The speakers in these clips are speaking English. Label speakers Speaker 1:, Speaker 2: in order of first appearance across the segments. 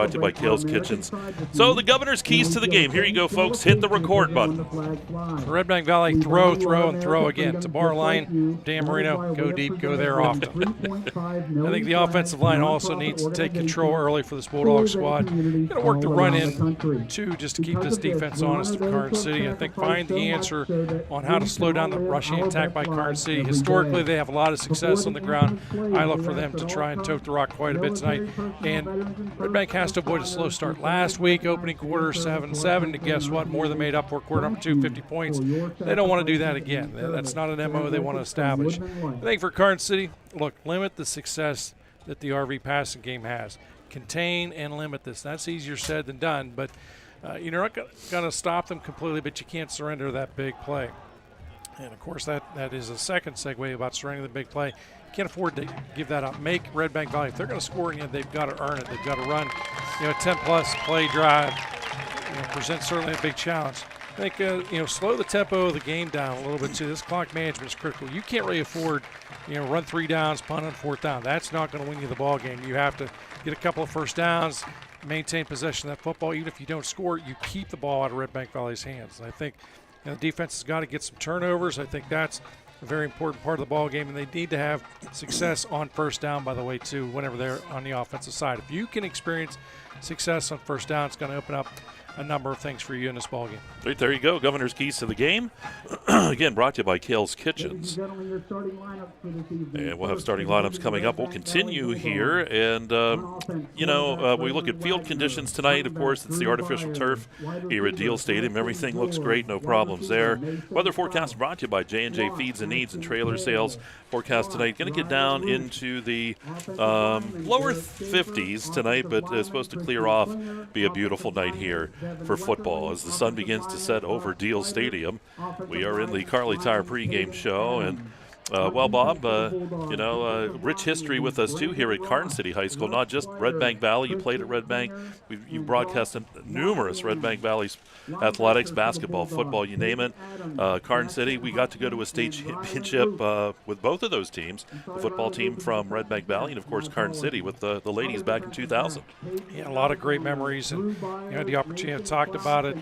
Speaker 1: brought to you by Kerle's Kitchens. So the governor's keys to the game. Here you go, folks. Hit the record button.
Speaker 2: Redbank Valley, throw, and throw again. To bar line, Dan Marino, go deep, go there often. I think the offensive line also needs to take control early for this Bulldog squad. Got to work the run in, too, just to keep this defense honest at Karns City. I think find the answer on how to slow down the rushing attack by Karns City. Historically, they have a lot of success on the ground. I look for them to try and tote the rock quite a bit tonight. And Redbank has to avoid a slow start. Last week, opening quarter 7-7, and guess what? More than made up for quarter number 2, 50 points. They don't want to do that again. That's not an MO they want to establish. I think for Karns City, look, limit the success that the RV passing game has. Contain and limit this. That's easier said than done, but you're not going to stop them completely, but you can't surrender that big play. And, of course, that is a second segue about surrendering the big play. You can't afford to give that up. Make Redbank Valley. If they're going to score, they've got to earn it. They've got to run, a 10-plus play drive. Presents certainly a big challenge. I think, slow the tempo of the game down a little bit, too. This clock management is critical. You can't really afford, run 3 downs, punt on 4th down. That's not going to win you the ball game. You have to get a couple of first downs, maintain possession of that football. Even if you don't score, you keep the ball out of Redbank Valley's hands. And I think the defense has got to get some turnovers. I think that's a very important part of the ball game, and they need to have success on first down, by the way, too, whenever they're on the offensive side. If you can experience success on first down, it's going to open up a number of things for you in this ballgame.
Speaker 1: Right, there you go. Governor's keys to the game. Again, brought to you by Kerle's Kitchens. And we'll have starting lineups coming up. We'll continue here. And, we look at field conditions tonight. Of course, it's the artificial turf here at Deal Stadium. Everything looks great. No problems there. Weather forecast brought to you by J&J Feeds and Needs and Trailer Sales. Forecast tonight going to get down into the lower 50s tonight, but it's supposed to clear off. Be a beautiful night here for football as the sun begins to set over Deal Stadium. We are in the Kerle Tire Pregame show, and Bob, rich history with us too here at Karn City High School. Not just Redbank Valley. You played at Redbank. You've broadcasted numerous Redbank Valley athletics, basketball, football, you name it. Karn City, we got to go to a state championship with both of those teams. The football team from Redbank Valley, and of course Karn City with the ladies back in 2000.
Speaker 2: Yeah, a lot of great memories, and had the opportunity to talk about it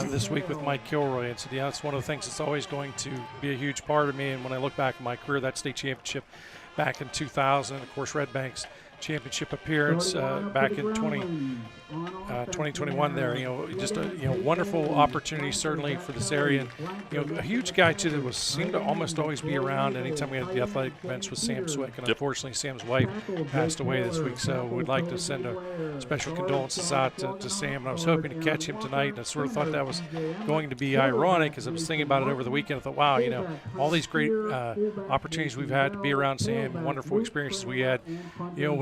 Speaker 2: this week with Mike Kilroy. And so that's one of the things that's always going to be a huge part of me. And when I look back in my career, that state championship back in 2000, of course Redbank's championship appearance back in 2021 there, just a wonderful opportunity certainly for this area. And, a huge guy too that seemed to almost always be around anytime we had the athletic events with Sam Swick, and unfortunately Sam's wife passed away this week, so we'd like to send a special condolences out to Sam, and I was hoping to catch him tonight, and I sort of thought that was going to be ironic as I was thinking about it over the weekend. I thought, wow, all these great opportunities we've had to be around Sam, wonderful experiences we had.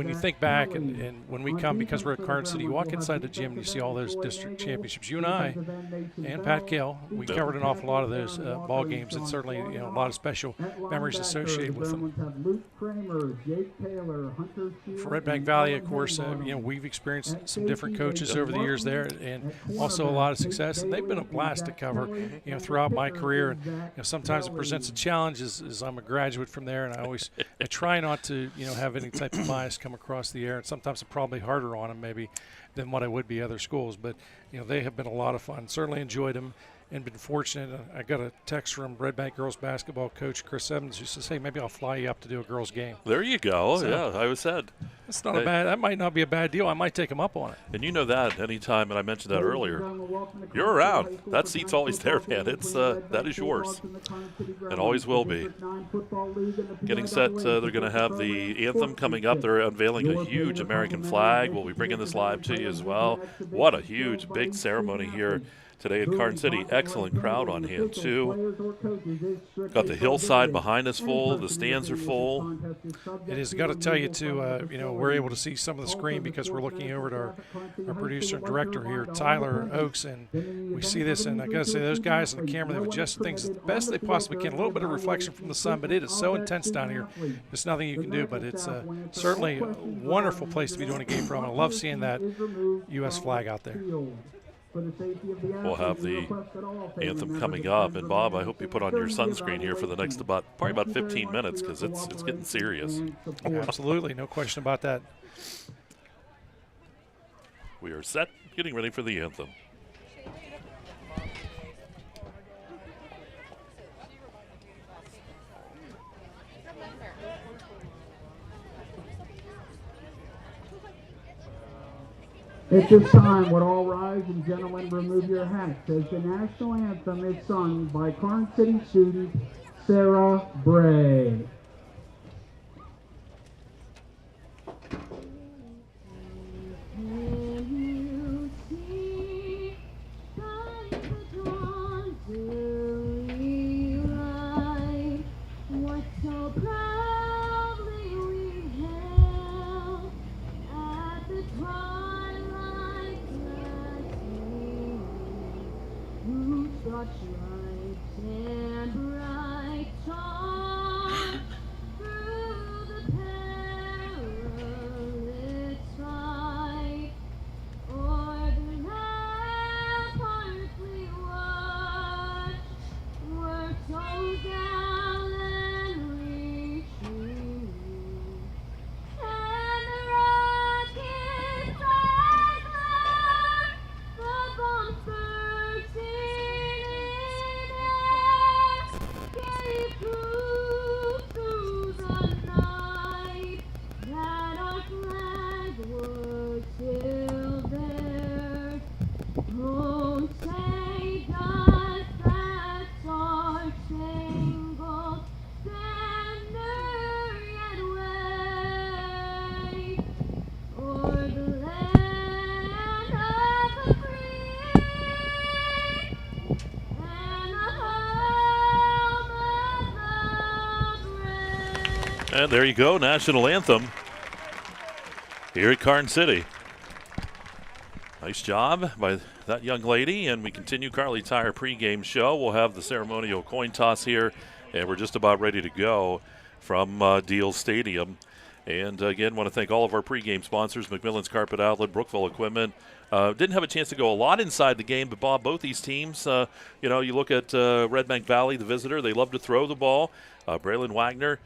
Speaker 2: When you think back and when we come, because we're at Karns City, you walk inside the gym and you see all those district championships. You and I and Pat Kerle, we covered an awful lot of those ball games, and certainly a lot of special memories associated with them. For Redbank Valley, of course, we've experienced some different coaches over the years there, and also a lot of success, and they've been a blast to cover throughout my career. And sometimes it presents a challenge as I'm a graduate from there, and I try not to have any type of bias come across the air, and sometimes it's probably harder on them maybe than what I would be other schools, but they have been a lot of fun. Certainly enjoyed them and been fortunate. I got a text from Redbank girls basketball coach Chris Evans who says, "Hey, maybe I'll fly you up to do a girls game." There you go. So, yeah, I was said that's not that might not be a bad deal. I might take him up on it. And that anytime, and I mentioned that earlier, you're around. That seat's always there, man. It's that is yours, and always will be. Getting set. They're going to have the anthem coming up. They're unveiling a huge American flag. We'll be bringing this live to you as well. What a huge, big ceremony here today at Karn City. Excellent crowd on hand, too. Got the hillside behind us full. The stands are full. It is. Got to tell you, too, we're able to see some of the screen because we're looking over at our producer and director here, Tyler Oakes, and we see this, and I got to say, those guys on the camera, they've adjusted things as best they possibly can. A little bit of reflection from the sun, but it is so intense down here. There's nothing you can do, but it's certainly a wonderful place to be doing a game from. I love seeing that U.S. flag out there. We'll have the anthem coming up, and Bob, I hope you put on your sunscreen here for the next probably about 15 minutes because it's getting serious. Absolutely, no question about that.
Speaker 1: We are set, getting ready for the anthem.
Speaker 3: At this time, would all rise and gentlemen remove your hats as the national anthem is sung by Karns City student Sarah Bray.
Speaker 1: And there you go, national anthem here at Karn City. Nice job by that young lady, and we continue Kerle Tire pregame show. We'll have the ceremonial coin toss here, and we're just about ready to go from Deal Stadium. And again, want to thank all of our pregame sponsors, McMillan's Carpet Outlet, Brookville Equipment. Didn't have a chance to go a lot inside the game, but Bob, both these teams, you look at Redbank Valley, the visitor, they love to throw the ball. Braylon Wagner,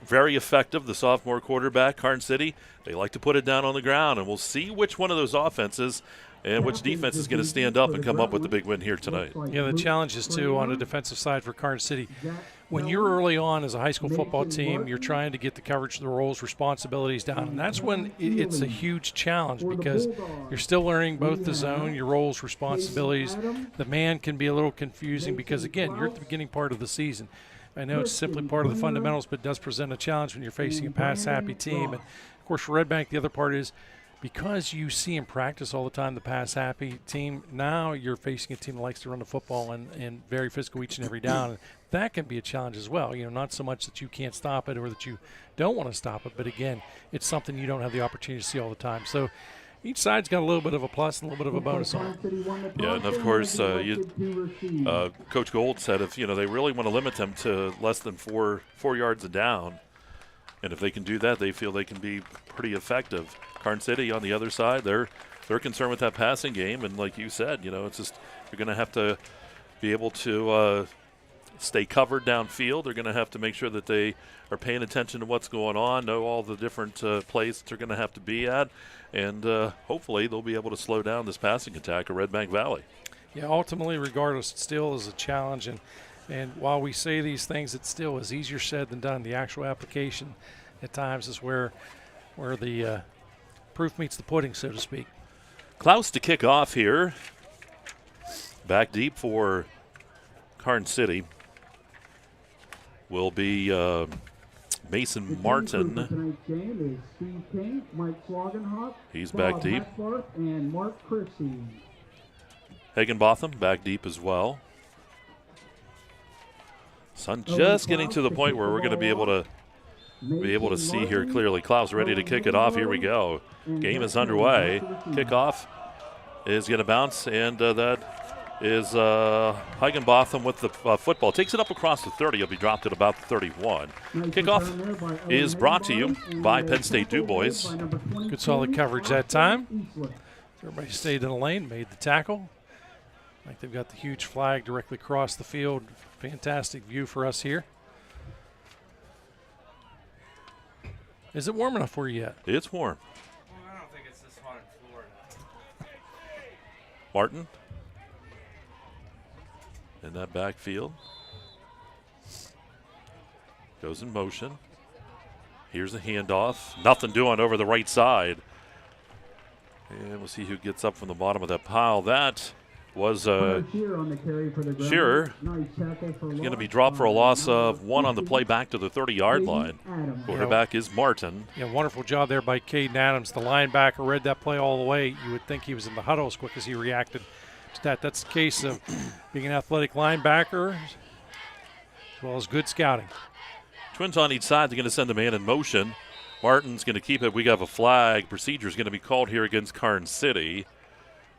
Speaker 1: very effective, the sophomore quarterback. Karn City, they like to put it down on the ground, and we'll see which one of those offenses and which defense is going to stand up and come up with the big win here tonight.
Speaker 2: Yeah, the challenge is, too, on the defensive side for Karn City. When you're early on as a high school football team, you're trying to get the coverage, the roles, responsibilities down. And that's when it's a huge challenge because you're still learning both the zone, your roles, responsibilities. The man can be a little confusing because, again, you're at the beginning part of the season. I know it's simply part of the fundamentals, but it does present a challenge when you're facing a pass-happy team. And, of course, for Redbank, the other part is because you see him practice all the time, the pass-happy team, now you're facing a team that likes to run the football and very physical each and every down. And that can be a challenge as well. Not so much that you can't stop it or that you don't want to stop it, but, again, it's something you don't have the opportunity to see all the time. So each side's got a little bit of a plus and a little bit of a bonus on it.
Speaker 1: Yeah, and of course, Coach Gold said if they really want to limit them to less than four yards a down, and if they can do that, they feel they can be pretty effective. Karn City on the other side, they're concerned with that passing game, and like you said, it's just you're going to have to be able to stay covered downfield. They're going to have to make sure that they are paying attention to what's going on, know all the different plays that they're going to have to be at, and hopefully they'll be able to slow down this passing attack of Redbank Valley.
Speaker 2: Yeah, ultimately, regardless, it still is a challenge, and while we say these things, it still is easier said than done. The actual application at times is where the proof meets the pudding, so to speak.
Speaker 1: Klaus to kick off here. Back deep for Karn City will be Mason Martin. He's back deep. Higginbotham back deep as well. Sun just getting to the point where we're going to be able to see here clearly. Klaus ready to kick it off. Here we go. Game is underway. Kickoff is going to bounce, and that is Higginbotham with the football. Takes it up across the 30. It'll be dropped at about the 31. Kickoff is brought to you by Penn State DuBois.
Speaker 2: Good solid coverage that time. Everybody stayed in the lane, made the tackle. Like they've got the huge flag directly across the field. Fantastic view for us here. Is it warm enough for you yet?
Speaker 1: It's warm.
Speaker 4: I don't think it's this hot in Florida.
Speaker 1: Martin in that backfield. Goes in motion. Here's a handoff. Nothing doing over the right side. And we'll see who gets up from the bottom of that pile. That was Shearer. He's going to be dropped for a loss of 1 on the play back to the 30-yard line. Quarterback is Martin.
Speaker 2: Yeah, wonderful job there by Caden Adams. The linebacker read that play all the way. You would think he was in the huddle as quick as he reacted to that. That's the case of being an athletic linebacker as well as good scouting.
Speaker 1: Twins on each side. They're going to send a man in motion. Martin's going to keep it. We have a flag. Procedure is going to be called here against Karns City.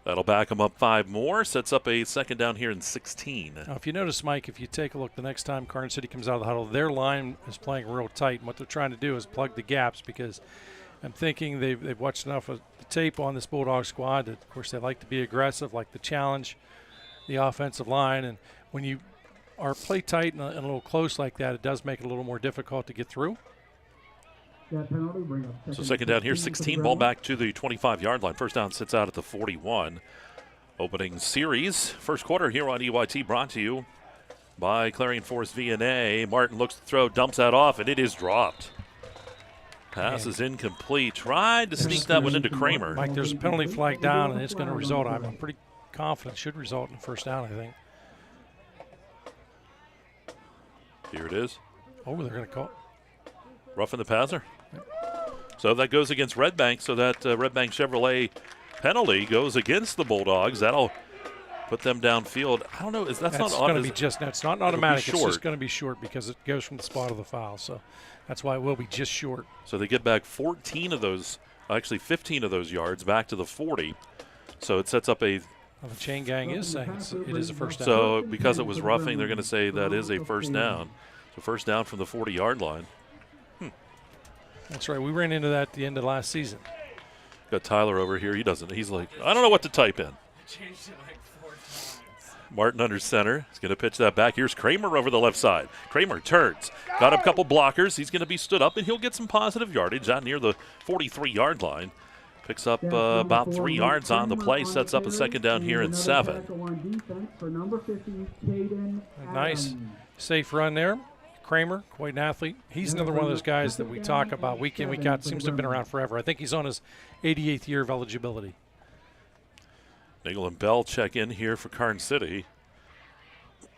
Speaker 1: That'll back them up 5 more. Sets up a second down here in 16.
Speaker 2: Now, if you notice, Mike, if you take a look the next time Karns City comes out of the huddle, their line is playing real tight. And what they're trying to do is plug the gaps, because I'm thinking they've watched enough of the tape on this Bulldog squad that, of course, they like to be aggressive, like to challenge the offensive line. And when you are play tight and a little close like that, it does make it a little more difficult to get through.
Speaker 1: So second down here, 16, ball back to the 25-yard line. First down sits out at the 41. Opening series, first quarter here on EYT, brought to you by Clarion Forest VNA. Martin looks to throw, dumps that off, and it is dropped. Pass is incomplete. Tried to sneak that one into Kramer.
Speaker 2: Mike, there's a penalty flag down, and it's going to result, I'm pretty confident, should result in a first down, I think.
Speaker 1: Here it is.
Speaker 2: Oh, they're going to call it.
Speaker 1: Roughing the passer. So that goes against Redbank, so that Redbank Chevrolet penalty goes against the Bulldogs. That'll put them downfield. I don't know. That's not
Speaker 2: going to be just. It's not automatic. It's just going to be short because it goes from the spot of the foul. So that's why it will be just short.
Speaker 1: So they get back 14 of those, actually 15 of those yards back to the 40. So it sets up a.
Speaker 2: Well, the chain gang is saying it is a first down.
Speaker 1: So because it was roughing, they're going to say that is a first down. So first down from the 40-yard line.
Speaker 2: That's right. We ran into that at the end of last season.
Speaker 1: Got Tyler over here. He doesn't. He's like, I don't know what to type in. Martin under center. He's going to pitch that back. Here's Kramer over the left side. Kramer turns. Got a couple blockers. He's going to be stood up, and he'll get some positive yardage out near the 43-yard line. Picks up about 3 yards on the play. Sets up a second down here in 7.
Speaker 2: Nice. Safe run there. Kramer, quite an athlete. He's another one of those guys that we talk about week in, week out. Seems to have been around forever. I think he's on his 88th year of eligibility.
Speaker 1: Nagel and Bell check in here for Karn City.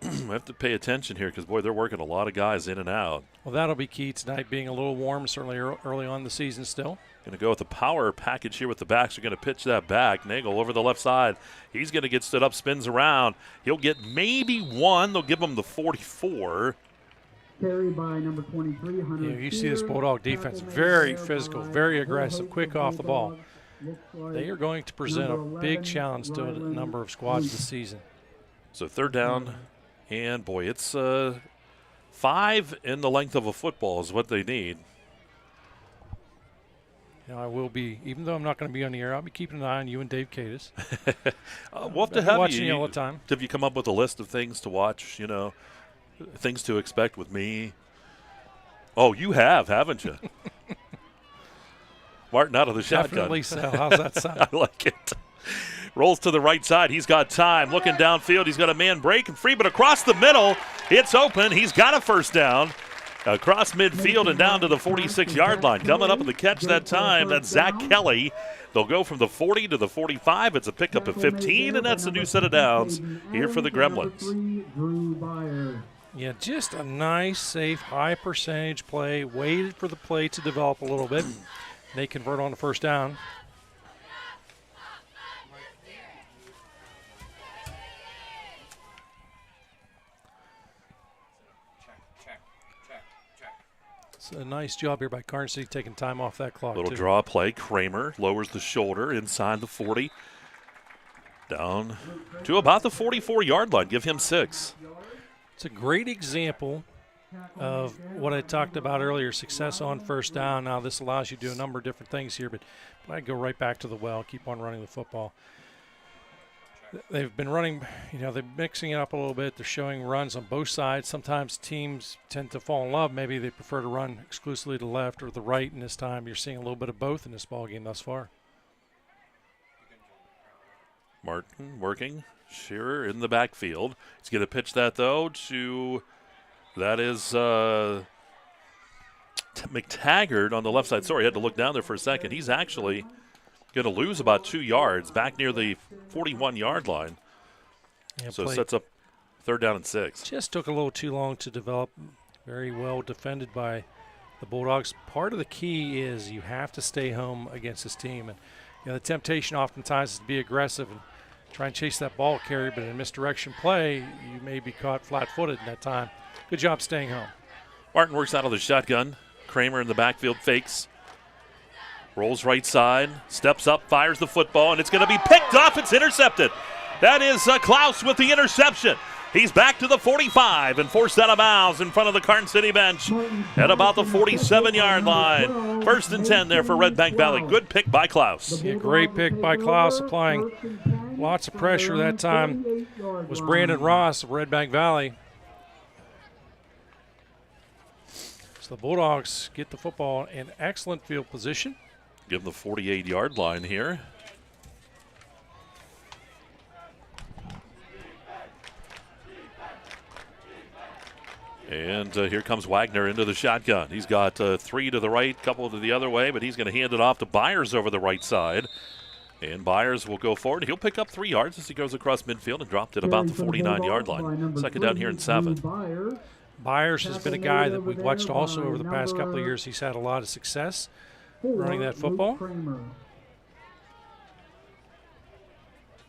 Speaker 1: We have to pay attention here because, boy, they're working a lot of guys in and out.
Speaker 2: Well, that'll be key tonight, being a little warm, certainly early on in the season still.
Speaker 1: Going to go with the power package here with the backs. They're going to pitch that back. Nagel over the left side. He's going to get stood up, spins around. He'll get maybe 1. They'll give him the 44.
Speaker 3: Carried by number 23, Hunter.
Speaker 2: You see this Bulldog defense, very physical, very aggressive, quick off the ball. They are going to present a big challenge to a number of squads this season.
Speaker 1: So third down, and boy, it's 5 in the length of a football is what they need.
Speaker 2: You know, I will be, even though I'm not going to be on the air, I'll be keeping an eye on you and Dave Cadis.
Speaker 1: We'll have to have
Speaker 2: watching you all the time.
Speaker 1: Have you come up with a list of things to watch, you know, things to expect with me? Oh, you have, haven't you? Martin out of the shotgun.
Speaker 2: Definitely so. How's that sound?
Speaker 1: I like it. Rolls to the right side. He's got time. Looking downfield. He's got a man break and free, but across the middle, it's open. He's got a first down. Across midfield and down to the 46-yard line. Coming up with the catch that time, that's Zach Kelly. They'll go from the 40 to the 45. It's a pickup of 15, and that's a new set of downs here for the Gremlins.
Speaker 2: Yeah, just a nice, safe, high percentage play. Waited for the play to develop a little bit. They convert on the first down. It's a nice job here by Karns City taking time off that clock.
Speaker 1: Little draw play. Kramer lowers the shoulder inside the 40. Down to about the 44-yard line. Give him 6.
Speaker 2: It's a great example of what I talked about earlier, success on first down. Now this allows you to do a number of different things here, but I go right back to the well, keep on running the football. They've been running, you know, they're mixing it up a little bit. They're showing runs on both sides. Sometimes teams tend to fall in love. Maybe they prefer to run exclusively to the left or the right, and this time you're seeing a little bit of both in this ball game thus far.
Speaker 1: Martin working. Shearer in the backfield. He's going to pitch that, though, to that is McTaggart on the left side. Sorry, I had to look down there for a second. He's actually going to lose about 2 yards back near the 41-yard line.
Speaker 2: Yeah,
Speaker 1: so sets up 3rd down and 6.
Speaker 2: Just took a little too long to develop. Very well defended by the Bulldogs. Part of the key is you have to stay home against this team. And the temptation oftentimes is to be aggressive and try and chase that ball carrier, but in a misdirection play, you may be caught flat-footed in that time. Good job staying home.
Speaker 1: Martin works out of the shotgun. Kramer in the backfield fakes. Rolls right side, steps up, fires the football, and it's going to be picked off. It's intercepted. That is Klaus with the interception. He's back to the 45 and forced out of bounds in front of the Karns City bench at about the 47-yard line. 1st and 10 there for Redbank Valley. Good pick by Klaus.
Speaker 2: Yeah, great pick by Klaus, applying lots of pressure that time. Was Brandon Ross of Redbank Valley. So the Bulldogs get the football in excellent field position.
Speaker 1: Give them the 48-yard line here. And here comes Wagner into the shotgun. He's got 3 to the right, couple to the other way, but he's going to hand it off to Byers over the right side. And Byers will go forward. He'll pick up 3 yards as he goes across midfield and dropped it about the 49-yard line. 2nd down here and 7.
Speaker 2: Byers has been a guy that we've watched also over the past couple of years. He's had a lot of success running that football.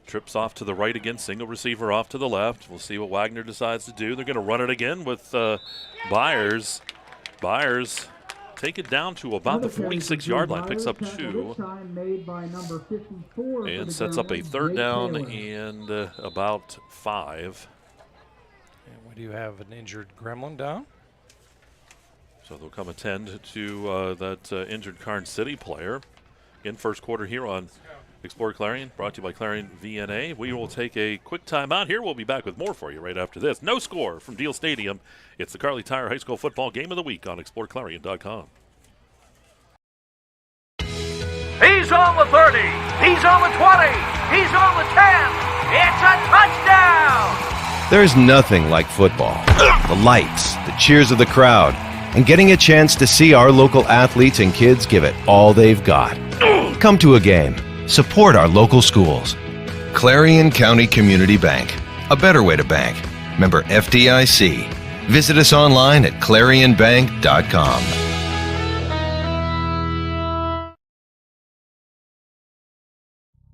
Speaker 1: Trips off to the right again, single receiver off to the left. We'll see what Wagner decides to do. They're going to run it again with Byers. Byers take it down to about the 46-yard line, picks up 2, and sets up a 3rd down and about 5.
Speaker 2: And we do have an injured Gremlin down.
Speaker 1: So they'll come attend to that injured Karns City player. Again, first quarter here on Explore Clarion, brought to you by Clarion VNA. We will take a quick timeout here. We'll be back with more for you right after this. No score from Deal Stadium. It's the Kerle Tire High School Football Game of the Week on exploreClarion.com.
Speaker 4: He's on the 30. He's on the 20. He's on the 10. It's a touchdown.
Speaker 5: There's nothing like football. The lights, the cheers of the crowd, and getting a chance to see our local athletes and kids give it all they've got. Come to a game. Support our local schools. Clarion County Community Bank. A better way to bank. Member FDIC. Visit us online at ClarionBank.com.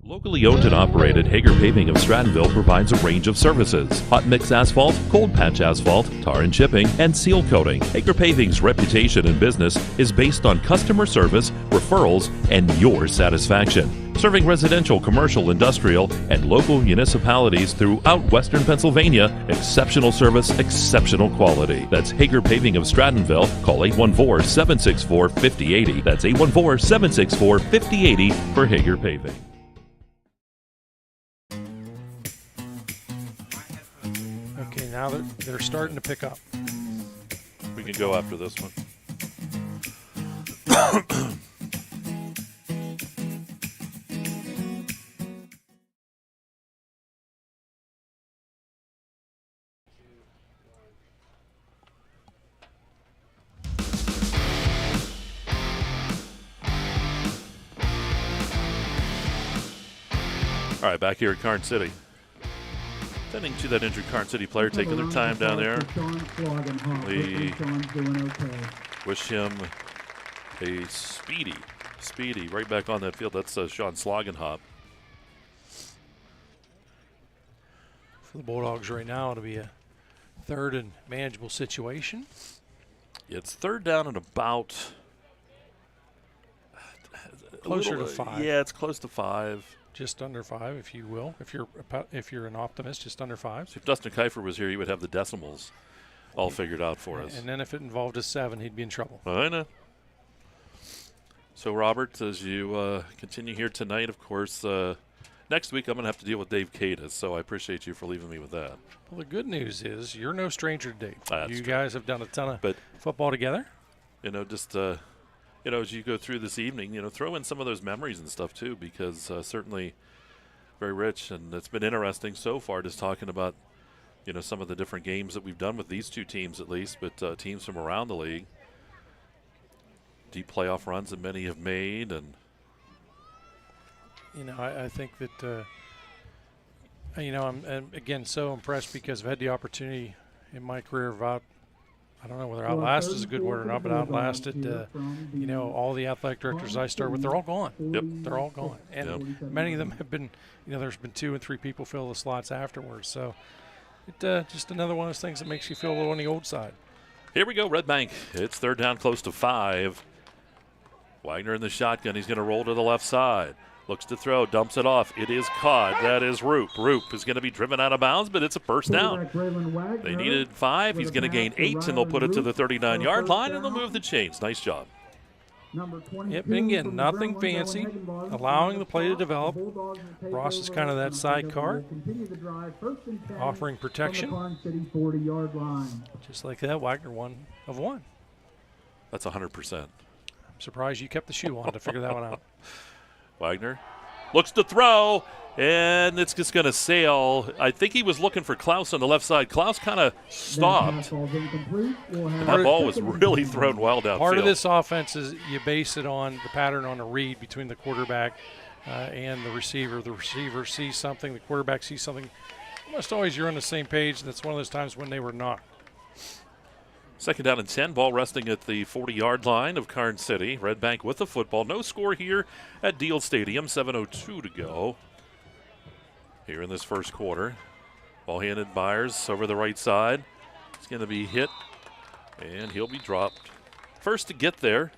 Speaker 1: Locally owned and operated, Hager Paving of Strattonville provides a range of services: hot mix asphalt, cold patch asphalt, tar and chipping, and seal coating. Hager Paving's reputation in business is based on customer service, referrals, and your satisfaction. Serving residential, commercial, industrial, and local municipalities throughout Western Pennsylvania, exceptional service, exceptional quality. That's Hager Paving of Strattonville. Call 814-764-5080. That's 814-764-5080 for Hager Paving.
Speaker 2: Okay, now they're starting to pick up.
Speaker 1: We can go after this one. All right, back here at Karns City. Tending to that injured Karns City player, taking their time down there. We wish him a speedy, right back on that field. That's Sean Slogenhop.
Speaker 2: For the Bulldogs right now, it'll be a 3rd and manageable situation.
Speaker 1: Yeah, it's 3rd down and about
Speaker 2: Closer to 5.
Speaker 1: Yeah, it's close to 5.
Speaker 2: Just under 5, if you will. If you're an optimist, just under 5.
Speaker 1: So if Dustin Kiefer was here, he would have the decimals all figured out for us.
Speaker 2: And then if it involved a 7, he'd be in trouble.
Speaker 1: I know. So, Robert, as you continue here tonight, of course, next week I'm going to have to deal with Dave Cadis, so I appreciate you for leaving me with that.
Speaker 2: Well, the good news is you're no stranger to Dave.
Speaker 1: That's
Speaker 2: you
Speaker 1: true.
Speaker 2: guys have done a ton of
Speaker 1: But
Speaker 2: football together.
Speaker 1: You know, just as you go through this evening, throw in some of those memories and stuff too, because certainly very rich, and it's been interesting so far just talking about, some of the different games that we've done with these two teams at least, but teams from around the league. Deep playoff runs that many have made, and
Speaker 2: I think that I'm again so impressed because I've had the opportunity in my career of I don't know whether outlast is a good word or not, but outlasted all the athletic directors I started with. They're all gone.
Speaker 1: Yep.
Speaker 2: They're all gone, and many of them have been. There's been 2 and 3 people fill the slots afterwards. So it just another one of those things that makes you feel a little on the old side.
Speaker 1: Here we go, Redbank. It's third down, close to 5. Wagner in the shotgun. He's going to roll to the left side. Looks to throw, dumps it off. It is caught. That is Roop. Roop is going to be driven out of bounds, but it's a first down. They needed 5. He's going to gain 8, and they'll put it to the 39-yard line, and they'll move the chains. Nice job.
Speaker 2: Yep, and again, nothing fancy, allowing the play to develop. Ross is kind of that sidecar, offering protection. Just like that, Wagner 1 of 1.
Speaker 1: That's 100%.
Speaker 2: I'm surprised you kept the shoe on to figure that one out.
Speaker 1: Wagner looks to throw, and it's just going to sail. I think he was looking for Klaus on the left side. Klaus kind of stopped, and that ball was really thrown well downfield.
Speaker 2: Part of this offense is you base it on the pattern on a read between the quarterback and the receiver. The receiver sees something, the quarterback sees something. Almost always you're on the same page. That's one of those times when they were not.
Speaker 1: Second down and 10, ball resting at the 40-yard line of Karns City. Redbank with the football. No score here at Deal Stadium. 7:02 to go here in this first quarter. Ball handed Byers over the right side. It's going to be hit, and he'll be dropped. First to get there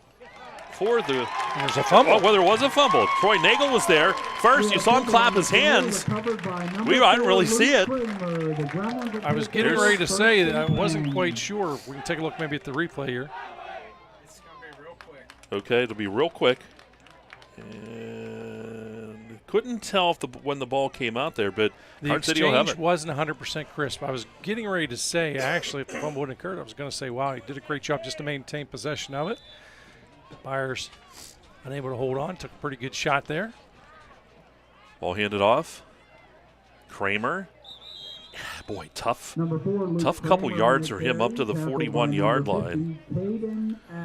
Speaker 1: for the...
Speaker 2: There's a fumble.
Speaker 1: Oh, well, there was a fumble. Troy Nagel was there. First, you saw him clap his hands. I didn't really see it.
Speaker 2: I was getting ready to say that I wasn't quite sure. We can take a look maybe at the replay here.
Speaker 6: It's going to be real quick.
Speaker 1: Okay, it'll be real quick. And couldn't tell if when the ball came out there, but
Speaker 2: the
Speaker 1: Karns City will have
Speaker 2: exchange
Speaker 1: it.
Speaker 2: wasn't 100% crisp. I was getting ready to say, actually, if the fumble wouldn't occurred, I was going to say, wow, he did a great job just to maintain possession of it. Byers unable to hold on, took a pretty good shot there.
Speaker 1: Ball handed off. Kramer. Boy, tough couple yards for him up to the 41-yard line.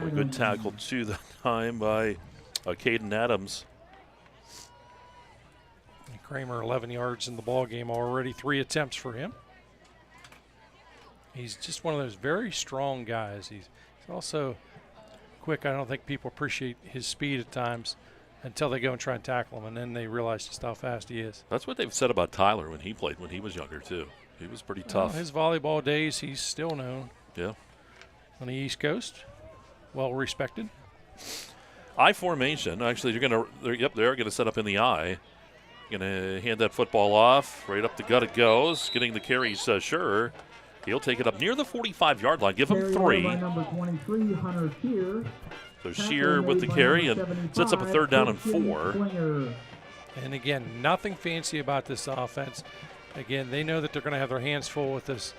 Speaker 1: A good tackle to the time by Caden Adams.
Speaker 2: And Kramer 11 yards in the ball game already, 3 attempts for him. He's just one of those very strong guys. He's also quick. I don't think people appreciate his speed at times until they go and try and tackle him, and then they realize just how fast he is.
Speaker 1: That's what they've said about Tyler when he played when he was younger, too. He was pretty tough.
Speaker 2: His volleyball days, he's still known.
Speaker 1: Yeah.
Speaker 2: On the East Coast, well respected.
Speaker 1: I formation. Actually, they're going to set up in the I. Going to hand that football off. Right up the gut it goes. Getting the carries sure. He'll take it up near the 45-yard line. Give him 3. So Shear with the carry and sets up a third down and 4.
Speaker 2: And again, nothing fancy about this offense. Again, they know that they're going to have their hands full with this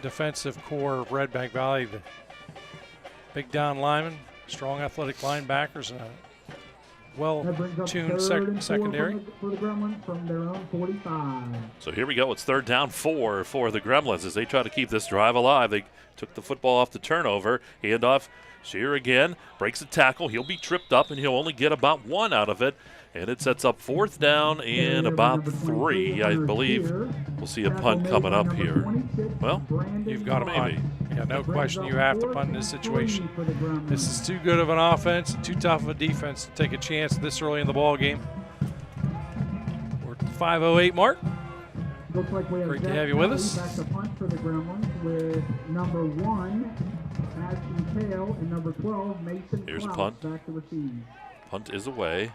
Speaker 2: defensive core of Redbank Valley. The big down linemen, strong athletic linebackers, and a well-tuned secondary.
Speaker 1: So here we go. It's third down 4 for the Gremlins as they try to keep this drive alive. They took the football off the turnover. Handoff. Shear again. Breaks the tackle. He'll be tripped up, and he'll only get about 1 out of it. And it sets up fourth down and about 3, I believe. We'll see a punt coming up here. Well,
Speaker 2: you've got a punt. Yeah, no question. You have to punt in this situation. This is too good of an offense, too tough of a defense to take a chance this early in the ball game. We're at the 5:08 mark. Great to have you with us.
Speaker 3: Back to punt for the Gremlins with number 1, Ashton Kale, and number 12, Mason
Speaker 1: Here's a
Speaker 3: Klaus
Speaker 1: punt.
Speaker 3: back to receive.
Speaker 1: Punt is away.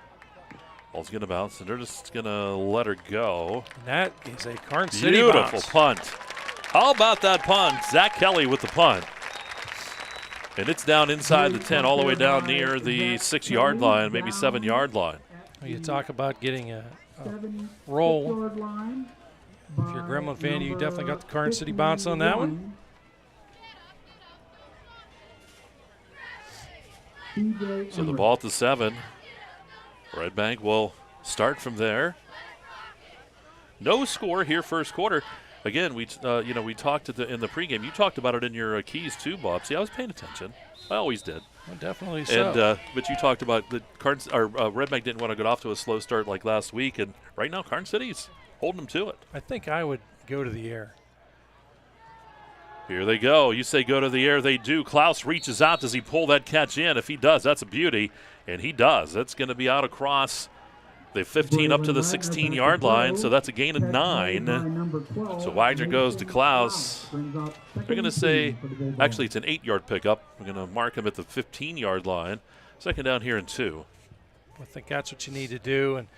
Speaker 1: Ball's going to bounce, and they're just going to let her go.
Speaker 2: And that is a Karns City
Speaker 1: Beautiful
Speaker 2: bounce.
Speaker 1: punt. How about that punt? Zach Kelly with the punt. And it's down inside the 10, all the way down near the 6-yard line, maybe 7-yard line.
Speaker 2: You talk about getting a roll. If you're a Gremlin fan, you definitely got the Karns City bounce on that one.
Speaker 1: So the ball at the 7. Redbank will start from there. No score here first quarter. Again, we talked in the pregame. You talked about it in your keys too, Bob. See, I was paying attention. I always did.
Speaker 2: Well, definitely so.
Speaker 1: And but you talked about the Karns, Redbank didn't want to get off to a slow start like last week, and right now Karns City's holding them to it.
Speaker 2: I think I would go to the air.
Speaker 1: Here they go. You say go to the air, they do. Klaus reaches out. Does he pull that catch in? If he does, that's a beauty, and he does. That's going to be out across the 15 up to the 16-yard line, so that's a gain of 9. So Wagner goes to Klaus. They're going to say, actually it's an 8-yard pickup. We're going to mark him at the 15-yard line. Second down here and 2.
Speaker 2: I think that's what you need to do, and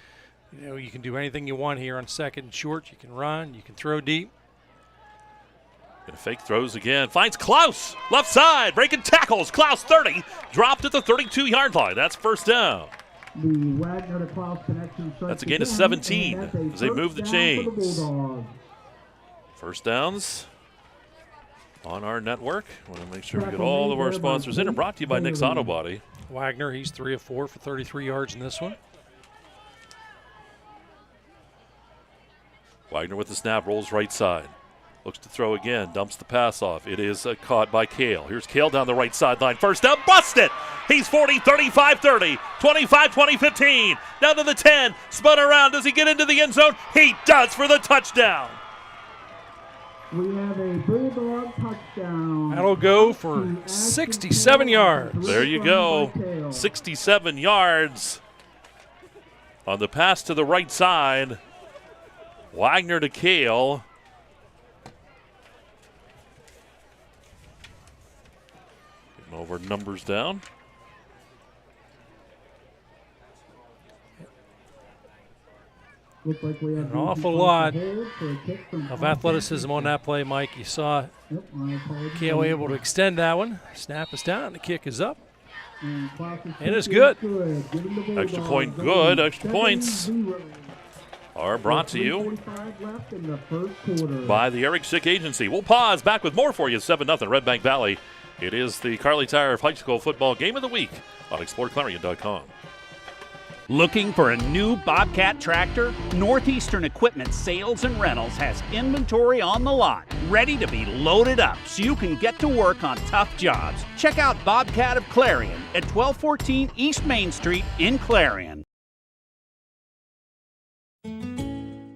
Speaker 2: you can do anything you want here on second and short. You can run, you can throw deep.
Speaker 1: Gonna fake throws again. Finds Klaus. Left side. Breaking tackles. Klaus 30. Dropped at the 32-yard line. That's first down. That's a gain of 17 as they move the chains. First downs on our network. Want to make sure we get all of our sponsors in. And brought to you by Nick's Auto Body.
Speaker 2: Wagner, he's 3 of 4 for 33 yards in this one.
Speaker 1: Wagner with the snap. Rolls right side. Looks to throw again, dumps the pass off. It is caught by Kale. Here's Kale down the right sideline. First down, busted. He's 40, 35, 30, 25, 20, 15. Down to the 10, spun around. Does he get into the end zone? He does for the touchdown.
Speaker 3: We have a Bulldog touchdown.
Speaker 2: That'll go for 67 yards.
Speaker 1: There you go, 67 yards on the pass to the right side. Wagner to Kale. Over numbers down.
Speaker 2: An awful lot of athleticism on that play, Mike. You saw Kale able to extend that one. Snap is down, the kick is up. And it's good.
Speaker 1: Extra point good. Extra points are brought to you by the Eric Schick Agency. We'll pause. Back with more for you. 7-0 Redbank Valley. It is the Kerle Tire High School Football Game of the Week on exploreClarion.com.
Speaker 7: Looking for a new Bobcat tractor? Northeastern Equipment Sales and Rentals has inventory on the lot, ready to be loaded up so you can get to work on tough jobs. Check out Bobcat of Clarion at 1214 East Main Street in Clarion.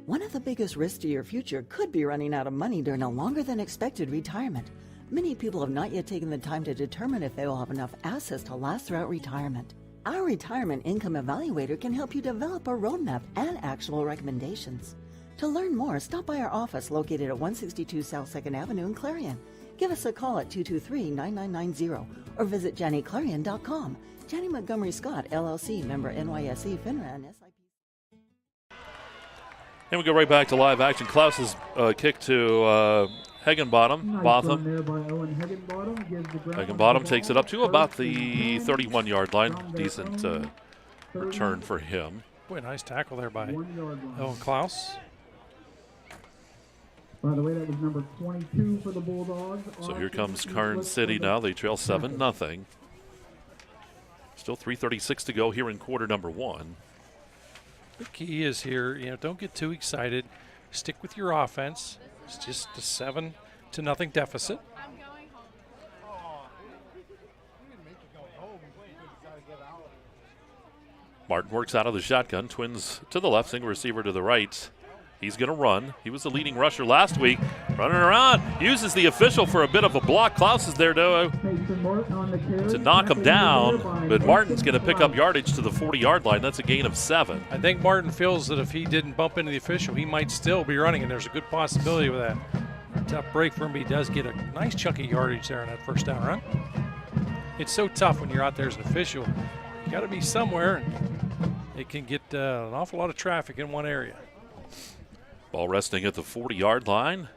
Speaker 8: One of the biggest risks to your future could be running out of money during a longer than expected retirement. Many people have not yet taken the time to determine if they will have enough assets to last throughout retirement. Our Retirement Income Evaluator can help you develop a roadmap and actionable recommendations. To learn more, stop by our office located at 162 South 2nd Avenue in Clarion. Give us a call at 223-9990 or visit JannyClarion.com. Janney Montgomery Scott, LLC, member NYSE, FINRA, and SIP.
Speaker 1: And we go right back to live action. Klaus's kick to Higginbottom. Higginbottom takes it up to about the 31-yard line. Decent return for him.
Speaker 2: Boy, nice tackle there by Owen Klaus.
Speaker 3: By the way, that was number 22 for the Bulldogs.
Speaker 1: So here comes Karns City now. They trail 7-0. Still 3:36 to go here in quarter number 1.
Speaker 2: The key is here, don't get too excited. Stick with your offense. It's just a 7-0 deficit.
Speaker 1: Martin works out of the shotgun. Twins to the left, single receiver to the right. He's going to run. He was the leading rusher last week. Running around. Uses the official for a bit of a block. Klaus is there to knock him down. But Martin's going to pick up yardage to the 40-yard line. That's a gain of 7.
Speaker 2: I think Martin feels that if he didn't bump into the official, he might still be running, and there's a good possibility with that. Tough break for him, but he does get a nice chunk of yardage there on that first down run. It's so tough when you're out there as an official. You got to be somewhere, and it can get an awful lot of traffic in one area.
Speaker 1: Ball resting at the 40-yard line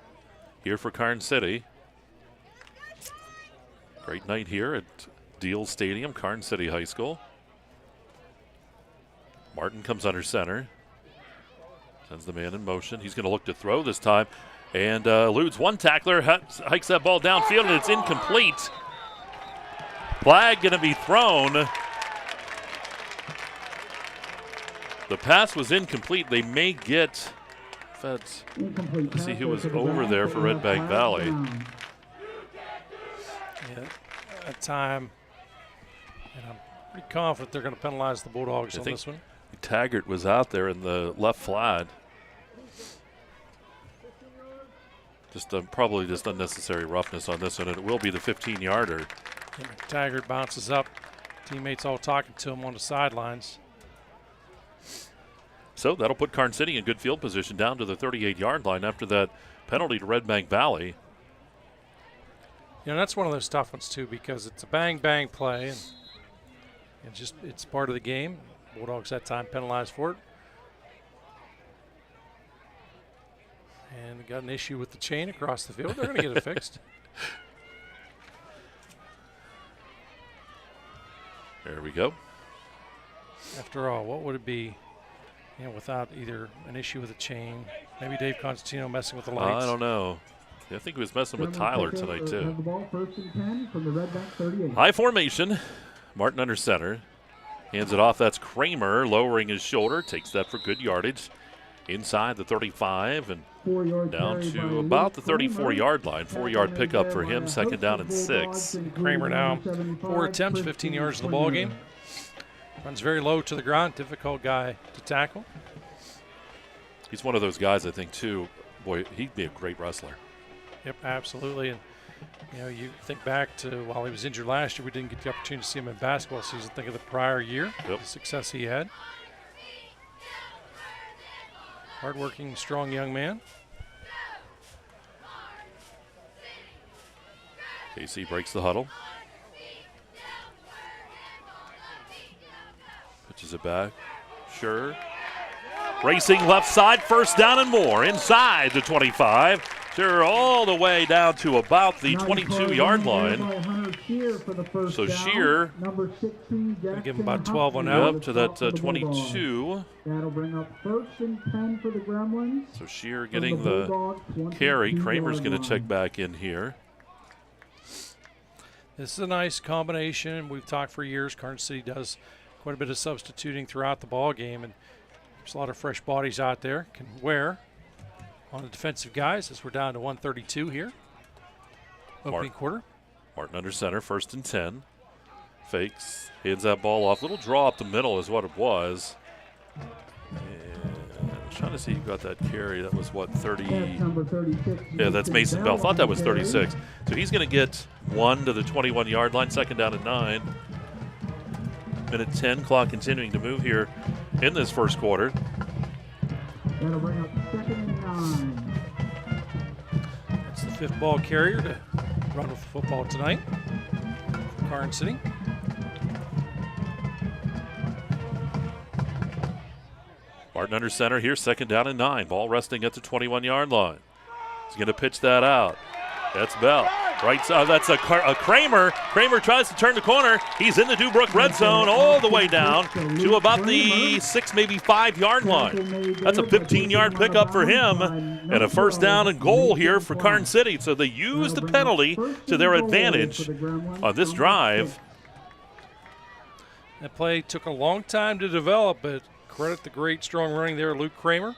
Speaker 1: here for Karns City. Great night here at Deal Stadium, Karns City High School. Martin comes under center. Sends the man in motion. He's going to look to throw this time and eludes one tackler, hikes that ball downfield, and it's incomplete. Flag going to be thrown. The pass was incomplete. They may get Feds.
Speaker 3: Incomplete
Speaker 1: Let's see
Speaker 3: pass
Speaker 1: who was
Speaker 3: to the
Speaker 1: over
Speaker 3: ground
Speaker 1: there for
Speaker 3: a
Speaker 1: Redbank
Speaker 3: flag
Speaker 1: Valley.
Speaker 3: down.
Speaker 2: Yeah, at time, and I'm pretty confident they're going to penalize the Bulldogs on this one.
Speaker 1: Taggart was out there in the left flat. Just probably just unnecessary roughness on this one, and it will be the 15-yarder.
Speaker 2: Taggart bounces up. Teammates all talking to him on the sidelines.
Speaker 1: So that'll put Karns City in good field position down to the 38-yard line after that penalty to Redbank Valley.
Speaker 2: You know, that's one of those tough ones, too, because it's a bang-bang play, and it's part of the game. Bulldogs that time penalized for it. And they got an issue with the chain across the field. They're going to get it fixed.
Speaker 1: There we go.
Speaker 2: After all, what would it be, you know, without either an issue with the chain? Maybe Dave Constantino messing with the lights.
Speaker 1: I don't know. I think he was messing with Tyler tonight, too.
Speaker 3: Have the ball, 1st and 10 from the Redbank 38.
Speaker 1: High formation. Martin under center. Hands it off. That's Kramer lowering his shoulder. Takes that for good yardage. Inside the 35 and down to about the 34-yard line. 4-yard pickup for him. 2nd down and 6.
Speaker 2: Kramer now 4 attempts, 15 yards in the ball game. Runs very low to the ground. Difficult guy to tackle.
Speaker 1: He's one of those guys, I think, too. Boy, he'd be a great wrestler.
Speaker 2: Yep, absolutely. And you know, you think back to while he was injured last year, we didn't get the opportunity to see him in basketball season. Think of the prior year, the success he had. Hardworking, strong young man.
Speaker 1: KC breaks the huddle. Pitches it back. Sure. Racing left side, 1st down and more. Inside the 25. Sure, all the way down to about the 22-yard line. So Shear
Speaker 2: give him about 12 on out.
Speaker 1: Up to that 22.
Speaker 3: That'll bring up 1st and 10 for the Gremlins.
Speaker 1: So Shear getting the carry. Kramer's going to check back in here.
Speaker 2: This is a nice combination. We've talked for years. Karns City does quite a bit of substituting throughout the ball game, and there's a lot of fresh bodies out there can wear on the defensive guys as we're down to 132 here. Opening quarter.
Speaker 1: Martin under center, 1st and 10. Fakes, hands that ball off. Little draw up the middle is what it was. And I'm trying to see who got that carry. That was what, 30? Yeah, that's Mason Bell. Thought that was 36. So he's going to get 1 to the 21-yard line. 2nd down and 9. Minute 10, clock continuing to move here in this first quarter.
Speaker 3: That'll bring up 2nd and 9.
Speaker 2: That's the 5th ball carrier to run with the football tonight for Karns City.
Speaker 1: Martin under center here, 2nd down and 9. Ball resting at the 21-yard line. He's going to pitch that out. That's Bell. Right side, that's a Kramer. Kramer tries to turn the corner. He's in the Dubrook red zone all the way down to about the 6, maybe 5-yard line. That's a 15-yard pickup for him and a 1st down and goal here for Karns City. So they use the penalty to their advantage on this drive.
Speaker 2: That play took a long time to develop, but credit the great strong running there, Luke Kramer.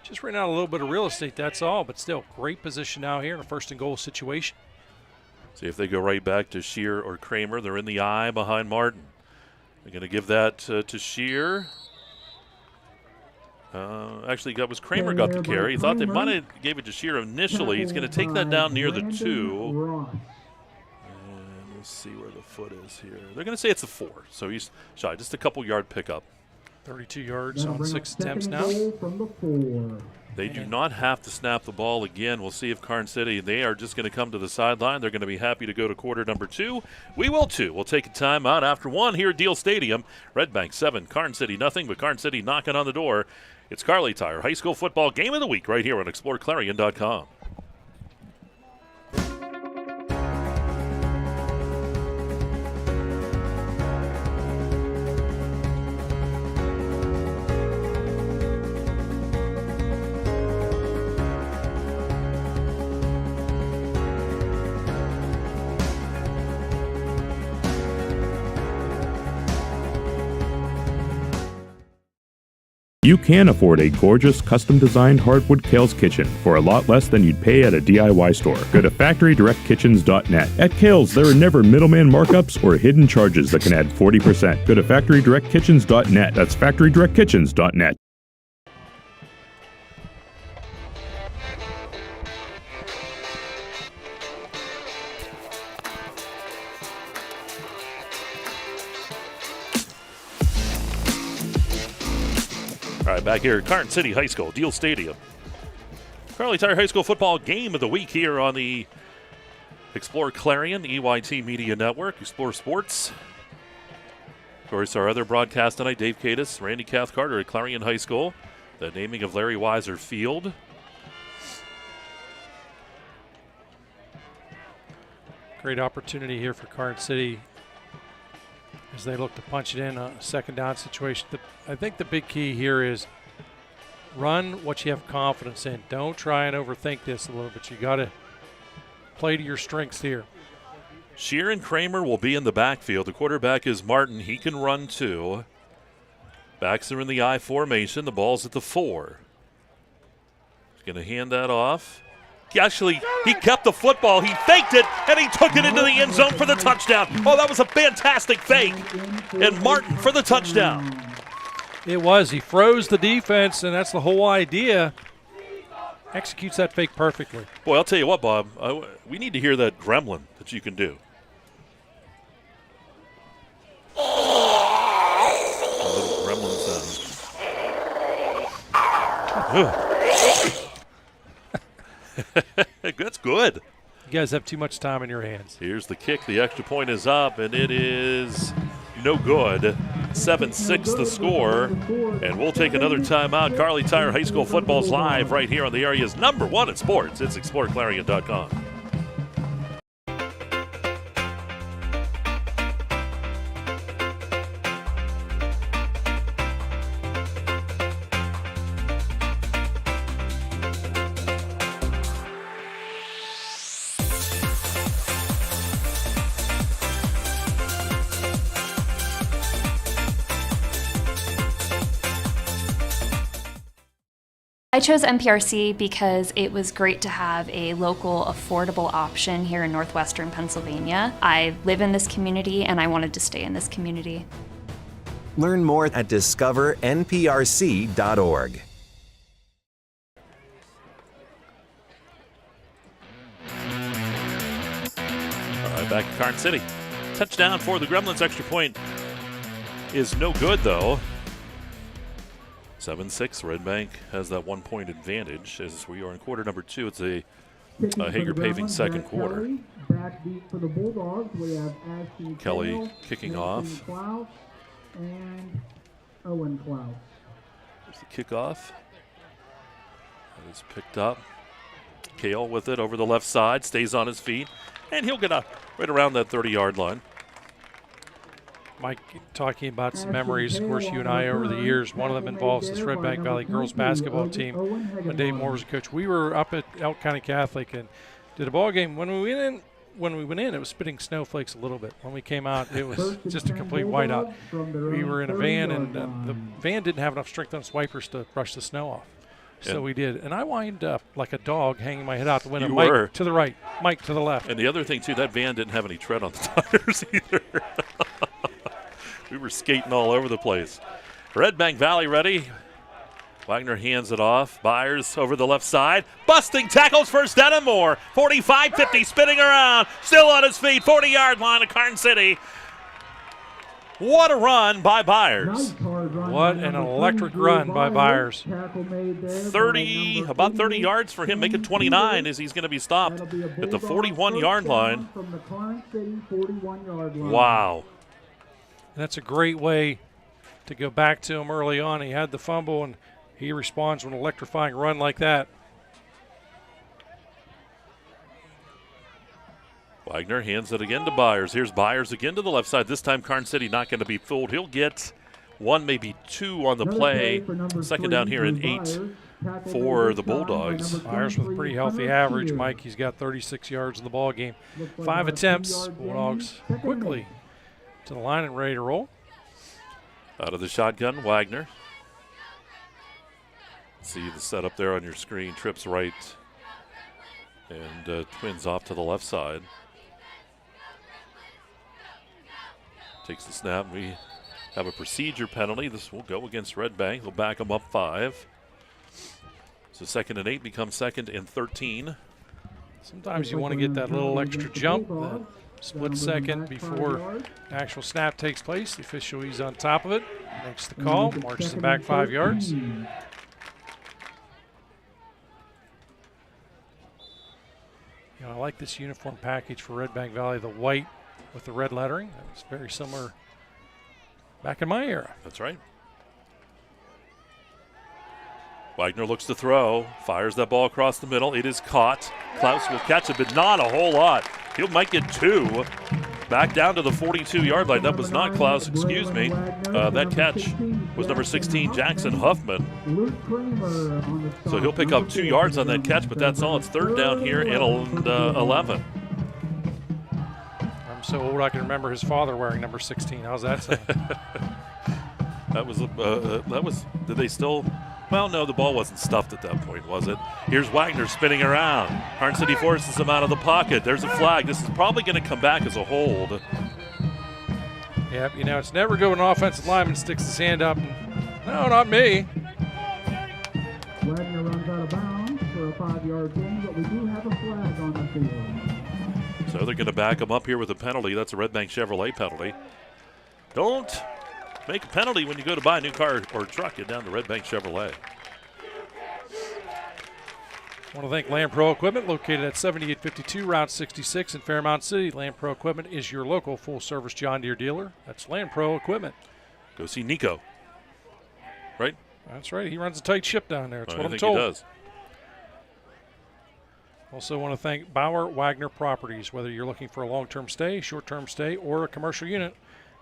Speaker 2: Just ran out a little bit of real estate, that's all, but still great position now here in a 1st and goal situation.
Speaker 1: See if they go right back to Shear or Kramer. They're in the eye behind Martin. They're going to give that to Shear. Actually, that was Kramer got the carry. He thought they might have gave it to Shear initially. He's going to take that down near the 2. And we'll see where the foot is here. They're going to say it's a 4, so he's shy. Just a couple-yard pickup.
Speaker 2: 32 yards on 6 attempts now.
Speaker 1: They do not have to snap the ball again. We'll see if Karns City, they are just going to come to the sideline. They're going to be happy to go to quarter number 2. We will too. We'll take a timeout after 1 here at Deal Stadium. Redbank 7, Karns City nothing, but Karns City knocking on the door. It's Kerle Tire High School Football Game of the Week right here on exploreClarion.com.
Speaker 9: You can afford a gorgeous, custom-designed hardwood Kerle's kitchen for a lot less than you'd pay at a DIY store. Go to FactoryDirectKitchens.net. At Kerle's, there are never middleman markups or hidden charges that can add 40%. Go to FactoryDirectKitchens.net. That's FactoryDirectKitchens.net.
Speaker 1: All right, back here at Karns City High School, Deal Stadium. Kerle Tire High School football game of the week here on the exploreClarion, EYT Media Network, Explore Sports. Of course, our other broadcast tonight, Dave Cadis, Randy Cathcart at Clarion High School. The naming of Larry Weiser Field.
Speaker 2: Great opportunity here for Karns City as they look to punch it in a second down situation. I think the big key here is run what you have confidence in. Don't try and overthink this a little bit. You got to play to your strengths here.
Speaker 1: Sheeran Kramer will be in the backfield. The quarterback is Martin. He can run too. Backs are in the I formation. The ball's at the 4. He's going to hand that off. He kept the football. He faked it, and he took it into the end zone for the touchdown. Oh, that was a fantastic fake. And Martin for the touchdown.
Speaker 2: It was. He froze the defense, and that's the whole idea. Executes that fake perfectly.
Speaker 1: Boy, I'll tell you what, Bob. We need to hear that gremlin that you can do. A little gremlin sound. That's good.
Speaker 2: You guys have too much time in your hands.
Speaker 1: Here's the kick. The extra point is up, and it is no good. 7-6 the score, and we'll take another timeout. Karl Tire High School football's live right here on the area's #1 in sports. It's exploreClarion.com.
Speaker 10: I chose MPRC because it was great to have a local, affordable option here in northwestern Pennsylvania. I live in this community and I wanted to stay in this community.
Speaker 11: Learn more at discovernprc.org.
Speaker 1: All right, back at Karns City. Touchdown for the Gremlins. Extra point is no good, though. 7-6. Redbank has that 1-point advantage as we are in quarter number 2. It's a Hager Paving second quarter.
Speaker 3: Backbeat for the Bulldogs. We have Ashton
Speaker 1: Kelly
Speaker 3: Kale,
Speaker 1: kicking
Speaker 3: Nathan
Speaker 1: off.
Speaker 3: Klaus, and Owen Klaus.
Speaker 1: There's the kickoff. That is picked up. Kale with it over the left side, stays on his feet, and he'll get up right around that 30-yard line.
Speaker 2: Mike, talking about some memories, of course, you and I over the years. One of them involves this Redbank Valley girls basketball team when Dave Moore was a coach. We were up at Elk County Catholic and did a ball game. When we went in, it was spitting snowflakes a little bit. When we came out, it was just a complete whiteout. We were in a van, and the van didn't have enough strength on its wipers to brush the snow off. So we did. And I wind up like a dog hanging my head out the window.
Speaker 1: You
Speaker 2: Mike
Speaker 1: were.
Speaker 2: to the right, Mike to the left.
Speaker 1: And the other thing, too, that van didn't have any tread on the tires either. We were skating all over the place. Redbank Valley ready. Wagner hands it off. Byers over the left side. Busting tackles first down and more. 45-50 spinning around. Still on his feet. 40-yard line of Karns City. What a run by Byers.
Speaker 2: What an electric run by Byers.
Speaker 1: About 30 yards for him. Make it 29 as he's going to be stopped at the 41-yard line. Wow.
Speaker 2: That's a great way to go back to him early on. He had the fumble, and he responds with an electrifying run like that.
Speaker 1: Wagner hands it again to Byers. Here's Byers again to the left side. This time Karns City not going to be fooled. He'll get one, maybe two on the play. Second down here and 8 for the Bulldogs.
Speaker 2: Byers with a pretty healthy average, Mike. He's got 36 yards in the ball game. 5 attempts. Bulldogs quickly to the line and ready to roll.
Speaker 1: Out of the shotgun, Wagner. See the setup there on your screen. Trips right and twins off to the left side. Takes the snap. We have a procedure penalty. This will go against Redbank. They'll back them up 5. So 2nd and 8 becomes 2nd and 13.
Speaker 2: Sometimes you want to get that little extra jump, that split second before actual snap takes place. The official, he's on top of it, makes the call, marches them back 5 yards. You know, I like this uniform package for Redbank Valley, the white with the red lettering. It's very similar back in my era.
Speaker 1: That's right. Wagner looks to throw, fires that ball across the middle. It is caught. Klaus will catch it, but not a whole lot. He might get 2. Back down to the 42-yard line. That was not Klaus, excuse me. That catch was number 16, Jackson Huffman. So he'll pick up 2 yards on that catch, but that's all. It's 3rd down here and 11.
Speaker 2: I'm so old I can remember his father wearing number 16. How's that sound?
Speaker 1: That was, did they still? Well, no, the ball wasn't stuffed at that point, was it? Here's Wagner spinning around. Karns City forces him out of the pocket. There's a flag. This is probably going to come back as a hold.
Speaker 2: Yep, you know, it's never good when an offensive lineman sticks his hand up. No, not me.
Speaker 3: Wagner runs out of bounds for a 5-yard gain, but we do have a flag on the field.
Speaker 1: So they're going to back him up here with a penalty. That's a Redbank Chevrolet penalty. Don't make a penalty when you go to buy a new car or truck. Get down to Redbank Chevrolet.
Speaker 2: I want to thank Land Pro Equipment, located at 7852 Route 66 in Fairmount City. Land Pro Equipment is your local full-service John Deere dealer. That's Land Pro Equipment.
Speaker 1: Go see Nico. Right?
Speaker 2: That's right. He runs a tight ship down there. That's what I'm
Speaker 1: told.
Speaker 2: told.
Speaker 1: He does.
Speaker 2: Also want to thank Bauer Wagner Properties. Whether you're looking for a long-term stay, short-term stay, or a commercial unit,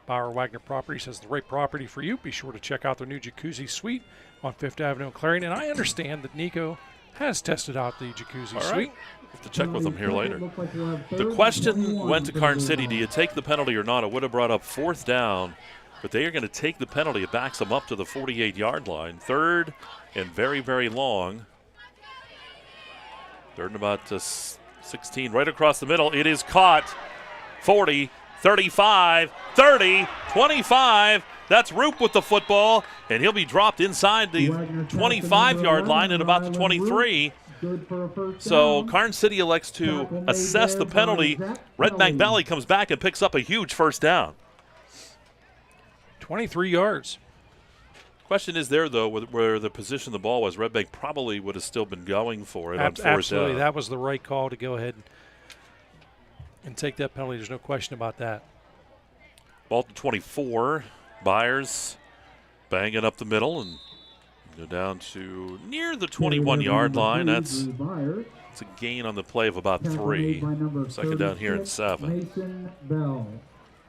Speaker 2: Bauer Wagner Properties has the right property for you. Be sure to check out their new jacuzzi suite on 5th Avenue in Clarion. And I understand that Nico has tested out the jacuzzi suite.
Speaker 1: Have to check with them here later. The question went to Karns City. Do you take the penalty or not? It would have brought up 4th down, but they are going to take the penalty. It backs them up to the 48-yard line. 3rd and very, very long. 3rd and about 16, right across the middle. It is caught. 40, 35, 30, 25. That's Roop with the football, and he'll be dropped inside the 25-yard line at about the 23. So Karns City elects to assess the penalty. Redbank Valley comes back and picks up a huge 1st down.
Speaker 2: 23 yards.
Speaker 1: Question is there, though, where the position the ball was. Redbank probably would have still been going for it on 4th down.
Speaker 2: Absolutely. That was the right call to go ahead and take that penalty. There's no question about that.
Speaker 1: Ball to 24. Byers banging up the middle and go down to near the 21-yard line. That's a gain on the play of about 3. 2nd down here and 7.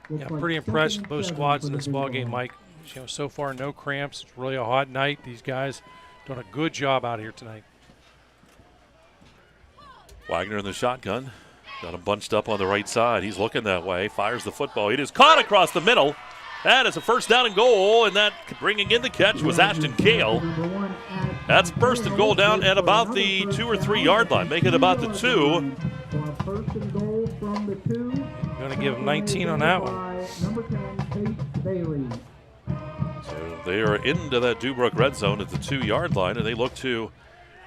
Speaker 2: Yeah, pretty impressed with both squads in this ballgame, Mike. You know, so far no cramps. It's really a hot night. These guys doing a good job out here tonight.
Speaker 1: Wagner in the shotgun. Got him bunched up on the right side. He's looking that way. Fires the football. It is caught across the middle. That is a 1st down and goal, and that bringing in the catch was Ashton Kale. That's 1st and goal down at about the 2 or 3 yard line. Make it about the 2.
Speaker 2: Going to give him 19 on that one.
Speaker 1: So they are into that Dubrook red zone at the 2-yard line, and they look to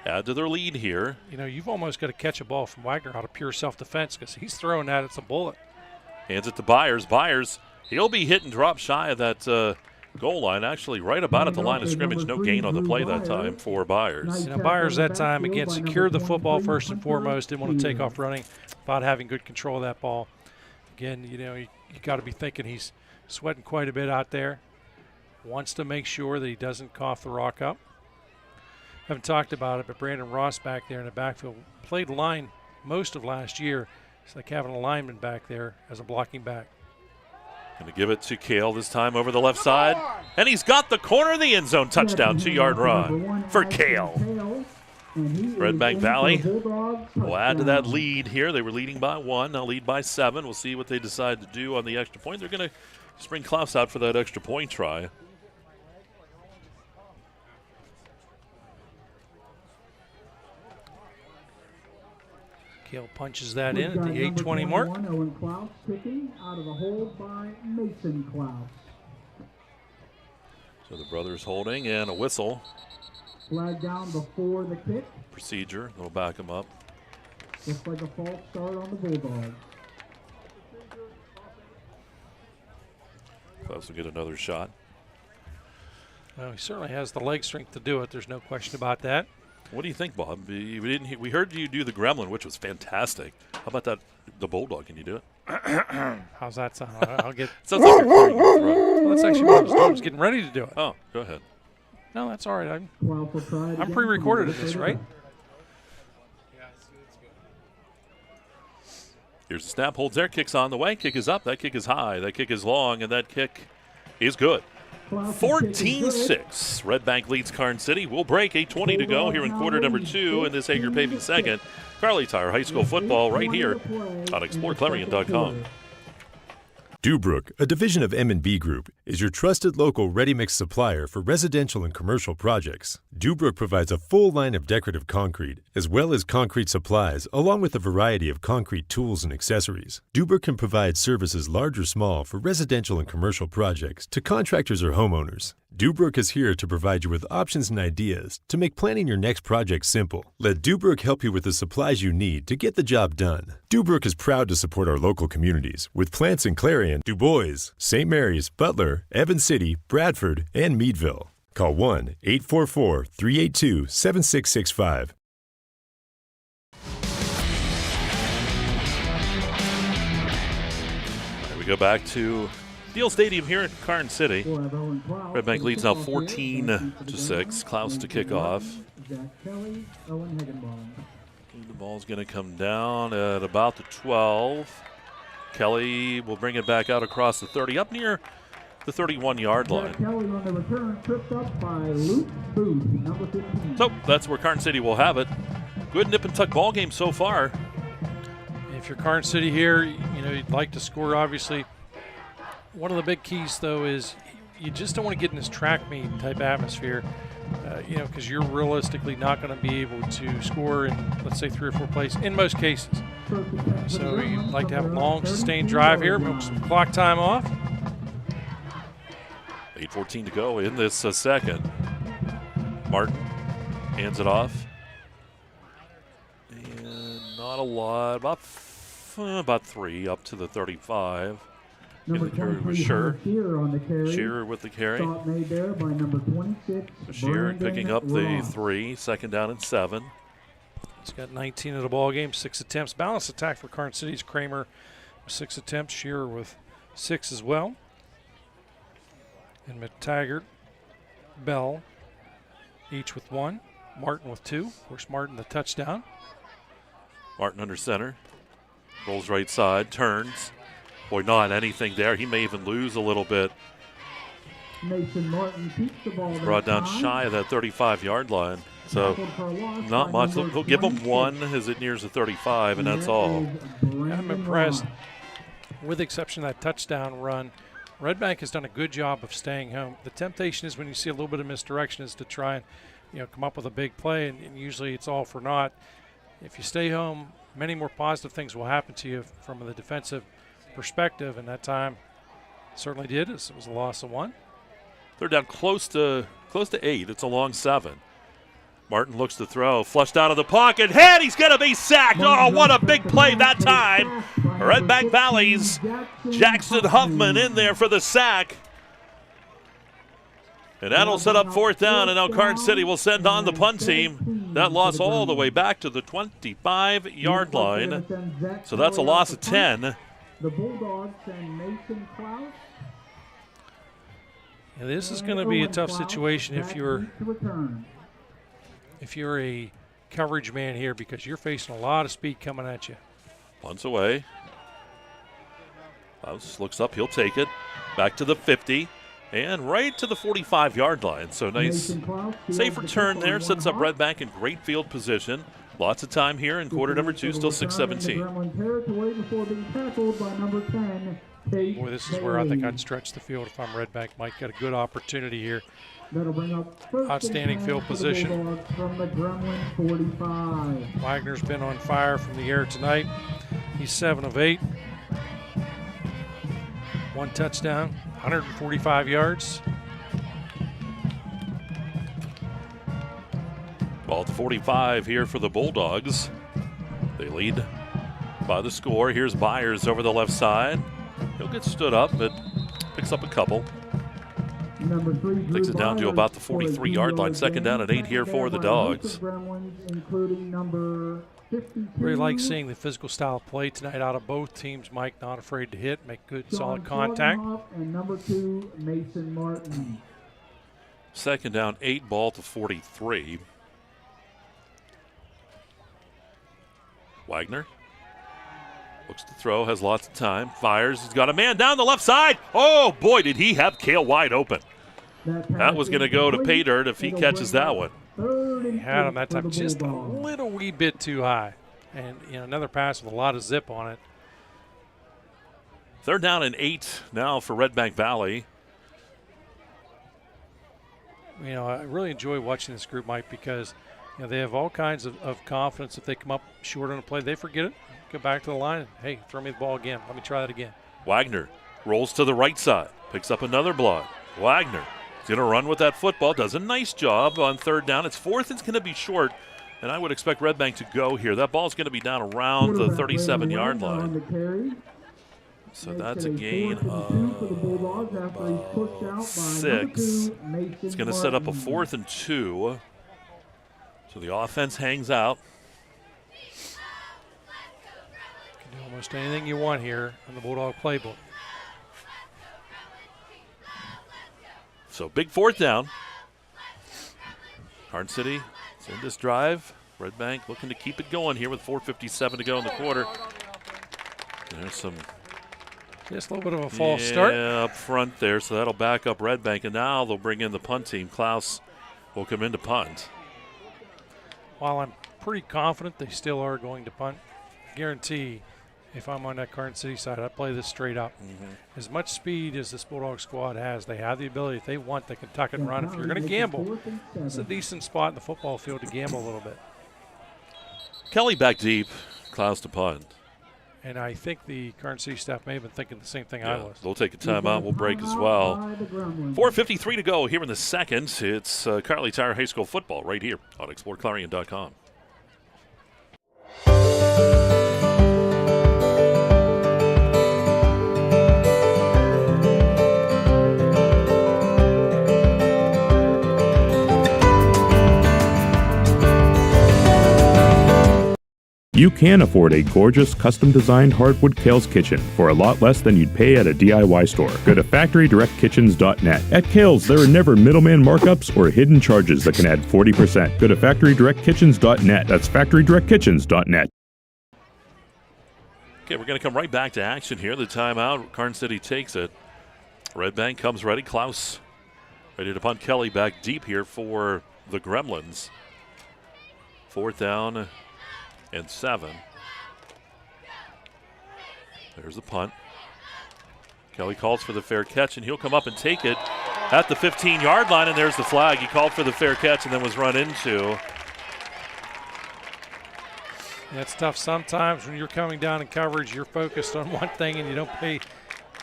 Speaker 1: add to their lead here.
Speaker 2: You know, you've almost got to catch a ball from Wagner out of pure self-defense because he's throwing that. It's a bullet.
Speaker 1: Hands it to Byers. Byers, he'll be hit and drop shy of that goal line, actually right about at the line of scrimmage. No gain on the play that time for Byers.
Speaker 2: You know, Byers that time, again, secured the football first and foremost. Didn't want to take off running, thought having good control of that ball. Again, you know, you got to be thinking he's sweating quite a bit out there. Wants to make sure that he doesn't cough the rock up. Haven't talked about it, but Brandon Ross back there in the backfield played line most of last year. It's like having a lineman back there as a blocking back.
Speaker 1: Going to give it to Kale this time over the left side. And he's got the corner of the end zone touchdown, 2-yard run for Kale. Redbank Valley will add to that lead here. They were leading by 1, now lead by 7. We'll see what they decide to do on the extra point. They're going to spring Klaus out for that extra point try.
Speaker 2: Kerle punches that in at the 8:20 mark.
Speaker 3: Owen Klaus kicking out of the hold by Mason Klaus.
Speaker 1: So the brothers holding and a whistle.
Speaker 3: Flag down before the kick.
Speaker 1: Procedure. They'll back him up.
Speaker 3: Looks like a false start on the Bulldogs.
Speaker 1: Klaus will get another shot.
Speaker 2: Well, he certainly has the leg strength to do it. There's no question about that.
Speaker 1: What do you think, Bob? We heard you do the gremlin, which was fantastic. How about that? The bulldog? Can you do it?
Speaker 2: How's that sound? I'll get.
Speaker 1: Sounds like you're clearing your throat.
Speaker 2: Well, that's actually what I was getting ready to do it.
Speaker 1: Oh, go ahead.
Speaker 2: No, that's all right. I'm pre-recorded at this, right?
Speaker 1: Here's the snap. Holds there. Kicks on the way. Kick is up. That kick is high. That kick is long, and that kick is good. 14-6. Redbank leads Karns City. We'll break. 8:20 to go here in quarter number 2 in this Hager Paving second. Kerle Tire High School football right here on exploreClarion.com.
Speaker 12: Dubrook, a division of M&B Group, is your trusted local ready-mix supplier for residential and commercial projects. Dubrook provides a full line of decorative concrete, as well as concrete supplies, along with a variety of concrete tools and accessories. Dubrook can provide services large or small for residential and commercial projects to contractors or homeowners. Dubrook is here to provide you with options and ideas to make planning your next project simple. Let Dubrook help you with the supplies you need to get the job done. Dubrook is proud to support our local communities with plants in Clarion, Du Bois, St. Mary's, Butler, Evans City, Bradford, and Meadville. Call 1-844-382-7665.
Speaker 1: We go back to Deal Stadium here in Karns City. Redbank leads now 14-6. Klaus to kick off. The ball's going to come down at about the 12. Kelly will bring it back out across the 30, up near the 31-yard line.
Speaker 3: Kelly on the return, tripped up by Luke Booth, number 15.
Speaker 1: So that's where Karns City will have it. Good nip and tuck ball game so far.
Speaker 2: If you're Karns City here, you'd like to score, obviously. One of the big keys, though, is you just don't want to get in this track meet type atmosphere, because you're realistically not going to be able to score in, let's say, 3 or 4 plays in most cases. So you'd like to have a long, sustained drive here, move some clock time off.
Speaker 1: 8:14 to go in this second. Martin hands it off. And not a lot, about 3 up to the 35.
Speaker 3: Number 23, Shearer on the carry.
Speaker 1: Shearer with the carry.
Speaker 3: Stop made there by number 26.
Speaker 1: Shearer picking up the
Speaker 3: Ross.
Speaker 1: 3, second down and 7.
Speaker 2: He's got 19 in the ball game, 6 attempts. Balanced attack for Karns City's Kramer with 6 attempts. Shearer with 6 as well. And McTaggart, Bell, each with 1. Martin with 2. Of course, Martin the touchdown.
Speaker 1: Martin under center. Rolls right side, turns. Boy, not anything there. He may even lose a little bit.
Speaker 3: Mason Martin keeps the ball
Speaker 1: Brought down shy of that 35-yard line. So not much. He'll give him 1 as it nears the 35, and that's all.
Speaker 2: I'm impressed. With the exception of that touchdown run, Redbank has done a good job of staying home. The temptation is when you see a little bit of misdirection is to try and come up with a big play, and usually it's all for naught. If you stay home, many more positive things will happen to you from the defensive perspective, and that time certainly did. It was a loss of 1.
Speaker 1: They're down close to 8. It's a long 7. Martin looks to throw, flushed out of the pocket, head, he's going to be sacked. Oh, what a big play that time. Redbank Valley's Jackson Huffman in there for the sack. And that'll set up 4th down, and now Karns City will send on the punt team. That loss all the way back to the 25-yard line. So that's a loss of 10.
Speaker 3: The Bulldogs and Mason Klaus.
Speaker 2: And this is going to be a tough situation if you're a coverage man here, because you're facing a lot of speed coming at you.
Speaker 1: Punts away. Klaus looks up, he'll take it. Back to the 50 and right to the 45-yard line. So nice safe return there, sets up Redbank in great field position. Lots of time here in quarter number 2, still 6:17.
Speaker 2: Boy, this is where I think I'd stretch the field if I'm Redbank. Might get a good opportunity here
Speaker 3: That'll bring up first
Speaker 2: Outstanding field position.
Speaker 3: Bulldogs from the Gremlin 45.
Speaker 2: Wagner's been on fire from the air tonight. He's 7 of 8. 1 touchdown, 145 yards.
Speaker 1: Ball at the 45 here for the Bulldogs. They lead by the score. Here's Byers over the left side. He'll get stood up, but picks up a couple.
Speaker 3: Number 3,
Speaker 1: Takes it down to about the 43-yard line. Second down and 8 here for the Dogs.
Speaker 3: Including number 52.
Speaker 2: Really like seeing the physical style of play tonight out of both teams. Mike not afraid to hit, make good, solid contact.
Speaker 3: And number 2, Mason Martin.
Speaker 1: Second down, 8, ball to 43. Wagner looks to throw, has lots of time, fires, he's got a man down the left side. Oh boy, did he have Kale wide open. That was going to go to pay dirt if he catches that one.
Speaker 2: He had him that time just a little wee bit too high. And another pass with a lot of zip on it.
Speaker 1: Third down and 8 now for Redbank Valley.
Speaker 2: I really enjoy watching this group, Mike, because they have all kinds of confidence. If they come up short on a play, they forget it, go back to the line, and, hey, throw me the ball again. Let me try that again.
Speaker 1: Wagner rolls to the right side, picks up another block. Wagner is going to run with that football, does a nice job on third down. It's fourth, it's going to be short, and I would expect Redbank to go here. That ball's going to be down around the 37-yard line. So that's a gain of 6. It's going to set up a 4th and 2. So the offense hangs out.
Speaker 2: You can do almost anything you want here in the Bulldog playbook.
Speaker 1: So big 4th down. Karns City is in this drive. Redbank looking to keep it going here with 4:57 to go in the quarter. There's some
Speaker 2: just a little bit of a false start.
Speaker 1: Yeah, up front there, so that'll back up Redbank. And now they'll bring in the punt team. Klaus will come in to punt.
Speaker 2: While I'm pretty confident they still are going to punt, guarantee if I'm on that Karns City side, I play this straight up. As much speed as this Bulldog squad has, they have the ability, if they want, they can tuck it and run. If you're going to gamble, it's a decent spot in the football field to gamble a little bit.
Speaker 1: Kelly back deep, Klaus to punt.
Speaker 2: And I think the Karns City staff may have been thinking the same thing I was.
Speaker 1: They'll take a timeout. We'll break as well. 4:53 to go here in the second. It's Kerle Tire High School football right here on exploreClarion.com.
Speaker 9: You can afford a gorgeous, custom-designed hardwood Kerle's kitchen for a lot less than you'd pay at a DIY store. Go to FactoryDirectKitchens.net. At Kerle's, there are never middleman markups or hidden charges that can add 40%. Go to FactoryDirectKitchens.net. That's FactoryDirectKitchens.net.
Speaker 1: Okay, we're going to come right back to action here. The timeout, Karns City takes it. Redbank comes ready. Klaus ready to punt. Kelly back deep here for the Gremlins. 4th down and 7. There's the punt. Kelly calls for the fair catch, and he'll come up and take it at the 15-yard line, and there's the flag. He called for the fair catch and then was run into.
Speaker 2: Yeah, it's tough sometimes when you're coming down in coverage, you're focused on one thing and you don't pay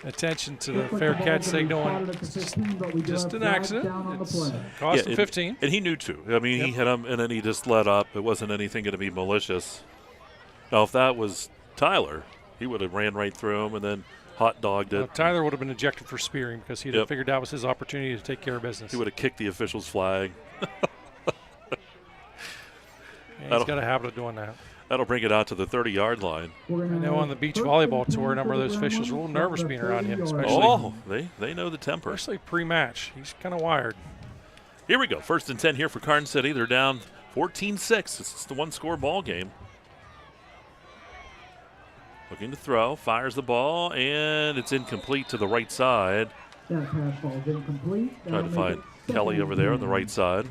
Speaker 2: attention to the fair catch signal. And just an accident. It's cost him 15.
Speaker 1: And he knew to. I mean, he hit him, and then he just let up. It wasn't anything going to be malicious. Now, if that was Tyler, he would have ran right through him and then hot dogged it.
Speaker 2: Well, Tyler would have been ejected for spearing because he'd have figured that was his opportunity to take care of business.
Speaker 1: He would have kicked the official's flag.
Speaker 2: He's got a habit of doing that.
Speaker 1: That'll bring it out to the 30-yard line.
Speaker 2: I know on the beach volleyball tour, a number of those officials are a little nervous being around him, especially.
Speaker 1: Oh, they know the temper.
Speaker 2: Especially pre-match. He's kind of wired.
Speaker 1: Here we go. 1st and 10 here for Karns City. They're down 14-6. It's the one-score ball game. Looking to throw, fires the ball, and it's incomplete to the right side.
Speaker 3: That pass ball's incomplete.
Speaker 1: Trying to find Kelly over there on the right side.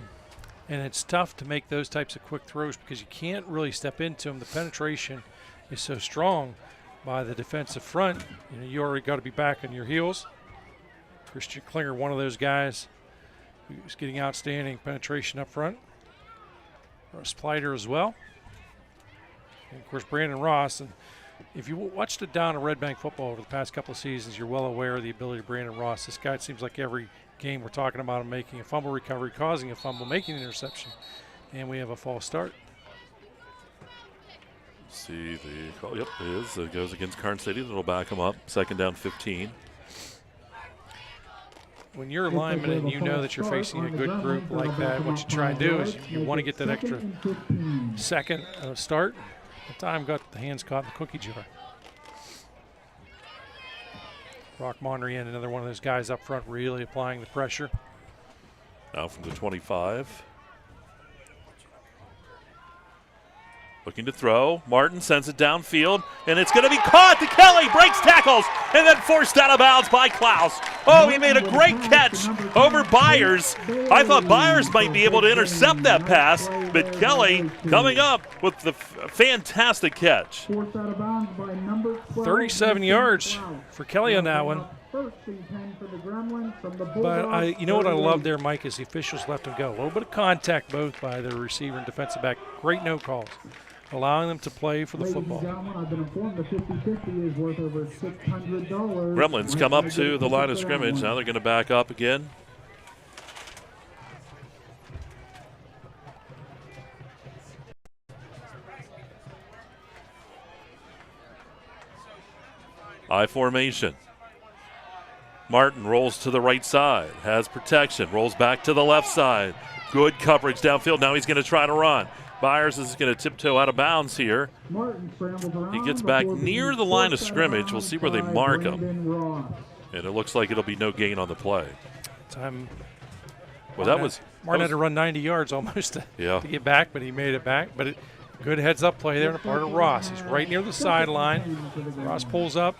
Speaker 2: And it's tough to make those types of quick throws because you can't really step into them. The penetration is so strong by the defensive front. You already got to be back on your heels. Christian Klinger, one of those guys. who's getting outstanding penetration up front. Russ Pleiter as well. And, of course, Brandon Ross. And if you watched it down in Redbank football over the past couple of seasons, you're well aware of the ability of Brandon Ross. This guy, it seems like every game we're talking about him making a fumble recovery, causing a fumble, making an interception. And we have a false start.
Speaker 1: See the call. Yep, it is. It goes against Karns City. That'll back him up. 2nd down, 15.
Speaker 2: When you're a lineman and you know that you're facing a good group like that, what you try and do is you want to get that extra second start. The time got the hands caught in the cookie jar. Brock Monrian, another one of those guys up front, really applying the pressure.
Speaker 1: Now from the 25. Looking to throw. Martin sends it downfield, and it's going to be caught. To Kelly, breaks tackles, and then forced out of bounds by Klaus. Oh, he made a great catch over Byers. I thought Byers might be able to intercept that pass, but Kelly coming up with the fantastic catch.
Speaker 2: 37 yards for Kelly on that one. But you know what I love there, Mike, is the officials let them go. A little bit of contact both by the receiver and defensive back. Great no calls, allowing them to play for the football.
Speaker 1: Gremlins come up to the line of scrimmage. Now they're going to back up again. I formation. Martin rolls to the right side, has protection, rolls back to the left side. Good coverage downfield. Now he's going to try to run. Byers is going to tiptoe out of bounds here. He gets back near the line of scrimmage. We'll see where they mark him. And it looks like it'll be no gain on the play. Well,
Speaker 2: Martin had to run 90 yards almost to get back, but he made it back. But good heads-up play there on the part of Ross. He's right near the sideline. Ross pulls up,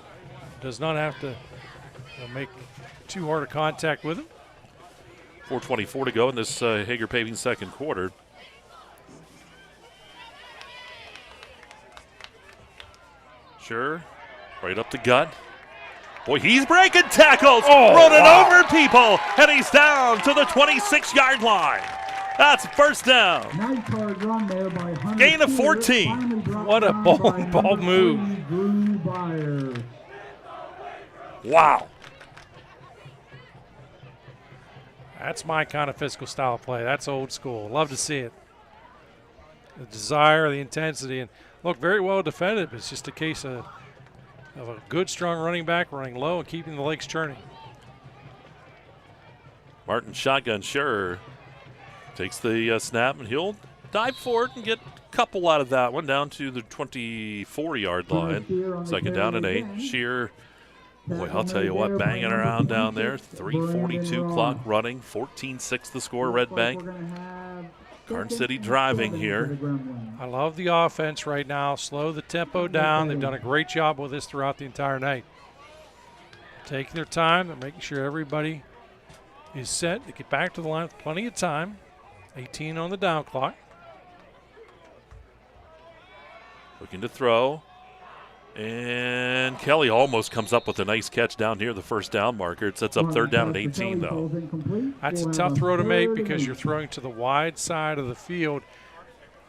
Speaker 2: does not have to make too hard a contact with him.
Speaker 1: 4:24 to go in this Hager Paving second quarter. Sure, right up the gut. Boy, he's breaking tackles, running over people, and he's down to the 26-yard line. That's first down. Gain of 14.
Speaker 2: What a ball move.
Speaker 1: Wow.
Speaker 2: That's my kind of physical style of play. That's old school. Love to see it. The desire, the intensity, and look, very well defended. But it's just a case of a good, strong running back running low and keeping the legs churning.
Speaker 1: Martin shotgun, sure. Takes the snap, and he'll dive for it and get a couple out of that one down to the 24-yard line. 2nd down and 8. Shear. Boy, I'll tell you what, banging around down there. 3:42 clock running, 14-6 the score, Redbank. Karns City driving here.
Speaker 2: I love the offense right now. Slow the tempo down. They've done a great job with this throughout the entire night. Taking their time. They're making sure everybody is set to get back to the line with plenty of time. 18 on the down clock.
Speaker 1: Looking to throw. And Kelly almost comes up with a nice catch down here, the first down marker. It sets up 3rd down and 18, though.
Speaker 2: That's a tough throw to make because you're throwing to the wide side of the field.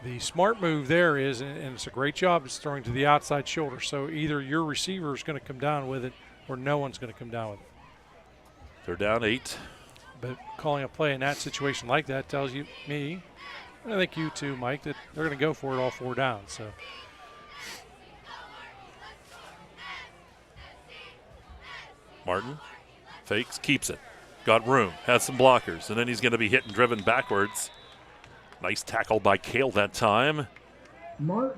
Speaker 2: The smart move there is, and it's a great job, it's throwing to the outside shoulder. So either your receiver is going to come down with it or no one's going to come down with it.
Speaker 1: 3rd down, 8.
Speaker 2: But calling a play in that situation like that tells me, and I think you too, Mike, that they're going to go for it all 4 downs. So.
Speaker 1: Martin fakes, keeps it. Got room, has some blockers, and then he's going to be hit and driven backwards. Nice tackle by Kale that time.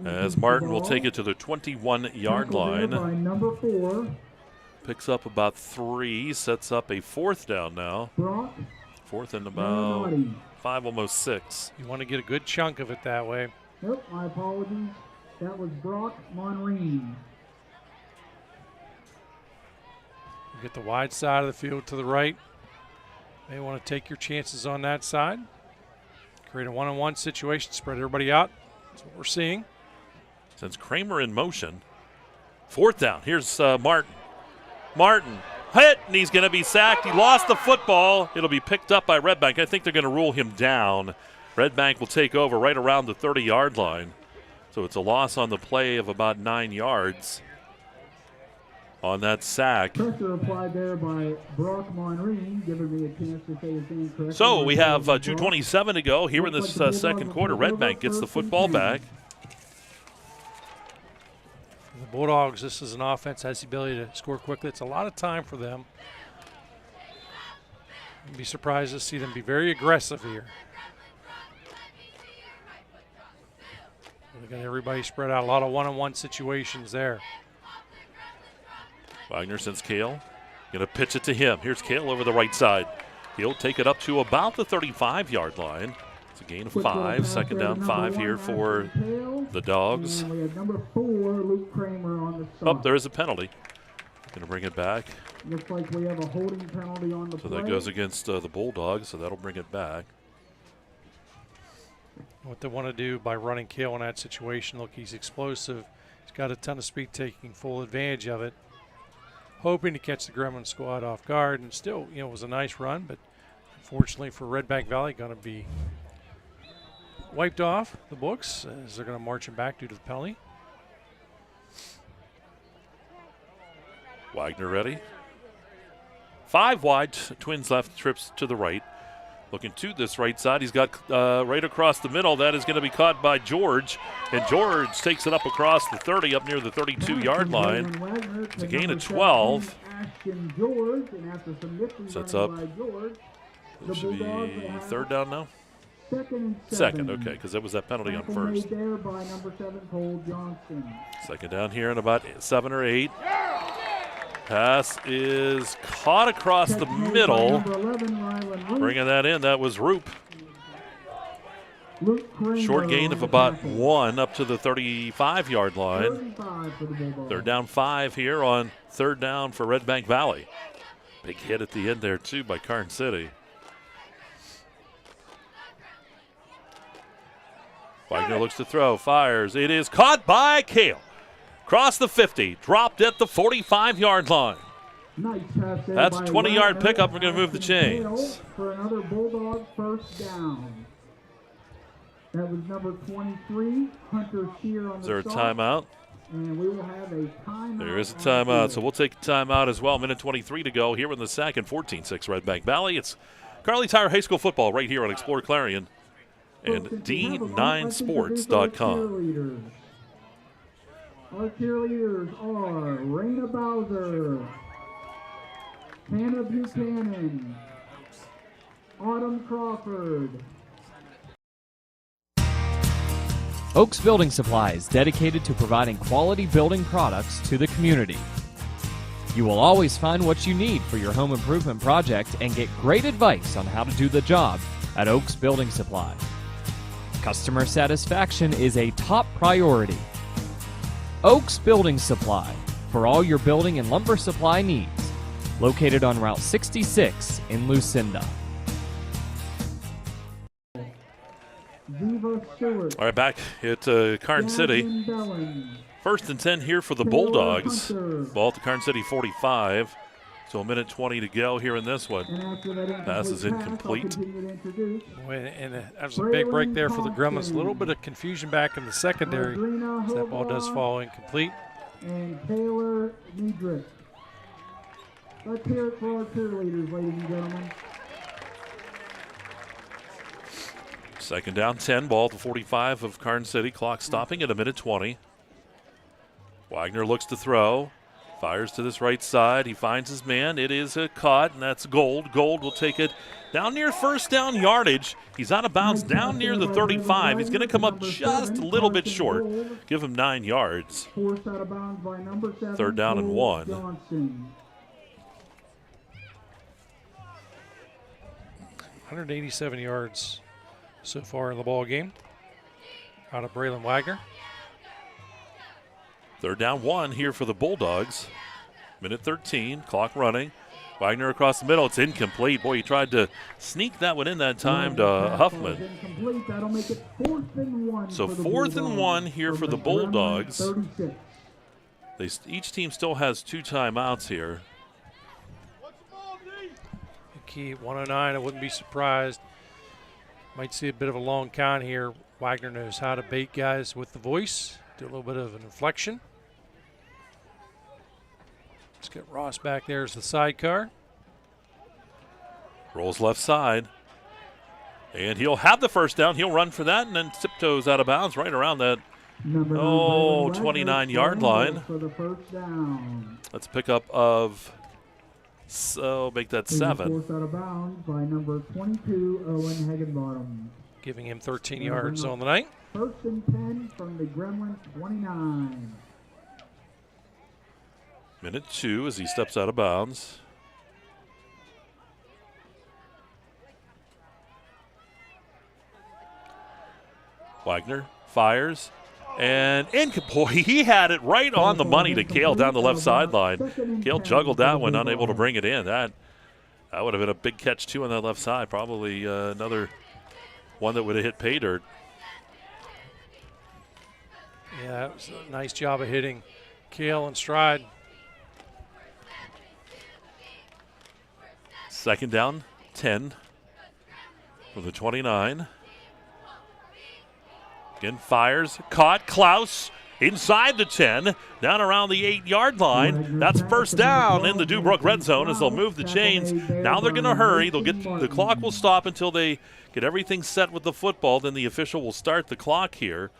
Speaker 1: As Martin will take it to the 21-yard line.
Speaker 3: Number 4.
Speaker 1: Picks up about 3, sets up a 4th down now. 4th and about 5, almost 6.
Speaker 2: You want to get a good chunk of it that way.
Speaker 3: Nope, my apologies. That was Brock Monreen.
Speaker 2: You get the wide side of the field to the right. May want to take your chances on that side. Create a one-on-one situation, spread everybody out. That's what we're seeing.
Speaker 1: Sends Kramer in motion. 4th down. Here's Martin. Martin hit, and he's going to be sacked. He lost the football. It'll be picked up by Redbank. I think they're going to rule him down. Redbank will take over right around the 30-yard line. So it's a loss on the play of about 9 yards on that sack.
Speaker 3: Pressure applied there by Brock Monreen, giving me a chance to say his name correctly.
Speaker 1: So we have 2:27 to go here in this second quarter. Redbank gets the football back.
Speaker 2: The Bulldogs, this is an offense that has the ability to score quickly. It's a lot of time for them. I'd be surprised to see them be very aggressive here. They got everybody spread out. A lot of one-on-one situations there.
Speaker 1: Wagner sends Kale. Going to pitch it to him. Here's Kale over the right side. He'll take it up to about the 35-yard line. It's a gain of 5. Second down 5 here for the Dogs.
Speaker 3: And we have number 4, Luke Kramer, on the stop.
Speaker 1: Oh, there is a penalty. Going to bring it back.
Speaker 3: Looks like we have a holding penalty on the
Speaker 1: So
Speaker 3: play.
Speaker 1: that goes against the Bulldogs, so that'll bring it back.
Speaker 2: What they want to do by running Kale in that situation, look, he's explosive. He's got a ton of speed, taking full advantage of it. Hoping to catch the Gremlin squad off guard, and still, it was a nice run, but unfortunately for Redbank Valley, going to be wiped off the books as they're going to march him back due to the penalty.
Speaker 1: Wagner ready. 5 wide, Twins left, trips to the right. Looking to this right side. He's got right across the middle. That is going to be caught by George. And George takes it up across the 30, up near the 32-yard line. It's a gain of 12. Sets up. It should be third down now? Second, okay, because that was that penalty on first. Second down here in about 7 or 8. Pass is caught across the middle. Bringing that in, that was Roop. Short gain of about 1 up to the 35-yard line. They're down 5 here on third down for Redbank Valley. Big hit at the end there, too, by Karns City. Wagner looks to throw, fires. It is caught by Kale. Cross the 50, dropped at the 45-yard line. That's a 20-yard pickup. We're going to move the chains.
Speaker 3: For another Bulldog first down. That was number 23, Hunter Shear on the
Speaker 1: Is there a
Speaker 3: stop.
Speaker 1: timeout?
Speaker 3: And we will have a timeout.
Speaker 1: There is a timeout, so we'll take a timeout as well. Minute 23 to go here in the second. 14-6 Redbank Valley. It's Kerle Tire High School football right here on Explore Clarion and D9sports.com.
Speaker 3: Our cheerleaders are Raina Bowser, Hannah Buchanan, Autumn Crawford.
Speaker 13: Oaks Building Supply is dedicated to providing quality building products to the community. You will always find what you need for your home improvement project and get great advice on how to do the job at Oaks Building Supply. Customer satisfaction is a top priority. Oaks Building Supply, for all your building and lumber supply needs. Located on Route 66 in Lucinda.
Speaker 1: All right, back at Karns City. First and 10 here for the Bulldogs. Ball to Karns City 45. So a minute 20 to go here in this one. Pass is incomplete.
Speaker 2: And that was a big break there for the Gremlins. A little bit of confusion back in the secondary. So that ball does fall incomplete.
Speaker 3: And Taylor Niedrich. Let's hear it for our cheerleaders, ladies and gentlemen.
Speaker 1: Second down, 10, ball to 45 of Karns City. Clock stopping at a minute 20. Wagner looks to throw. Fires to this right side. He finds his man. It is a caught, and that's Gold. Gold will take it down near first down yardage. He's out of bounds down near the 35. He's going to come up just a little bit short. Give him 9 yards. Third down and 1.
Speaker 2: 187 yards so far in the ball game out of Braylon Wagner.
Speaker 1: Third down 1 here for the Bulldogs. Minute 13, clock running. Wagner across the middle. It's incomplete. Boy, he tried to sneak that one in that time to Huffman. So 4th and 1 here for the Bulldogs. Each team still has 2 timeouts here.
Speaker 2: key at 109. I wouldn't be surprised. Might see a bit of a long count here. Wagner knows how to bait guys with the voice. Do a little bit of an inflection. Let's get Ross back there as the sidecar.
Speaker 1: Rolls left side. And he'll have the first down. He'll run for that and then tiptoes out of bounds right around that 29-yard line.
Speaker 3: For the first down.
Speaker 1: That's a pickup of, so make that 7.
Speaker 3: Forced out of bounds by number 22, Owen Higginbottom.
Speaker 2: Giving him 13 yards on the night.
Speaker 3: First and 10 from the Gremlins 29.
Speaker 1: Minute 2 as he steps out of bounds. Wagner fires. And boy, he had it right on the money to Kale down the left sideline. Kale juggled that one, unable to bring it in. That would have been a big catch, too, on that left side. Probably another one that would have hit pay dirt.
Speaker 2: Yeah, that was a nice job of hitting Kale in stride.
Speaker 1: Second down, 10 from the 29. Again, fires, caught, Klaus inside the 10, down around the 8-yard line. That's first down in the Dubrook red zone as they'll move the chains. Now they're going to hurry. The clock will stop until they get everything set with the football. Then the official will start the clock here.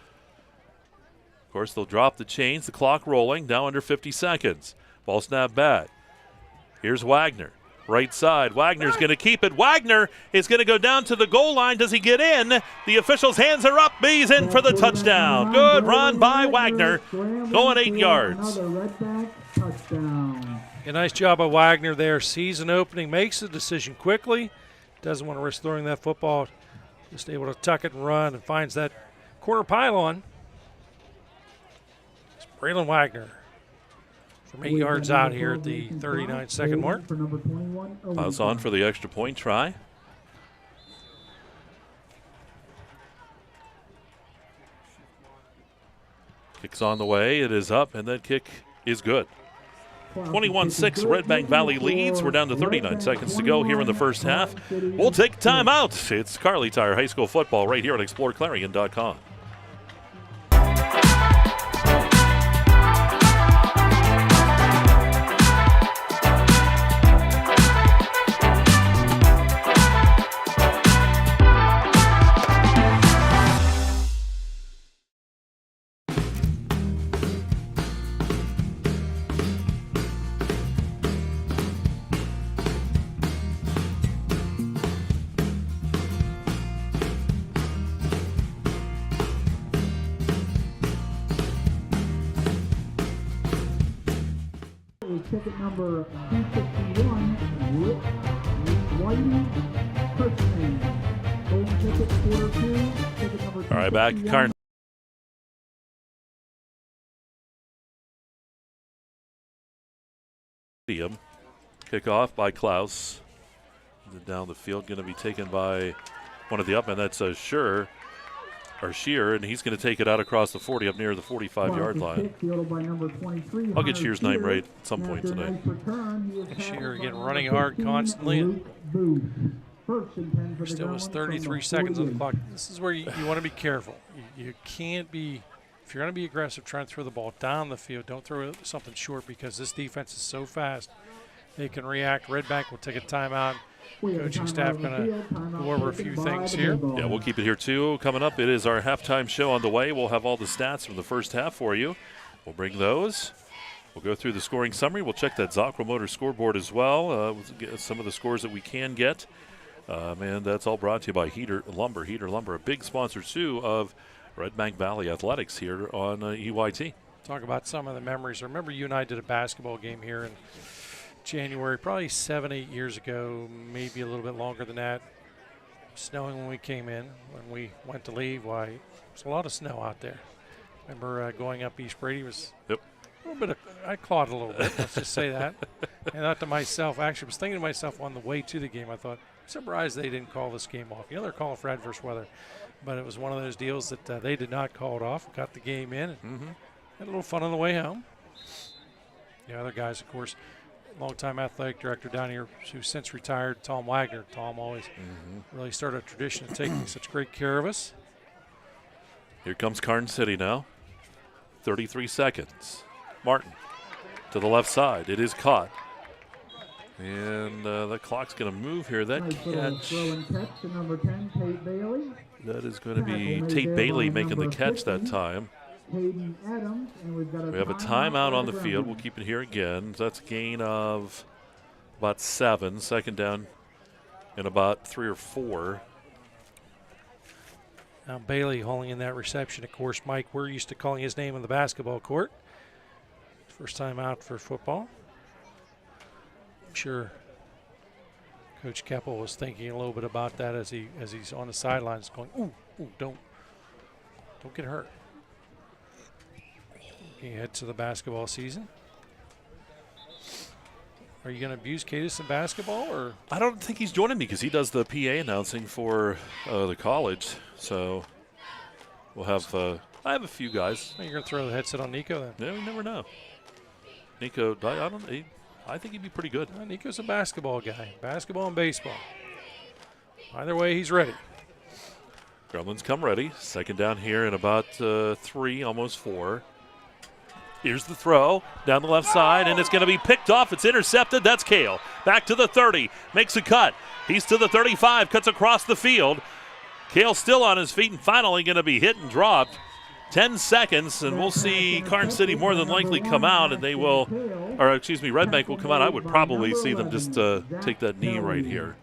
Speaker 1: Of course, they'll drop the chains, the clock rolling, now under 50 seconds. Ball snap back. Here's Wagner. Right side. Wagner's going to keep it. Wagner is going to go down to the goal line. Does he get in? The official's hands are up. He's in for the touchdown. Good run by Wagner. Going 8 yards.
Speaker 2: A nice job by Wagner there. Sees an opening, makes the decision quickly. Doesn't want to risk throwing that football. Just able to tuck it and run and finds that corner pylon. It's Braylon Wagner. From 8 yards out here at the 39-second mark.
Speaker 1: Klaus on for the extra point try. Kick's on the way. It is up, and that kick is good. 21-6, Redbank Valley leads. We're down to 39 seconds to go here in the first half. We'll take time out. It's Kerle Tire High School football right here at exploreClarion.com.
Speaker 3: Ticket number 261, Whitey Kirsten. Golden ticket, quarter 2. Ticket number 261.
Speaker 1: All right, back. Karns City. Kickoff by Klaus. Down the field, going to be taken by one of the up men. That's Shear, and he's going to take it out across the 40 up near the 45-yard line. I'll get Shear's name right at some point tonight.
Speaker 2: Shear again running hard constantly. Still was 33 seconds on the clock. This is where you want to be careful. You can't be, if you're going to be aggressive, try and throw the ball down the field. Don't throw something short because this defense is so fast. They can react. Redbank will take a timeout. Coaching staff going to go over a few things here.
Speaker 1: Yeah, we'll keep it here too. Coming up, it is our halftime show on the way. We'll have all the stats from the first half for you. We'll bring those. We'll go through the scoring summary. We'll check that Zocro Motor scoreboard as well. We'll get some of the scores that we can get. And that's all brought to you by Heater Lumber, a big sponsor too of Redbank Valley Athletics here on EYT.
Speaker 2: Talk about some of the memories. I remember you and I did a basketball game here in January, probably 7-8 years ago, maybe a little bit longer than that. Snowing when we came in. When we went to leave, there's a lot of snow out there. Remember going up East Brady was a little bit I clawed a little bit, let's just say that. And I thought to myself, actually I was thinking to myself on the way to the game, I thought, I'm surprised they didn't call this game off. They're calling for adverse weather. But it was one of those deals that they did not call it off, got the game in, and had a little fun on the way home. The other guys, of course, longtime athletic director down here who's since retired, Tom Wagner. Tom always really started a tradition of taking such great care of us.
Speaker 1: Here comes Karns City now. 33 seconds. Martin to the left side. It is caught. And the clock's going to move here. That catch.
Speaker 3: To number 10, Tate Bailey.
Speaker 1: That is going to be Tate Bailey making the catch that time.
Speaker 3: Adams, and
Speaker 1: We have a timeout on the field. We'll keep it here again. That's a gain of about 7. Second down and about 3 or 4.
Speaker 2: Now Bailey holding in that reception. Of course, Mike, we're used to calling his name on the basketball court. First time out for football. I'm sure Coach Keppel was thinking a little bit about that as he's on the sidelines going, ooh, don't get hurt. Looking ahead to the basketball season. Are you going to abuse Cadis in basketball, or?
Speaker 1: I don't think he's joining me because he does the PA announcing for the college. So we'll have. I have a few guys.
Speaker 2: You're going to throw the headset on Nico then?
Speaker 1: Yeah, we never know. Nico, I think he'd be pretty good.
Speaker 2: Well, Nico's a basketball guy. Basketball and baseball. Either way, he's ready.
Speaker 1: Gremlins come ready. Second down here in about 3, almost 4. Here's the throw down the left side, and it's going to be picked off. It's intercepted. That's Kale. Back to the 30. Makes a cut. He's to the 35. Cuts across the field. Kale still on his feet and finally going to be hit and dropped. 10 seconds, and we'll see Karns City more than likely come out, and they will, or excuse me, Redbank will come out. I would probably see them just take that knee right here.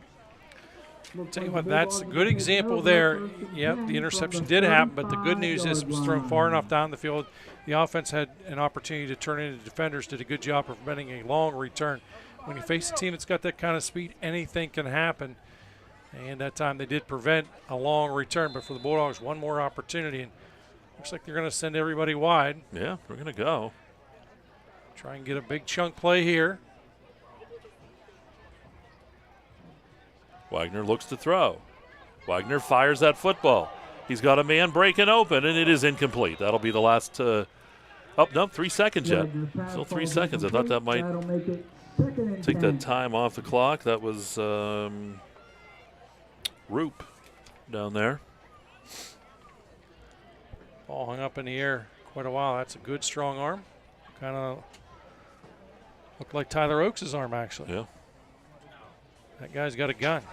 Speaker 2: Tell you what, that's a good example there. Yep, the interception did happen, but the good news is it was thrown far enough down the field. The offense had an opportunity to turn into defenders, did a good job of preventing a long return. When you face a team that's got that kind of speed, anything can happen. And that time they did prevent a long return, but for the Bulldogs, one more opportunity. And looks like they're going to send everybody wide.
Speaker 1: Yeah, we're going to go.
Speaker 2: Try and get a big chunk play here.
Speaker 1: Wagner looks to throw. Wagner fires that football. He's got a man breaking open, and it is incomplete. That'll be the last. No, 3 seconds yet. Still 3 seconds. I thought that might take that time off the clock. That was Roop down there.
Speaker 2: Ball hung up in the air quite a while. That's a good, strong arm. Kind of looked like Tyler Oaks' arm, actually.
Speaker 1: Yeah.
Speaker 2: That guy's got a gun.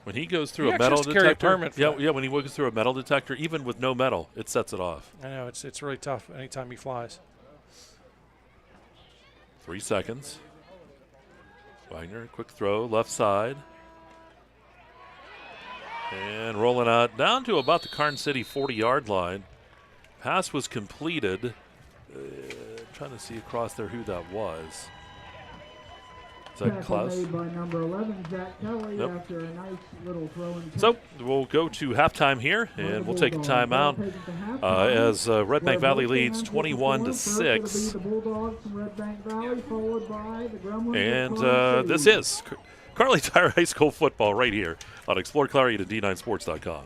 Speaker 1: When he goes through a metal detector, when he goes through a metal detector, even with no metal, it sets it off.
Speaker 2: I know, it's really tough anytime he flies.
Speaker 1: 3 seconds. Wagner, quick throw, left side. And rolling out down to about the Karns City 40-yard line. Pass was completed. Trying to see across there who that was. Is that Klaus?
Speaker 3: Made by number 11, Zach Kelly,
Speaker 1: Nope.
Speaker 3: after a nice little throw and catch.
Speaker 1: So we'll go to halftime here, and we'll take a timeout as Redbank Valley leads 21-6.
Speaker 3: The Bulldogs from Redbank Valley, followed by the Gremlins.
Speaker 1: And this is Kerle Tire High School football right here on ExploreClarion and D9Sports.com.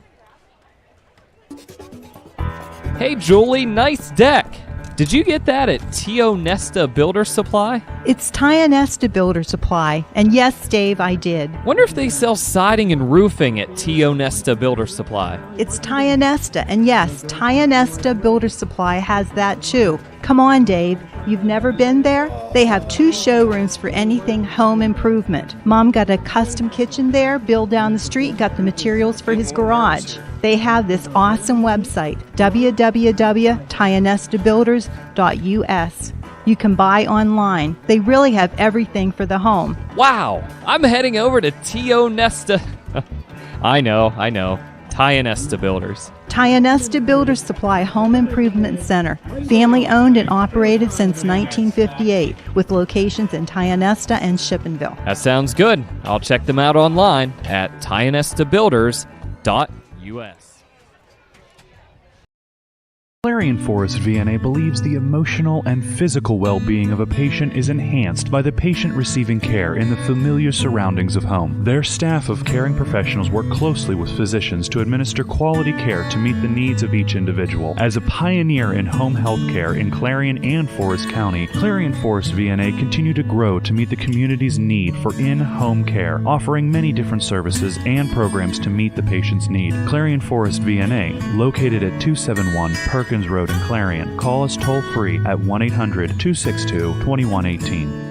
Speaker 13: Hey, Julie, nice deck. Did you get that at Tio Nesta Builder Supply?
Speaker 14: It's Tio Nesta Builder Supply. And yes, Dave, I did.
Speaker 13: Wonder if they sell siding and roofing at Tio Nesta Builder Supply.
Speaker 14: It's Tio Nesta. And yes, Tio Nesta Builder Supply has that too. Come on, Dave. You've never been there? They have 2 showrooms for anything home improvement. Mom got a custom kitchen there. Bill down the street got the materials for his garage. They have this awesome website, www.tionestabuilders.us. You can buy online. They really have everything for the home.
Speaker 13: Wow, I'm heading over to Tio Nesta. I know. Tio Nesta Builders.
Speaker 14: Tio Nesta Builder Supply Home Improvement Center. Family owned and operated since 1958 with locations in Tio Nesta and Shippenville.
Speaker 13: That sounds good. I'll check them out online at tionestabuilders.us.
Speaker 15: Clarion Forest VNA believes the emotional and physical well-being of a patient is enhanced by the patient receiving care in the familiar surroundings of home. Their staff of caring professionals work closely with physicians to administer quality care to meet the needs of each individual. As a pioneer in home health care in Clarion and Forest County, Clarion Forest VNA continue to grow to meet the community's need for in-home care, offering many different services and programs to meet the patient's need. Clarion Forest VNA, located at 271 Perkins Road in Clarion. Call us toll-free at 1-800-262-2118.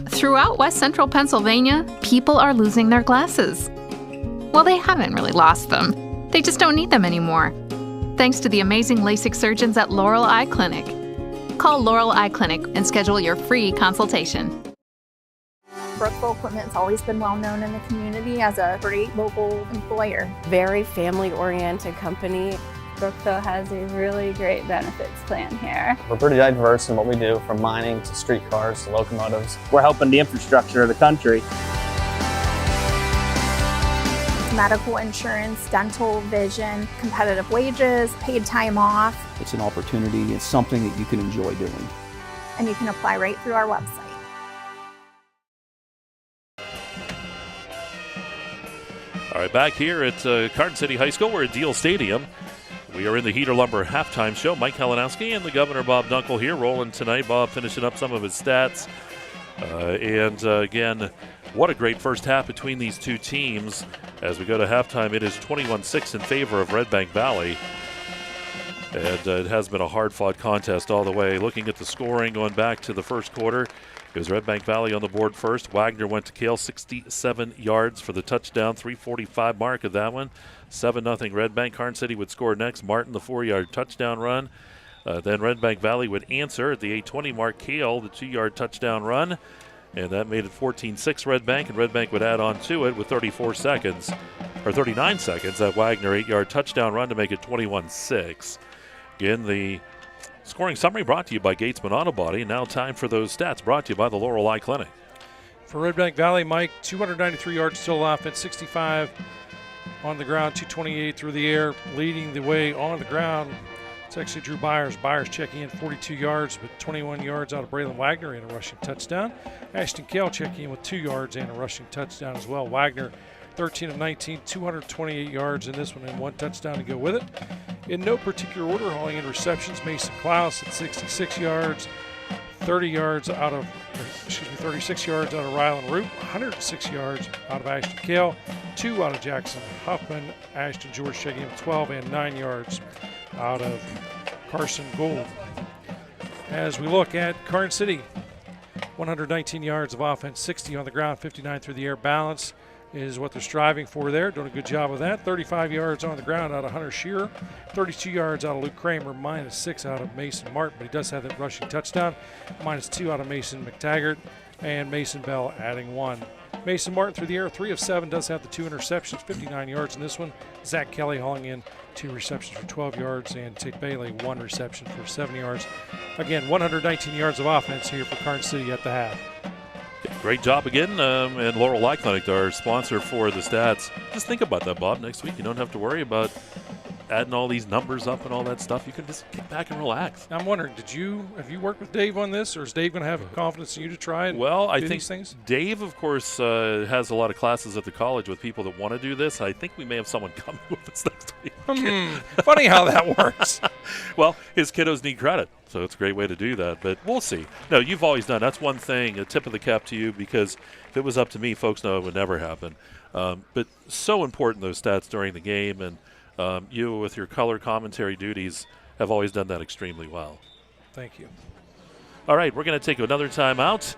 Speaker 16: Throughout West Central Pennsylvania, people are losing their glasses. Well, they haven't really lost them. They just don't need them anymore. Thanks to the amazing LASIK surgeons at Laurel Eye Clinic. Call Laurel Eye Clinic and schedule your free consultation.
Speaker 17: Brookville Equipment's always been well known in the community as a great local employer.
Speaker 18: Very family-oriented company.
Speaker 19: Brookville has a really great benefits plan here.
Speaker 20: We're pretty diverse in what we do, from mining to streetcars to locomotives.
Speaker 21: We're helping the infrastructure of the country.
Speaker 17: Medical insurance, dental, vision, competitive wages, paid time off.
Speaker 22: It's an opportunity. It's something that you can enjoy doing.
Speaker 17: And you can apply right through our website.
Speaker 1: All right, back here at Karns City High School, we're at Deal Stadium. We are in the Heater Lumber halftime show. Mike Kalinowski and the Governor Bob Dunkle here rolling tonight. Bob finishing up some of his stats. Again, what a great first half between these two teams. As we go to halftime, it is 21-6 in favor of Redbank Valley. And it has been a hard-fought contest all the way. Looking at the scoring going back to the first quarter, it was Redbank Valley on the board first. Wagner went to Kerle, 67 yards for the touchdown, 3:45 mark of that one. 7-0 Redbank. Karns City would score next. Martin, the 4-yard touchdown run. Then Redbank Valley would answer at the 8:20 mark. Kerle, the 2-yard touchdown run. And that made it 14-6 Redbank, and Redbank would add on to it with 39 seconds. That Wagner 8-yard touchdown run to make it 21-6. Again, the scoring summary brought to you by Gatesman Auto Body. Now time for those stats brought to you by the Laurel Eye Clinic.
Speaker 2: For Redbank Valley, Mike, 293 yards total offense, 65 on the ground, 228 through the air. Leading the way on the ground, it's actually Drew Byers. Byers checking in 42 yards, but 21 yards out of Braylon Wagner and a rushing touchdown. Ashton Kerle checking in with 2 yards and a rushing touchdown as well. Wagner, 13 of 19, 228 yards in this one and 1 touchdown to go with it. In no particular order, hauling in receptions, Mason Klaus at 66 yards, 36 yards out of Rylan Root, 106 yards out of Ashton Kerle, 2 out of Jackson Huffman. Ashton George checking in with 12 and 9 yards out of Carson Gould. As we look at Karns City, 119 yards of offense, 60 on the ground, 59 through the air. Balance is what they're striving for there. Doing a good job of that. 35 yards on the ground out of Hunter Shearer. 32 yards out of Luke Kramer. -6 out of Mason Martin, but he does have that rushing touchdown. -2 out of Mason McTaggart. And Mason Bell adding 1. Mason Martin through the air, 3 of 7, does have the 2 interceptions, 59 yards in this one. Zach Kelly hauling in 2 receptions for 12 yards, and Tate Bailey 1 reception for 7 yards. Again, 119 yards of offense here for Karns City at the half.
Speaker 1: Great job again, and Laurel Eye Clinic, our sponsor for the stats. Just think about that, Bob. Next week, you don't have to worry about adding all these numbers up and all that stuff. You can just kick back and relax.
Speaker 2: I'm wondering, have you worked with Dave on this, or is Dave going to have confidence in you to try and
Speaker 1: I
Speaker 2: do
Speaker 1: think
Speaker 2: these things?
Speaker 1: Dave, of course, has a lot of classes at the college with people that want to do this. I think we may have someone coming with us next week.
Speaker 2: Funny how that works.
Speaker 1: Well, his kiddos need credit, so it's a great way to do that. But we'll see. No, you've always done. That's one thing, a tip of the cap to you, because if it was up to me, folks know it would never happen. But so important, those stats during the game, and you, with your color commentary duties, have always done that extremely well.
Speaker 2: Thank you.
Speaker 1: All right, we're going to take another timeout,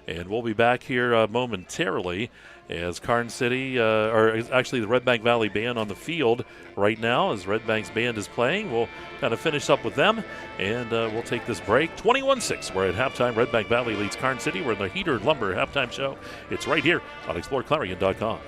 Speaker 1: and we'll be back here momentarily as Karns City, or actually the Redbank Valley Band on the field right now as Redbank's band is playing. We'll kind of finish up with them, and we'll take this break. 21-6, we're at halftime. Redbank Valley leads Karns City. We're in the Heater Lumber halftime show. It's right here on exploreClarion.com.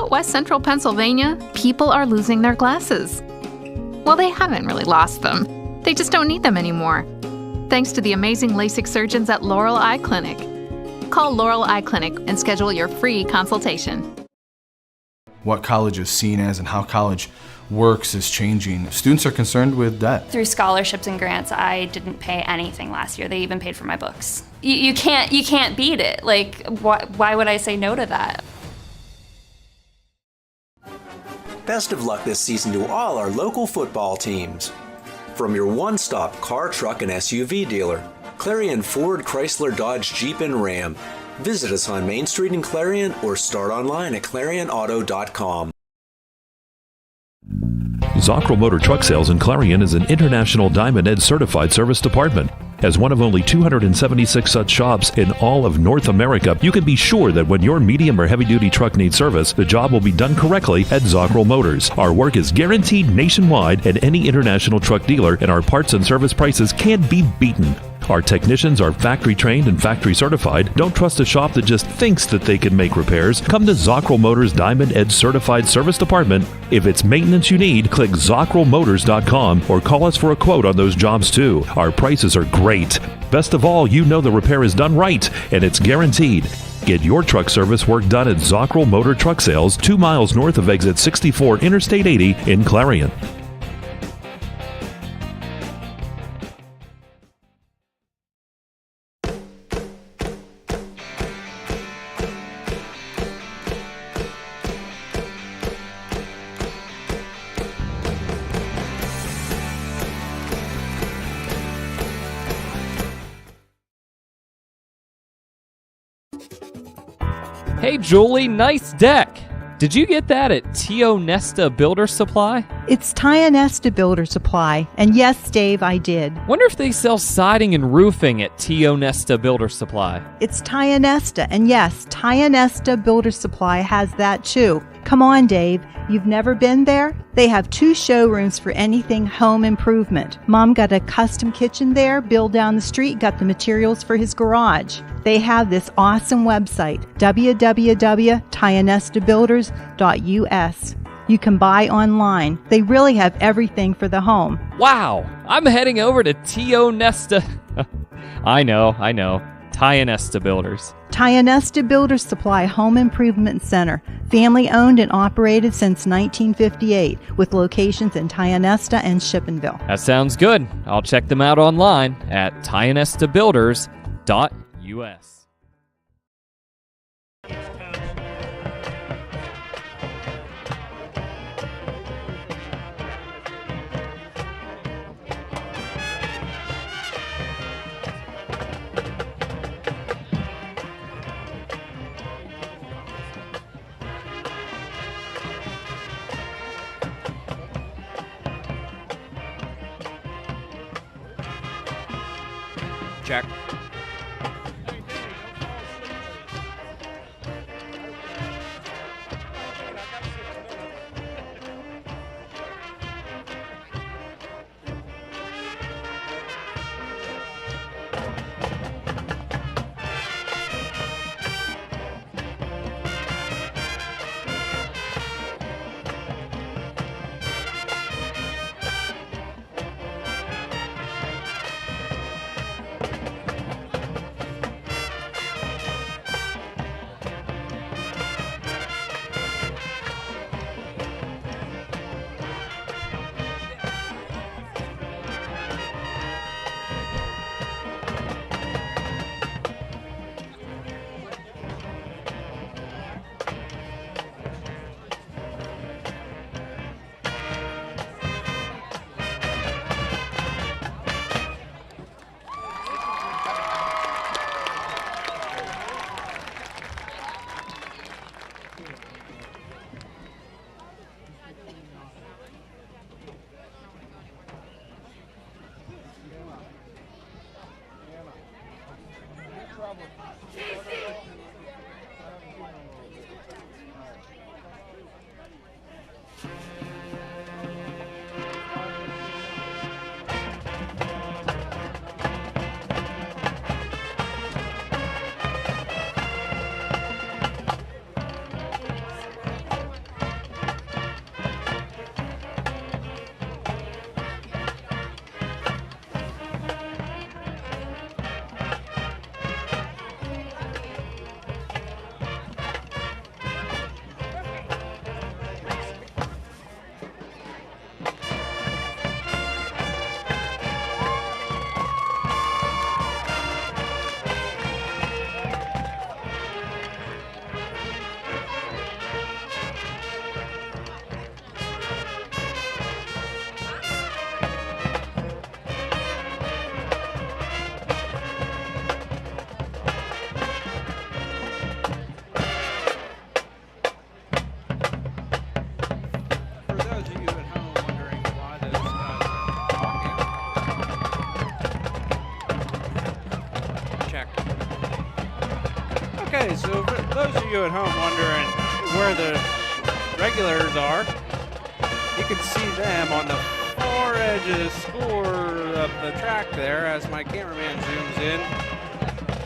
Speaker 16: Out west central Pennsylvania, people are losing their glasses. Well, they haven't really lost them. They just don't need them anymore. Thanks to the amazing LASIK surgeons at Laurel Eye Clinic. Call Laurel Eye Clinic and schedule your free consultation.
Speaker 4: What college is seen as and how college works is changing. Students are concerned with debt.
Speaker 10: Through scholarships and grants, I didn't pay anything last year. They even paid for my books. You can't beat it. Like, why would I say no to that?
Speaker 5: Best of luck this season to all our local football teams. From your one-stop car, truck, and SUV dealer, Clarion Ford, Chrysler, Dodge, Jeep, and Ram. Visit us on Main Street in Clarion or start online at ClarionAuto.com.
Speaker 1: Zockrell Motor Truck Sales in Clarion is an International Diamond Ed certified service department. As one of only 276 such shops in all of North America, you can be sure that when your medium or heavy-duty truck needs service, the job will be done correctly at Zockrell Motors. Our work is guaranteed nationwide at any international truck dealer, and our parts and service prices can't be beaten. Our technicians are factory trained and factory certified. Don't trust a shop that just thinks that they can make repairs. Come to Zockrell Motors Diamond Edge Certified Service Department. If it's maintenance you need, click ZockrellMotors.com or call us for a quote on those jobs too. Our prices are great. Best of all, you know the repair is done right and it's guaranteed. Get your truck service work done at Zockrell Motor Truck Sales, 2 miles north of exit 64 Interstate 80 in Clarion.
Speaker 13: Hey, Julie, nice deck. Did you get that at Tio Nesta Builder Supply?
Speaker 14: It's Tio Nesta Builder Supply, and yes, Dave, I did.
Speaker 13: Wonder if they sell siding and roofing at Tio Nesta Builder Supply.
Speaker 14: It's Tio Nesta, and yes, Tio Nesta Builder Supply has that too. Come on, Dave. You've never been there? They have 2 showrooms for anything home improvement. Mom got a custom kitchen there. Bill down the street got the materials for his garage. They have this awesome website, www.tionestabuilders.us. You can buy online. They really have everything for the home.
Speaker 13: Wow, I'm heading over to Tio Nesta. I know. Tio Nesta Builders.
Speaker 14: Tio Nesta Builder Supply Home Improvement Center, family owned and operated since 1958, with locations in Tio Nesta and Shippenville.
Speaker 13: That sounds good. I'll check them out online at tionestabuilders.us.
Speaker 2: Check.
Speaker 6: So for those of you at home wondering where the regulars are, you can see them on the far edge of the score of the track there as my cameraman zooms in.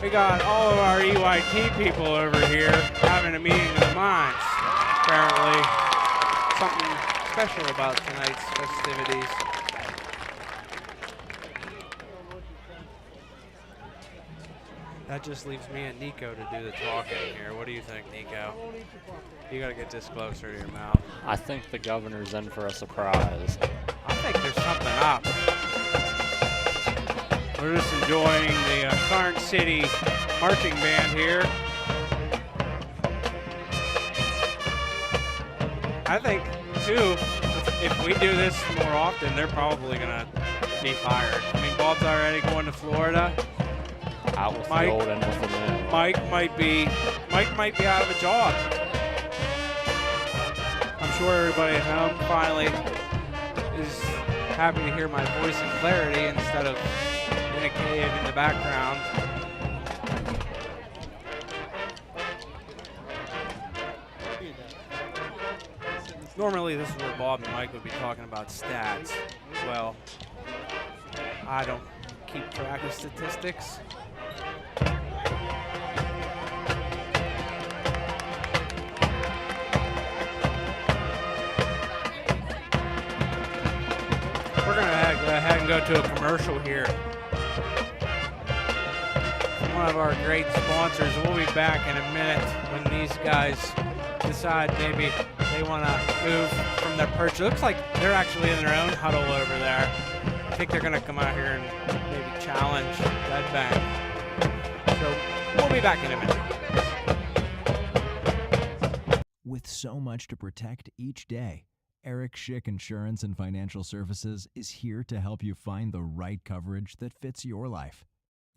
Speaker 6: We got all of our EYT people over here having a meeting of the minds. Apparently, something special about tonight's festivities. That just leaves me and Nico to do the talking here. What do you think, Nico? You got to get this closer to your mouth.
Speaker 7: I think the governor's in for a surprise.
Speaker 6: I think there's something up. We're just enjoying the Karns City marching band here. I think, too, if we do this more often, they're probably going to be fired. I mean, Bob's already going to Florida.
Speaker 7: Out with the old and with the new.
Speaker 6: Mike might be out of a job. I'm sure everybody at home finally is happy to hear my voice in clarity instead of in a cave in the background. Normally this is where Bob and Mike would be talking about stats. Well, I don't keep track of statistics. We're going to go ahead and go to a commercial here. One of our great sponsors. We'll be back in a minute when these guys decide maybe they want to move from their perch. It looks like they're actually in their own huddle over there. I think they're going to come out here and maybe challenge Redbank. So we'll be back in a minute.
Speaker 23: With so much to protect each day, Eric Schick Insurance and Financial Services is here to help you find the right coverage that fits your life.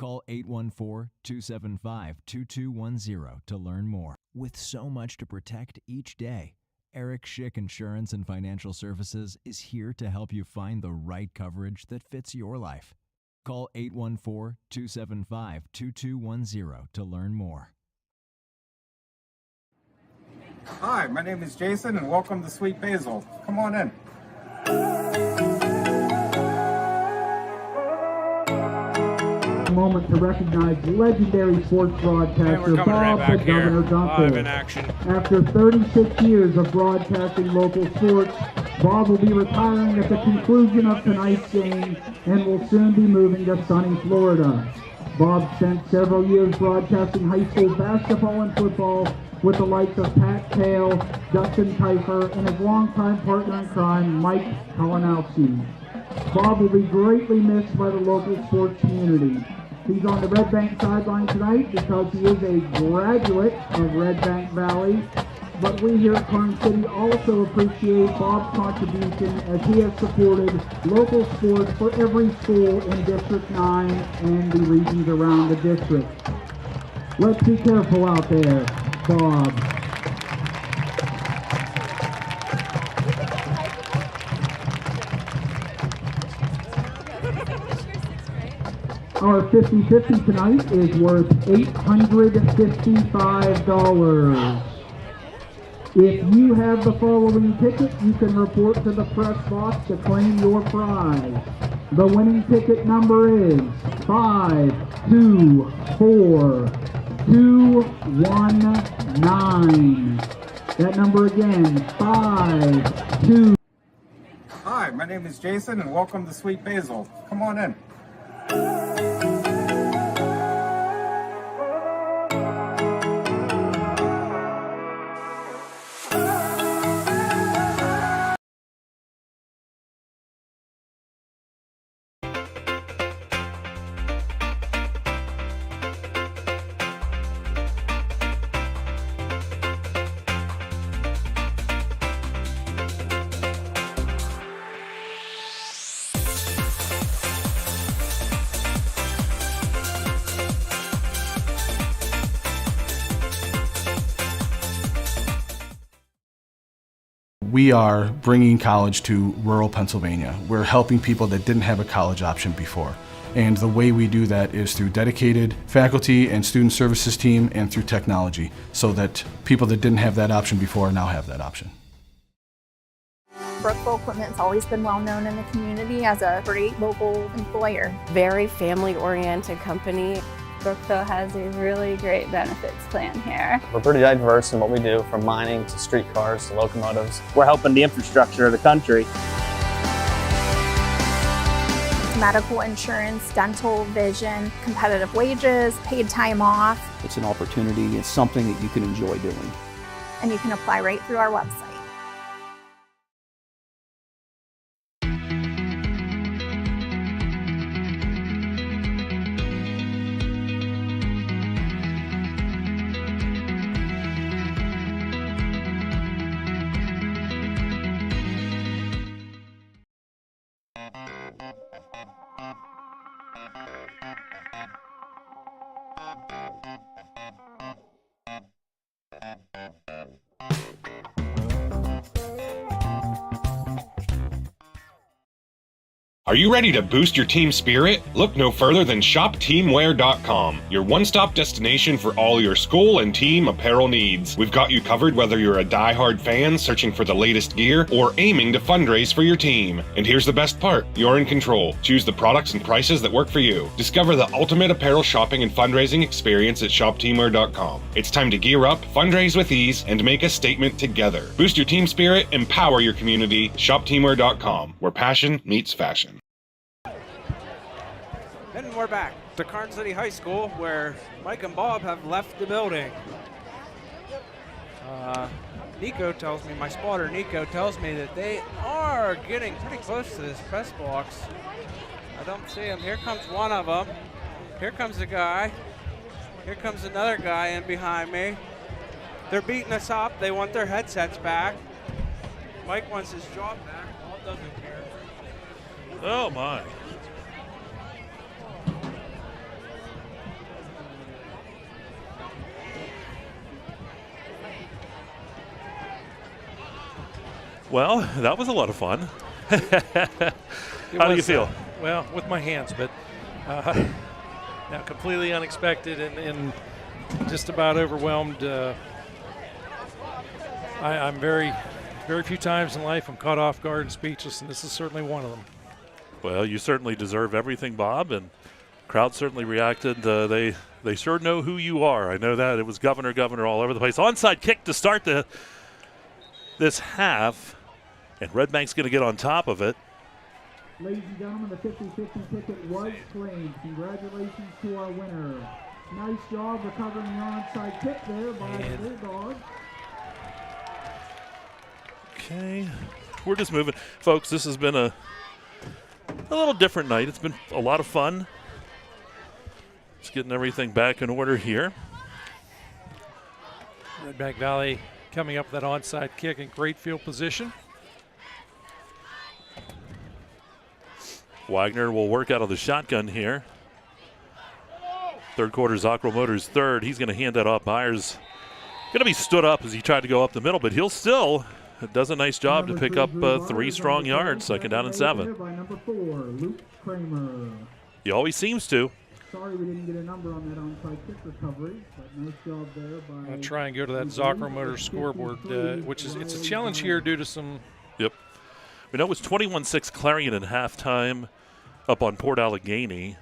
Speaker 23: Call 814-275-2210 to learn more. With so much to protect each day, Eric Schick Insurance and Financial Services is here to help you find the right coverage that fits your life. Call 814-275-2210 to learn more.
Speaker 24: Hi, my name is Jason, and welcome to Sweet Basil. Come on in.
Speaker 3: A moment to recognize legendary sports broadcaster Bob
Speaker 6: right
Speaker 3: the Governor Dunkle.
Speaker 6: Live in action.
Speaker 3: After 36 years of broadcasting local sports, Bob will be retiring at the conclusion of tonight's game and will soon be moving to sunny Florida. Bob spent several years broadcasting high school basketball and football with the likes of Pat Kale, Dustin Kiefer, and his longtime partner in crime, Mike Kalinowski. Bob will be greatly missed by the local sports community. He's on the Redbank sideline tonight because he is a graduate of Redbank Valley, but we here at Karn City also appreciate Bob's contribution as he has supported local sports for every school in District 9 and the regions around the district. Let's be careful out there, Bob. Our 50-50 tonight is worth $855. If you have the following ticket, you can report to the press box to claim your prize. The winning ticket number is 524219. That number again, 52.
Speaker 24: Hi, my name is Jason, and welcome to Sweet Basil. Come on in.
Speaker 4: We are bringing college to rural Pennsylvania. We're helping people that didn't have a college option before. And the way we do that is through dedicated faculty and student services team and through technology, so that people that didn't have that option before now have that option.
Speaker 17: Brookville Equipment's always been well known in the community as a great local employer.
Speaker 18: Very family-oriented company.
Speaker 19: Brookville has a really great benefits plan here.
Speaker 20: We're pretty diverse in what we do, from mining to streetcars to locomotives. We're helping the infrastructure of the country.
Speaker 17: Medical insurance, dental, vision, competitive wages, paid time off.
Speaker 22: It's an opportunity. It's something that you can enjoy doing.
Speaker 17: And you can apply right through our website.
Speaker 8: Are you ready to boost your team spirit? Look no further than shopteamwear.com, your one-stop destination for all your school and team apparel needs. We've got you covered whether you're a die-hard fan searching for the latest gear or aiming to fundraise for your team. And here's the best part, you're in control. Choose the products and prices that work for you. Discover the ultimate apparel shopping and fundraising experience at shopteamwear.com. It's time to gear up, fundraise with ease, and make a statement together. Boost your team spirit, empower your community. Shopteamwear.com, where passion meets fashion.
Speaker 6: And we're back to Karns City High School, where Mike and Bob have left the building. Nico tells me, my spotter Nico tells me that they are getting pretty close to this press box. I don't see him. Here comes one of them. Here comes a guy. Here comes another guy in behind me. They're beating us up. They want their headsets back. Mike wants his job back. Bob doesn't care.
Speaker 1: Oh, my. Well, that was a lot of fun. How do you feel?
Speaker 2: Well, with my hands, but now completely unexpected and just about overwhelmed. I'm very few times in life I'm caught off guard and speechless, and this is certainly one of them.
Speaker 1: Well, you certainly deserve everything, Bob, and crowd certainly reacted. They sure know who you are. I know that. It was governor all over the place. Onside kick to start this half, and Redbank's going to get on top of it.
Speaker 3: Ladies and gentlemen, the 50-50 ticket was claimed. Congratulations to our winner. Nice job recovering the onside kick there by the Bulldogs.
Speaker 1: Okay, we're just moving. Folks, this has been a little different night. It's been a lot of fun. Just getting everything back in order here.
Speaker 2: Redbank Valley coming up with that onside kick in great field position.
Speaker 1: Wagner will work out of the shotgun here. Third quarter, Zockro Motors third. He's going to hand that off. Myers going to be stood up as he tried to go up the middle, but he'll still does a nice job to pick up 3 strong yards, second down and 7.
Speaker 3: By number 4, Luke Kramer.
Speaker 1: He always seems to.
Speaker 3: Sorry we didn't get a number on that onside kick recovery, but nice job there by...
Speaker 2: I'll try and go to that Zockro Motors scoreboard, which is it's a challenge here due to some...
Speaker 1: Yep. We know it was 21-6 Clarion in halftime up on Port Allegheny.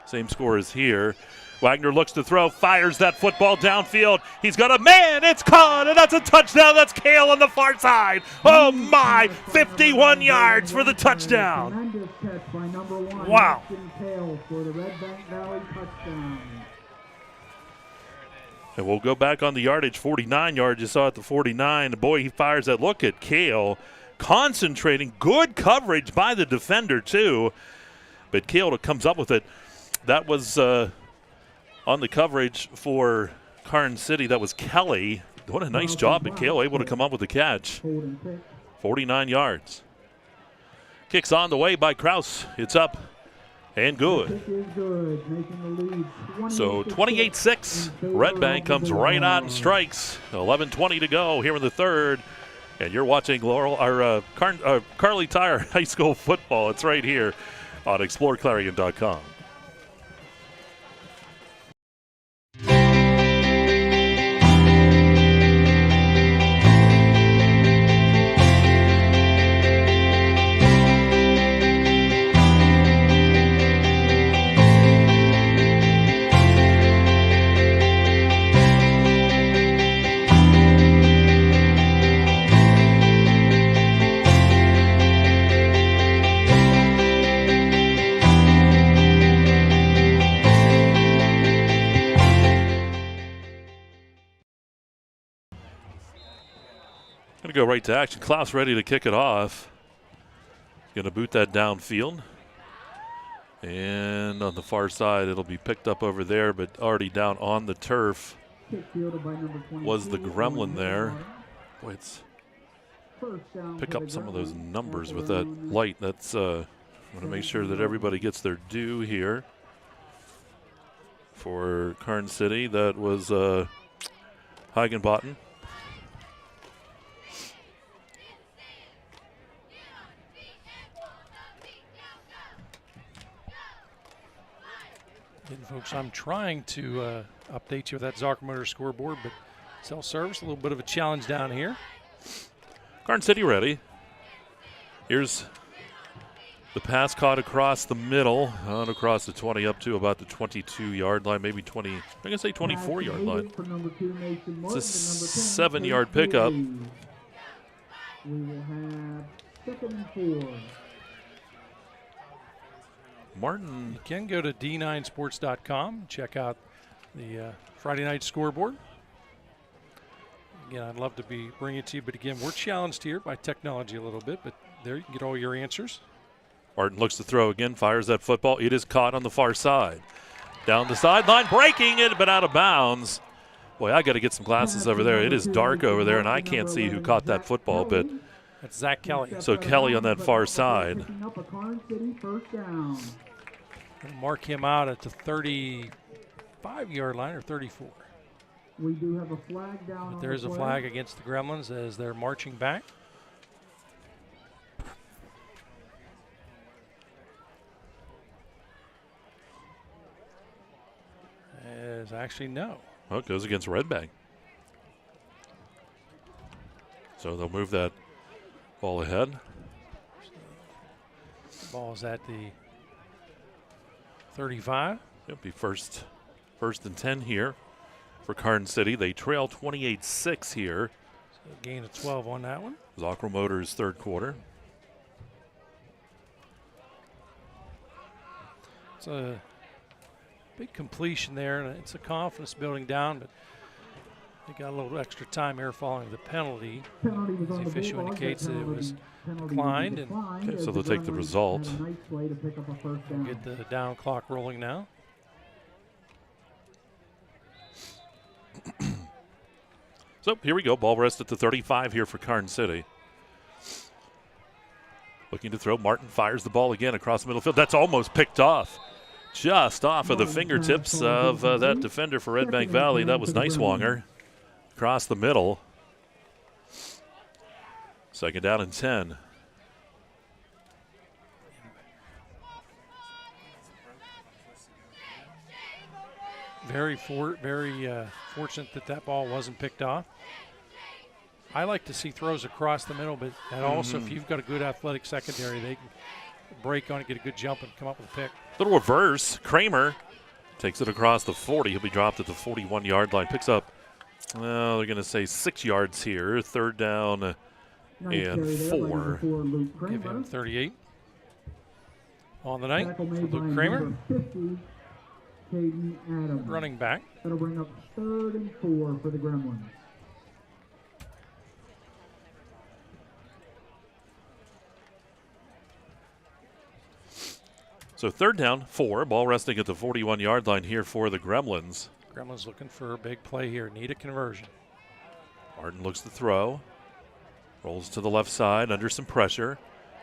Speaker 1: Same score as here. Wagner looks to throw, fires that football downfield. He's got a man, it's caught, and that's a touchdown. That's Kerle on the far side. Oh my, 51 yards for the touchdown.
Speaker 3: Tremendous catch by number 1.
Speaker 1: Wow.
Speaker 3: Kerle for the Redbank Valley touchdown.
Speaker 1: And we'll go back on the yardage, 49 yards. You saw at the 49. Boy, he fires that. Look at Kerle concentrating. Good coverage by the defender, too. But Kerle comes up with it. That was on the coverage for Karns City. That was Kelly. What a nice job. But Kerle able to come up with the catch. 49 yards. Kicks on the way by Kraus. It's up and good. So 28-6. Redbank comes right out and strikes. 11:20 to go here in the third. And you're watching Karle Tire High School football. It's right here. on exploreClarion.com. Going to go right to action. Klaus ready to kick it off. Going to boot that downfield. And on the far side, it'll be picked up over there, but already down on the turf was the gremlin there. Boy, it's pick up some of those numbers with that light. That's want to make sure that everybody gets their due here. For Karns City, that was Higginbotham.
Speaker 2: And folks, I'm trying to update you with that Zarkomotor scoreboard, but self-service, a little bit of a challenge down here.
Speaker 1: Karns City ready. Here's the pass caught across the middle, on across the 20 up to about the 22-yard line, maybe 20, I'm going to say 24-yard line. It's a 7-yard pickup.
Speaker 3: We will have 2nd and 4.
Speaker 1: Martin.
Speaker 2: You can go to d9sports.com, check out the Friday night scoreboard. Again, I'd love to be bringing it to you, but again, we're challenged here by technology a little bit, but there you can get all your answers.
Speaker 1: Martin looks to throw again, fires that football. It is caught on the far side. Down the sideline, breaking it, but out of bounds. Boy, I got to get some glasses over there. It is dark over there, and I can't see who caught that football, but
Speaker 2: that's Zach Kelly.
Speaker 1: So Kelly on that far side.
Speaker 2: Gonna mark him out at the 35-yard line or 34.
Speaker 3: We do have a flag down.
Speaker 2: But there's a flag against the Gremlins as they're marching back. As actually no.
Speaker 1: Well, it goes against Redbank. So they'll move that ball ahead.
Speaker 2: Ball's at the 35.
Speaker 1: It'll be first and 10 here for Karns City. They trail 28-6 here.
Speaker 2: So a gain of 12 on that one.
Speaker 1: Zarkomotor's third quarter.
Speaker 2: It's a big completion there, and it's a confidence building down, but they got a little extra time here following the penalty. The official indicates that it was declined. And
Speaker 1: okay, so they'll take the result.
Speaker 2: Get the down clock rolling now.
Speaker 1: So here we go. Ball rest at the 35 here for Karns City. Looking to throw. Martin fires the ball again across the middle field. That's almost picked off. Just off of the fingertips of that defender for Redbank Valley. That was Nicewanger. Across the middle. Second down and 10.
Speaker 2: Very fortunate that ball wasn't picked off. I like to see throws across the middle, but that also, if you've got a good athletic secondary, they can break on it, get a good jump, and come up with a pick.
Speaker 1: Little reverse. Kramer takes it across the 40. He'll be dropped at the 41-yard line. Picks up, well, they're going to say 6 yards here. Third down and 4.
Speaker 2: Give him 38 on the night for Luke Kramer. Running back.
Speaker 3: That'll bring up 3rd and 4 for the Gremlins.
Speaker 1: So third down, 4. Ball resting at the 41-yard line here for the Gremlins.
Speaker 2: Gremlins looking for a big play here. Need a conversion.
Speaker 1: Martin looks to throw. Rolls to the left side under some pressure.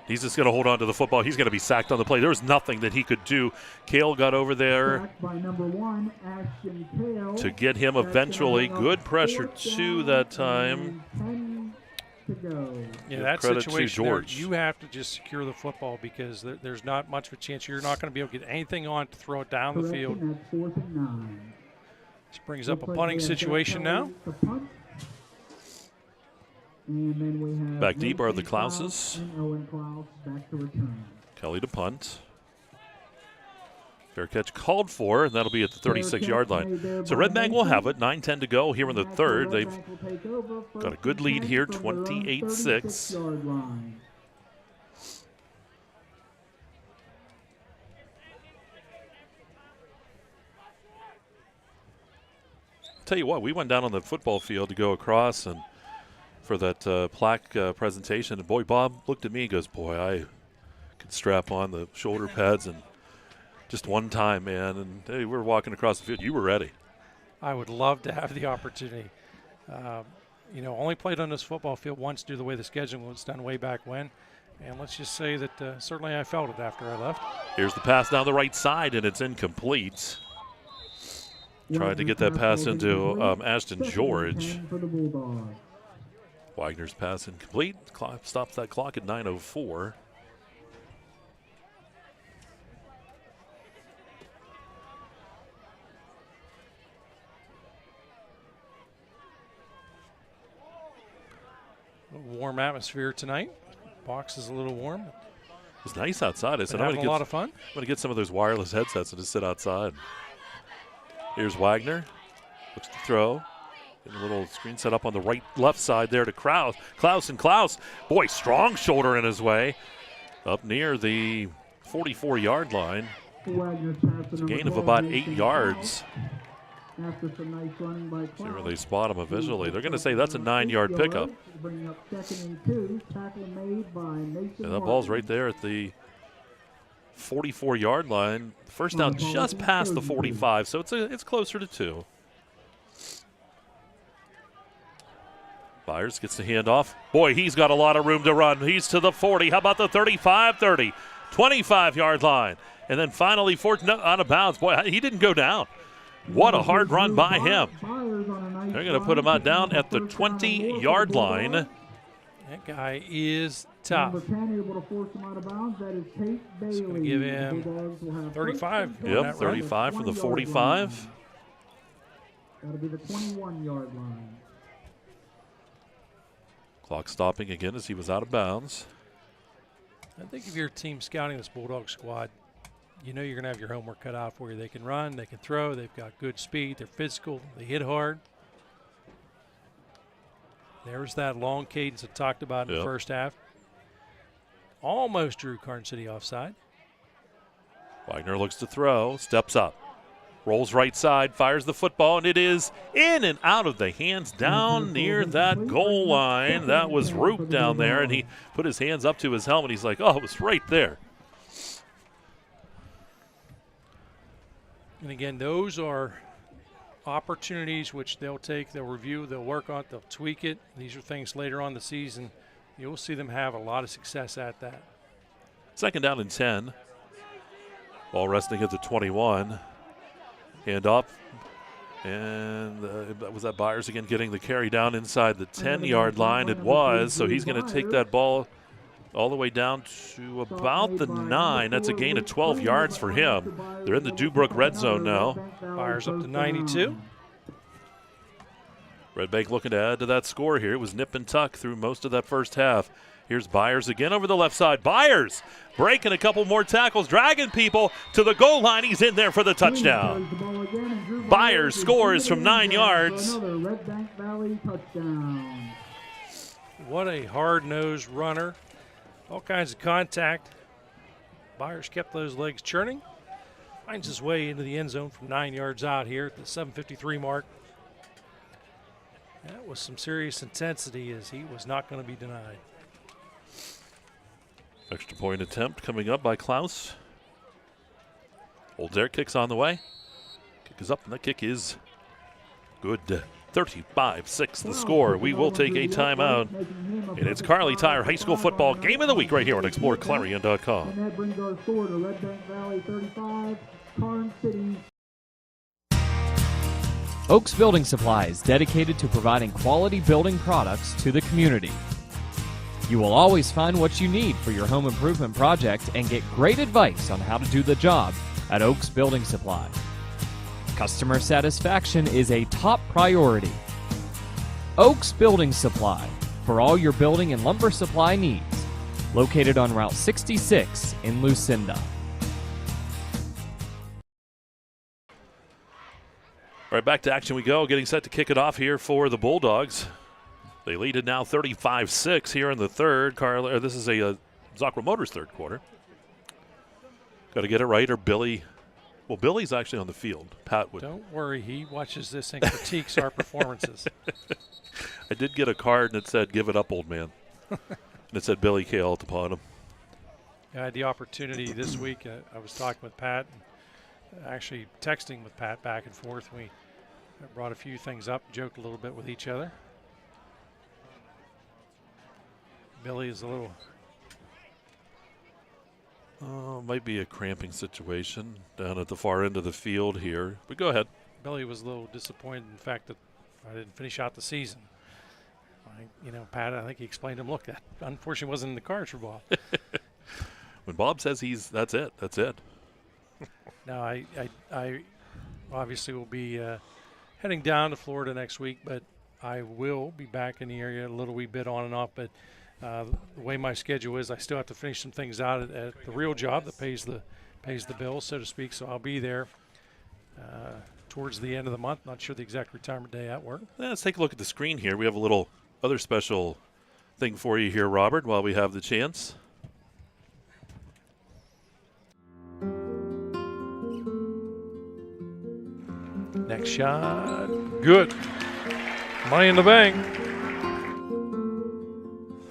Speaker 1: He's just going to hold on to the football. He's going to be sacked on the play. There was nothing that he could do. Kale got over there
Speaker 3: to
Speaker 1: get him eventually. Good pressure, too, that time.
Speaker 2: Yeah, that
Speaker 1: credit to
Speaker 2: situation there,
Speaker 1: George.
Speaker 2: you have to just secure the football because there's not much of a chance you're not going to be able to get anything on to throw it down the field. This brings up a punting situation now.
Speaker 1: Back deep are the Klauses. Kelly to punt. Fair catch called for, and that'll be at the 36-yard line. So Redbank will have it. 9:10 to go here in the third. They've got a good lead here, 28-6. Tell you what, we went down on the football field to go across and for that plaque presentation, and boy, Bob looked at me and goes, boy, I could strap on the shoulder pads and just one time, man, and hey, we were walking across the field. You were ready.
Speaker 2: I would love to have the opportunity. Only played on this football field once due to the way the scheduling was done way back when. And let's just say that certainly I felt it after I left.
Speaker 1: Here's the pass down the right side, and it's incomplete. Tried to get that pass into Ashton George. Wagner's pass incomplete. Stops that clock at 9:04.
Speaker 2: Warm atmosphere tonight. Box is a little warm.
Speaker 1: It's nice outside. I said,
Speaker 2: having a lot of fun.
Speaker 1: I'm going to get some of those wireless headsets and just sit outside. Here's Wagner. Looks to throw. Getting a little screen set up on the left side there to Klaus. Klaus. Boy, strong shoulder in his way. Up near the 44-yard line. It's a gain of about 8 yards.
Speaker 3: After some nice running by
Speaker 1: See where they spot him visually. They're going to say that's a 9-yard pickup.
Speaker 3: Bringing up 2nd and 2. Tackle made by Mason.
Speaker 1: And that ball's right there at the 44-yard line. First down just past the 45, so it's closer to 2. Byers gets the handoff. Boy, he's got a lot of room to run. He's to the 40. How about the 35, 30, 25-yard line? And then finally, out of bounds. Boy, he didn't go down. What a hard run by him. They're going to put him out down at the 20-yard line.
Speaker 2: That guy is tough. It's going to give him 35.
Speaker 1: Yep, 35 from the 45.
Speaker 3: That'll be the 21-yard line.
Speaker 1: Clock stopping again as he was out of bounds.
Speaker 2: I think if you're a team scouting this Bulldog squad, you know you're going to have your homework cut out for you. They can run, they can throw, they've got good speed, they're physical, they hit hard. There's that long cadence I talked about in the first half. Almost drew Karns City offside.
Speaker 1: Wagner looks to throw, steps up, rolls right side, fires the football, and it is in and out of the hands down near that goal line. That was Roop down there, and he put his hands up to his helmet. He's like, oh, it was right there.
Speaker 2: And again, those are opportunities which they'll take, they'll review, they'll work on it, they'll tweak it. These are things later on in the season. You'll see them have a lot of success at that.
Speaker 1: 2nd down and 10. Ball resting at the 21. Hand up. And was that Byers again getting the carry down inside the 10-yard line? It was. So he's going to take that ball all the way down to about the 9. That's a gain of 12 yards for him. They're in the Dubrook red zone now.
Speaker 2: Byers up to 92.
Speaker 1: Redbank looking to add to that score here. It was nip and tuck through most of that first half. Here's Byers again over the left side. Byers breaking a couple more tackles, dragging people to the goal line. He's in there for the touchdown. Byers scores from 9 yards.
Speaker 3: Another Redbank Valley touchdown.
Speaker 2: What a hard-nosed runner. All kinds of contact. Byers kept those legs churning. Finds his way into the end zone from 9 yards out here at the 7:53 mark. That was some serious intensity as he was not going to be denied.
Speaker 1: Extra point attempt coming up by Klaus. Holds there, kicks on the way. Kick is up, and that kick is good. 35-6 the score. We will take a timeout. And it's Kerle Tire High School Football Game of the Week right here on exploreClarion.com.
Speaker 3: And that brings our score to Redbank Valley 35, Karn City.
Speaker 13: Oaks Building Supplies, dedicated to providing quality building products to the community. You will always find what you need for your home improvement project and get great advice on how to do the job at Oaks Building Supply. Customer satisfaction is a top priority. Oaks Building Supply, for all your building and lumber supply needs. Located on Route 66 in Lucinda.
Speaker 1: All right, back to action we go. Getting set to kick it off here for the Bulldogs. They lead it now 35-6 here in the third. This is a Zocro Motors third quarter. Got to get it right, or Billy. Well, Billy's actually on the field. Pat would.
Speaker 2: Don't worry, he watches this and critiques our performances.
Speaker 1: I did get a card and it said, "Give it up, old man." And it said Billy Kale at the bottom.
Speaker 2: I had the opportunity this week. I was talking with Pat, and actually texting with Pat back and forth. We brought a few things up, joked a little bit with each other. Billy is a little...
Speaker 1: Might be a cramping situation down at the far end of the field here. But go ahead.
Speaker 2: Billy was a little disappointed in the fact that I didn't finish out the season. Pat, I think he explained to him, look, that unfortunately wasn't in the cards for Bob.
Speaker 1: When Bob says that's it.
Speaker 2: No, I obviously will be heading down to Florida next week, but I will be back in the area a little wee bit on and off. But the way my schedule is, I still have to finish some things out at the real job that pays the bills, so to speak. So I'll be there towards the end of the month. Not sure the exact retirement day at work.
Speaker 1: Let's take a look at the screen here. We have a little other special thing for you here, Robert, while we have the chance.
Speaker 2: Next shot. Good. Money in the bank.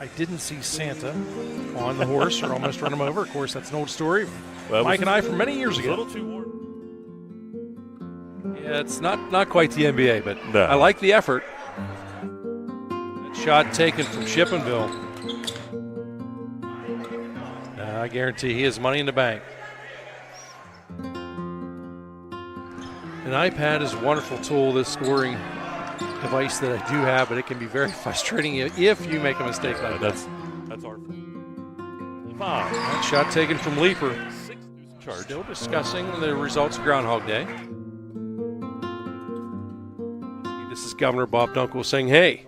Speaker 2: I didn't see Santa on the horse or almost run him over. Of course, that's an old story.
Speaker 1: Well,
Speaker 2: Mike and I from many years ago.
Speaker 1: A little too warm.
Speaker 2: Yeah, it's not quite the NBA, but
Speaker 1: no.
Speaker 2: I like the effort. That shot taken from Shippenville. I guarantee he has money in the bank. An iPad is a wonderful tool, this scoring device that I do have, but it can be very frustrating if you make a mistake like that.
Speaker 1: That's our fault.
Speaker 2: That shot taken from Leaper. Still discussing the results of Groundhog Day. This is Governor Bob Dunkle saying, hey,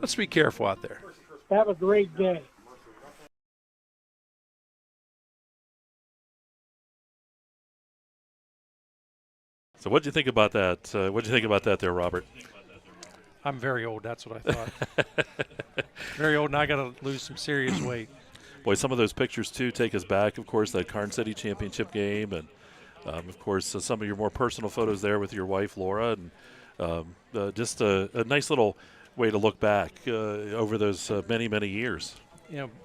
Speaker 2: let's be careful out there.
Speaker 9: Have a great day.
Speaker 1: So what'd you think about that? What'd you think about that there, Robert?
Speaker 2: I'm very old. That's what I thought. Very old, and I got to lose some serious weight.
Speaker 1: Boy, some of those pictures, too, take us back, of course, that Karns City championship game. And, of course, some of your more personal photos there with your wife, Laura. And just a nice little way to look back over those many, many years.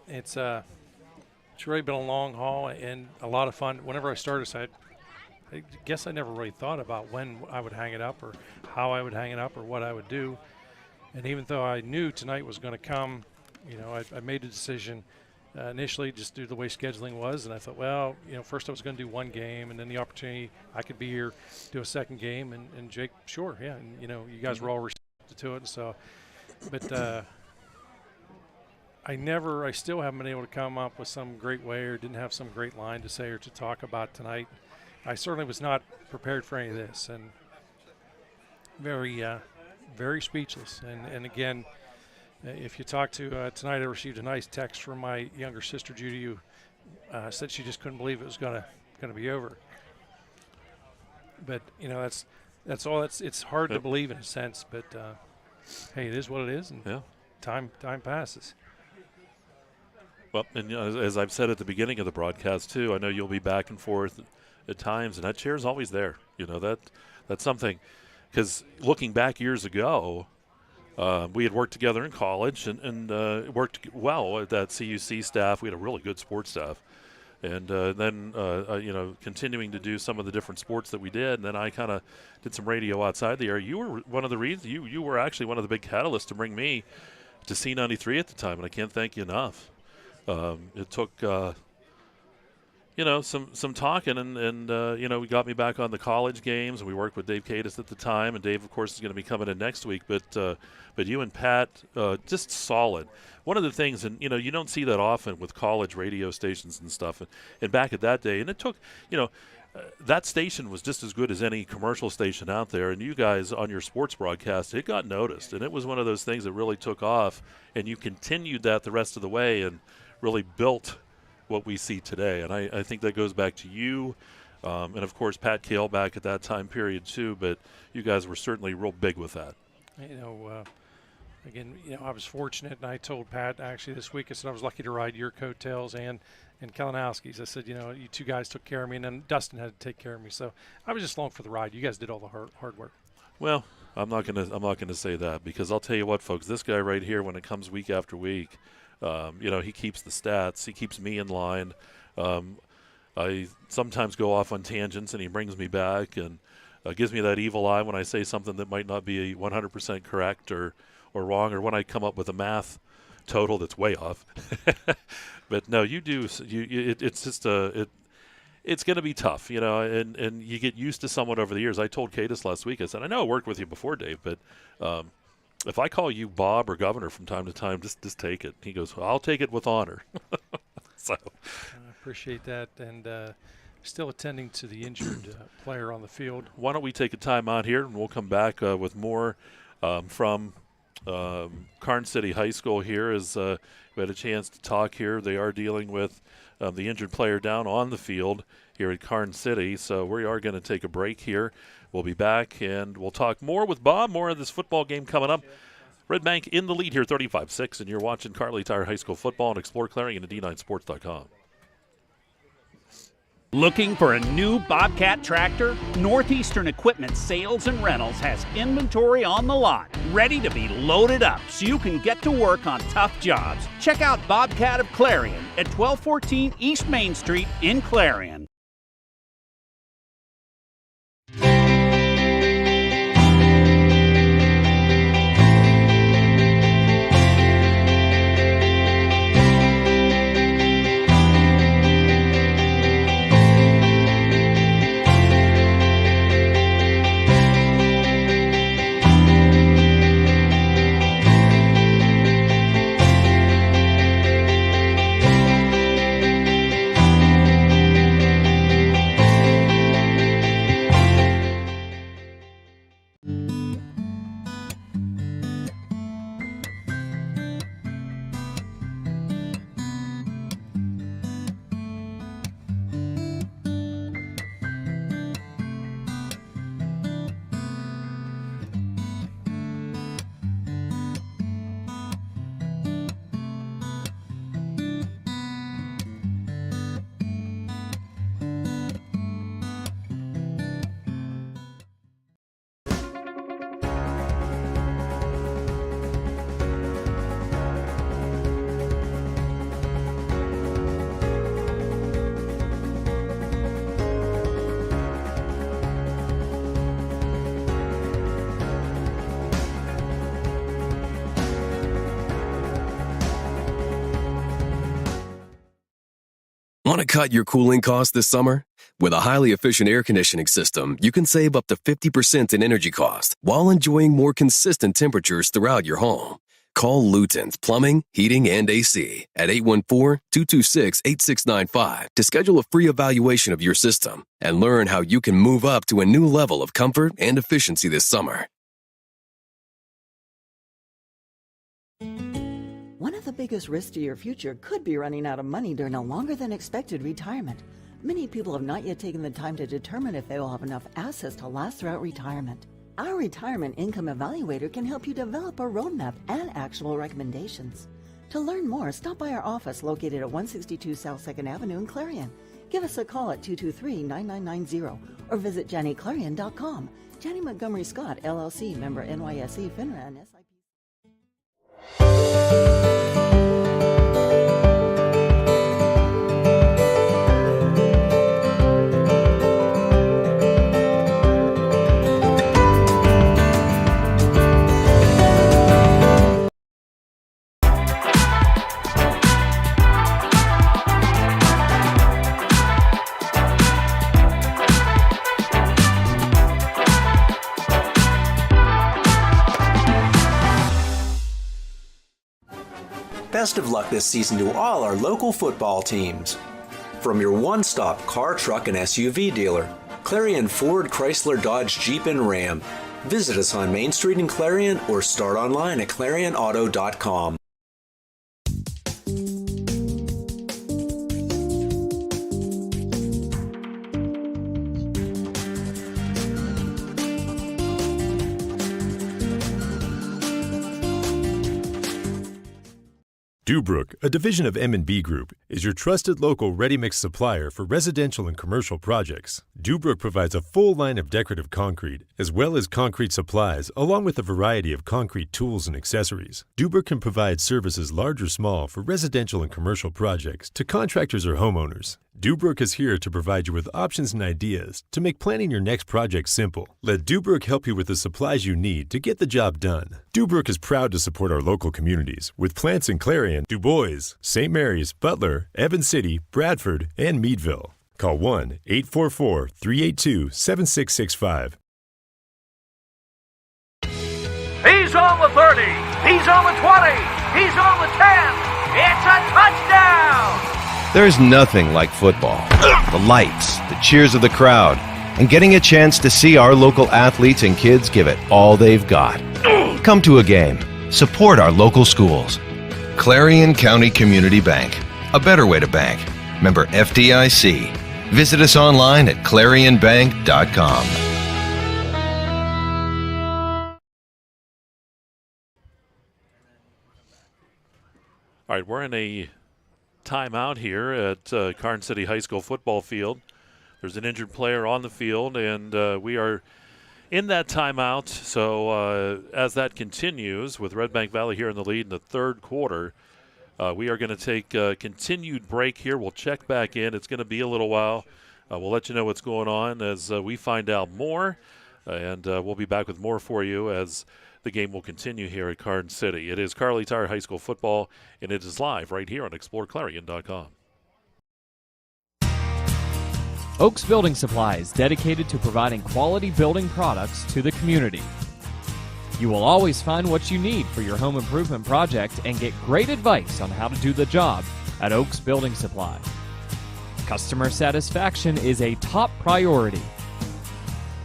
Speaker 2: It's really been a long haul and a lot of fun. Whenever I started, I guess I never really thought about when I would hang it up or how I would hang it up or what I would do. And even though I knew tonight was going to come, I made a decision initially just due to the way scheduling was. And I thought, well, first I was going to do one game and then the opportunity I could be here, do a second game. And Jake, sure, yeah. And, you guys were all receptive to it. So, but I still haven't been able to come up with some great way or didn't have some great line to say or to talk about tonight. I certainly was not prepared for any of this, and very, very speechless. And again, if you talk to tonight, I received a nice text from my younger sister Judy, who said she just couldn't believe it was going to be over. But that's all. It's hard to believe in a sense, but hey, it is what it is, and time passes.
Speaker 1: Well, and as I've said at the beginning of the broadcast too, I know you'll be back and forth at times, and that chair's always there. That's something, because looking back years ago, we had worked together in college and worked well at that CUC staff. We had a really good sports staff, and then continuing to do some of the different sports that we did. And then I kind of did some radio outside the area. You were one of the reasons. You were actually one of the big catalysts to bring me to C93 at the time, and I can't thank you enough. It took. some talking, and we got me back on the college games, and we worked with Dave Cadis at the time, and Dave, of course, is going to be coming in next week. But you and Pat, just solid. One of the things, and you don't see that often with college radio stations and stuff, and back at that day, and it took, that station was just as good as any commercial station out there, and you guys on your sports broadcast, it got noticed, and it was one of those things that really took off, and you continued that the rest of the way and really built what we see today. And I think that goes back to you, and of course Pat Kale back at that time period too, but you guys were certainly real big with that.
Speaker 2: Again, I was fortunate, and I told Pat actually this week, I said I was lucky to ride your coattails and Kalinowski's. I said, you two guys took care of me, and then Dustin had to take care of me. So I was just along for the ride. You guys did all the hard work.
Speaker 1: Well, I'm not gonna say that, because I'll tell you what, folks, this guy right here, when it comes week after week, he keeps the stats. He keeps me in line. I sometimes go off on tangents, and he brings me back and gives me that evil eye when I say something that might not be 100% correct or wrong, or when I come up with a math total that's way off. But no, you do. It's just it's going to be tough, and you get used to someone over the years. I told Cadis last week, I said, I know I worked with you before, Dave, but if I call you Bob or Governor from time to time, just take it. He goes, well, I'll take it with honor. So
Speaker 2: I appreciate that, and still attending to the injured player on the field.
Speaker 1: Why don't we take a time out here, and we'll come back with more from Karns City High School here, as we had a chance to talk here. They are dealing with the injured player down on the field here at Karns City, so we are going to take a break here. We'll be back, and we'll talk more with Bob, more of this football game coming up. Redbank in the lead here, 35-6, and you're watching Kerle Tire High School football on exploreClarion and D9Sports.com.
Speaker 9: Looking for a new Bobcat tractor? Northeastern Equipment Sales and Rentals has inventory on the lot, ready to be loaded up so you can get to work on tough jobs. Check out Bobcat of Clarion at 1214 East Main Street in Clarion.
Speaker 11: Want to cut your cooling costs this summer? With a highly efficient air conditioning system, you can save up to 50% in energy cost while enjoying more consistent temperatures throughout your home. Call Luton's Plumbing, Heating, and AC at 814-226-8695 to schedule a free evaluation of your system and learn how you can move up to a new level of comfort and efficiency this summer.
Speaker 12: One of the biggest risks to your future could be running out of money during a longer than expected retirement. Many people have not yet taken the time to determine if they will have enough assets to last throughout retirement. Our Retirement Income Evaluator can help you develop a roadmap and actionable recommendations. To learn more, stop by our office located at 162 South 2nd Avenue in Clarion. Give us a call at 223-9990 or visit JannyClarion.com. Janney Montgomery Scott, LLC, member NYSE, FINRA, and SIP.
Speaker 5: Best of luck this season to all our local football teams. From your one-stop car, truck, and SUV dealer, Clarion Ford, Chrysler, Dodge, Jeep, and Ram. Visit us on Main Street in Clarion or start online at ClarionAuto.com.
Speaker 10: Dubrook, a division of M&B Group, is your trusted local ready-mix supplier for residential and commercial projects. Dubrook provides a full line of decorative concrete, as well as concrete supplies, along with a variety of concrete tools and accessories. Dubrook can provide services large or small for residential and commercial projects to contractors or homeowners. Dubrook is here to provide you with options and ideas to make planning your next project simple. Let Dubrook help you with the supplies you need to get the job done. Dubrook is proud to support our local communities with plants in Clarion, Du Bois, St. Mary's, Butler, Evans City, Bradford, and Meadville. Call 1-844-382-7665.
Speaker 15: He's on the 30. He's on the 20. He's on the 10. It's a touchdown.
Speaker 16: There's nothing like football. The lights, the cheers of the crowd, and getting a chance to see our local athletes and kids give it all they've got. Come to a game. Support our local schools. Clarion County Community Bank. A better way to bank. Member FDIC. Visit us online at ClarionBank.com.
Speaker 1: All right, we're in a timeout here at Karns City High School football field. There's an injured player on the field, and we are in that timeout. So as that continues with Redbank Valley here in the lead in the third quarter, we are going to take a continued break here. We'll check back in. It's going to be a little while. We'll let you know what's going on as we find out more, and we'll be back with more for you as the game will continue here at Karns City. It is Kerle Tire High School football, and it is live right here on exploreClarion.com.
Speaker 13: Oaks Building Supplies, dedicated to providing quality building products to the community. You will always find what you need for your home improvement project and get great advice on how to do the job at Oaks Building Supply. Customer satisfaction is a top priority.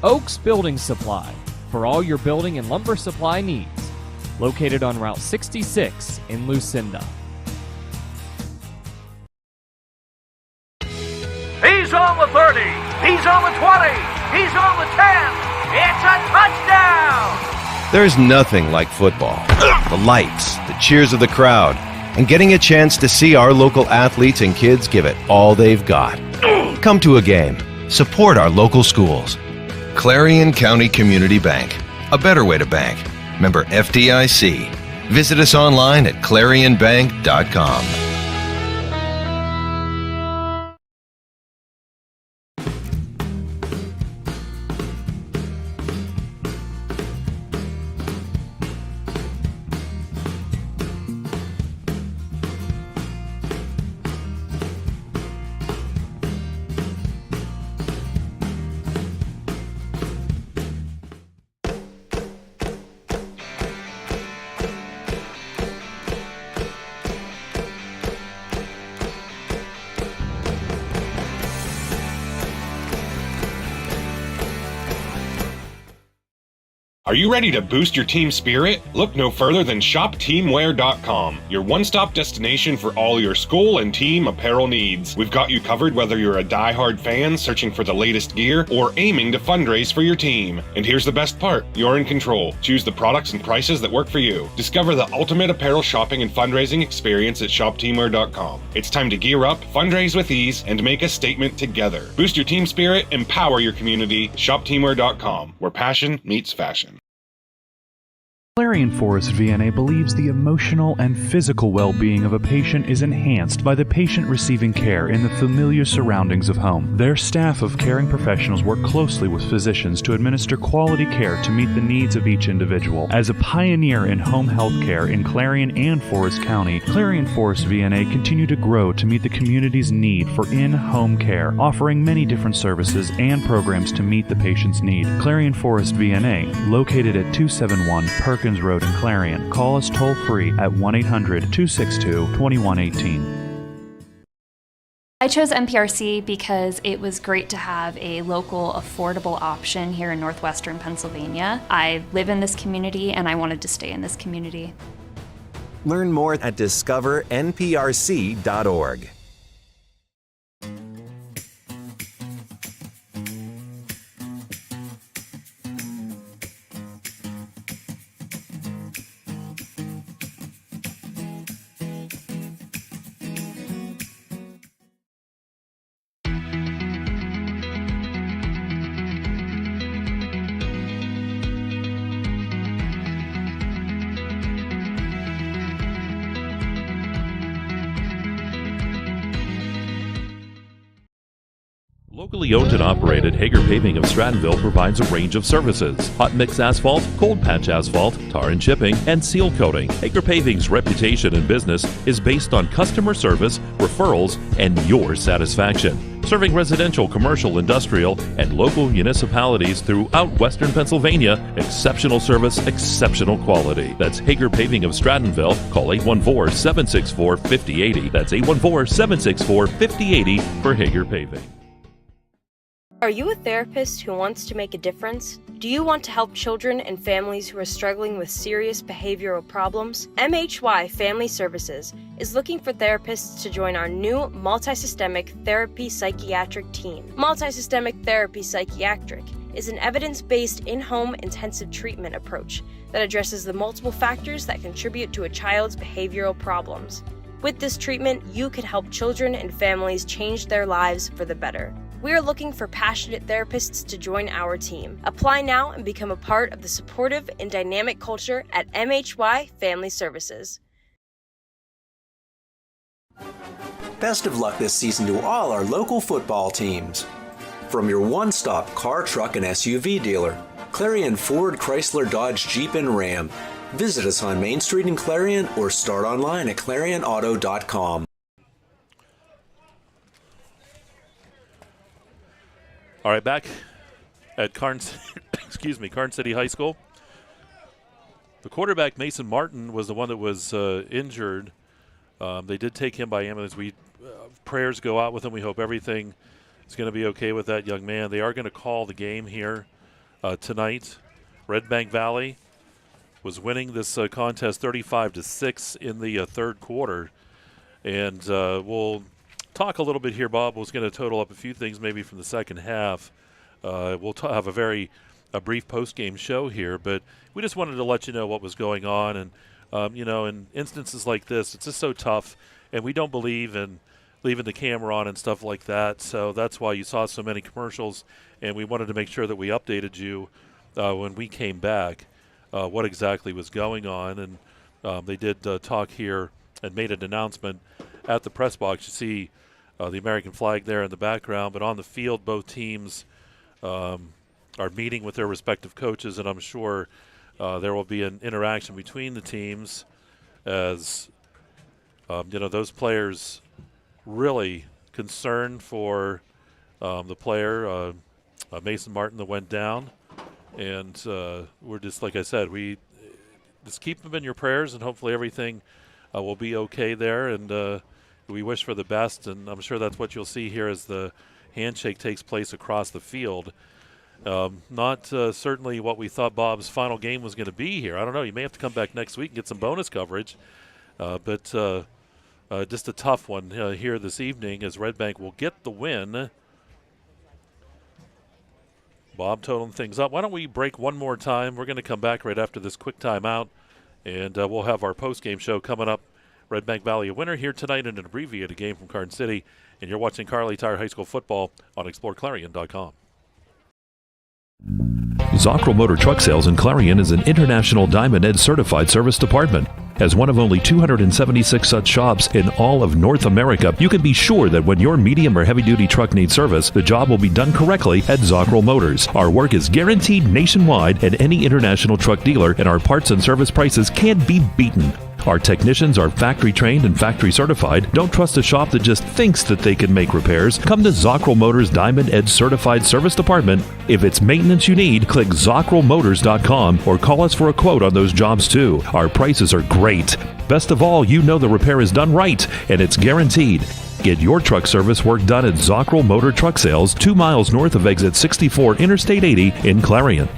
Speaker 13: Oaks Building Supply, for all your building and lumber supply needs. Located on Route 66 in Lucinda.
Speaker 15: He's on the 30. He's on the 20. He's on the 10. It's a touchdown.
Speaker 16: There's nothing like football. The lights, the cheers of the crowd, and getting a chance to see our local athletes and kids give it all they've got. Come to a game. Support our local schools. Clarion County Community Bank. A better way to bank. Member FDIC. Visit us online at ClarionBank.com.
Speaker 8: Are you ready to boost your team spirit? Look no further than ShopTeamWear.com, your one-stop destination for all your school and team apparel needs. We've got you covered whether you're a die-hard fan searching for the latest gear or aiming to fundraise for your team. And here's the best part, you're in control. Choose the products and prices that work for you. Discover the ultimate apparel shopping and fundraising experience at ShopTeamWear.com. It's time to gear up, fundraise with ease, and make a statement together. Boost your team spirit, empower your community. ShopTeamWear.com, where passion meets fashion.
Speaker 21: Clarion Forest VNA believes the emotional and physical well-being of a patient is enhanced by the patient receiving care in the familiar surroundings of home. Their staff of caring professionals work closely with physicians to administer quality care to meet the needs of each individual. As a pioneer in home health care in Clarion and Forest County, Clarion Forest VNA continue to grow to meet the community's need for in-home care, offering many different services and programs to meet the patient's need. Clarion Forest VNA, located at 271 Perk Perkins Road in Clarion. Call us toll-free at 1-800-262-2118.
Speaker 7: I chose MPRC because it was great to have a local, affordable option here in northwestern Pennsylvania. I live in this community and I wanted to stay in this community.
Speaker 14: Learn more at discovernprc.org.
Speaker 1: Locally owned and operated, Hager Paving of Strattonville provides a range of services: hot mix asphalt, cold patch asphalt, tar and chipping, and seal coating. Hager Paving's reputation in business is based on customer service, referrals, and your satisfaction. Serving residential, commercial, industrial, and local municipalities throughout western Pennsylvania, exceptional service, exceptional quality. That's Hager Paving of Strattonville. Call 814-764-5080. That's 814-764-5080 for Hager Paving.
Speaker 23: Are you a therapist who wants to make a difference? Do you want to help children and families who are struggling with serious behavioral problems? MHY Family Services is looking for therapists to join our new multisystemic therapy psychiatric team. Multisystemic therapy psychiatric is an evidence-based in-home intensive treatment approach that addresses the multiple factors that contribute to a child's behavioral problems. With this treatment, you could help children and families change their lives for the better. We are looking for passionate therapists to join our team. Apply now and become a part of the supportive and dynamic culture at MHY Family Services.
Speaker 5: Best of luck this season to all our local football teams. From your one-stop car, truck, and SUV dealer, Clarion Ford, Chrysler, Dodge, Jeep, and Ram. Visit us on Main Street in Clarion or start online at ClarionAuto.com.
Speaker 1: All right, back at Karns City High School. The quarterback, Mason Martin, was the one that was injured. They did take him by ambulance. Prayers go out with him. We hope everything is going to be okay with that young man. They are going to call the game here tonight. Redbank Valley was winning this contest 35-6 in the third quarter. And we'll talk a little bit here. Bob was going to total up a few things maybe from the second half. We'll have a brief post-game show here, but we just wanted to let you know what was going on. And, in instances like this, it's just so tough, and we don't believe in leaving the camera on and stuff like that. So that's why you saw so many commercials, and we wanted to make sure that we updated you when we came back what exactly was going on. And they did talk here and made an announcement at the press box. You see the American flag there in the background, but on the field, both teams are meeting with their respective coaches, and I'm sure there will be an interaction between the teams as those players really concerned for the player Mason Martin that went down, and we're just, like I said, we just keep them in your prayers, and hopefully everything will be okay there, and we wish for the best, and I'm sure that's what you'll see here as the handshake takes place across the field. Not certainly what we thought Bob's final game was going to be here. I don't know. You may have to come back next week and get some bonus coverage, but just a tough one here this evening as Redbank will get the win. Bob totaling things up. Why don't we break one more time? We're going to come back right after this quick timeout, and we'll have our post-game show coming up. Redbank Valley a winner here tonight in an abbreviated game from Karns City, and you're watching Kerle Tire High School football on exploreClarion.com.
Speaker 24: Zockrell Motor Truck Sales in Clarion is an International Diamond Ed certified service department. As one of only 276 such shops in all of North America, you can be sure that when your medium or heavy-duty truck needs service, the job will be done correctly at Zockrell Motors. Our work is guaranteed nationwide at any international truck dealer, and our parts and service prices can't be beaten. Our technicians are factory trained and factory certified. Don't trust a shop that just thinks that they can make repairs. Come to Zockrell Motors Diamond Edge Certified Service Department. If it's maintenance you need, click ZockrellMotors.com or call us for a quote on those jobs too. Our prices are great. Best of all, you know the repair is done right and it's guaranteed. Get your truck service work done at Zockrell Motor Truck Sales, 2 miles north of exit 64 Interstate 80 in Clarion.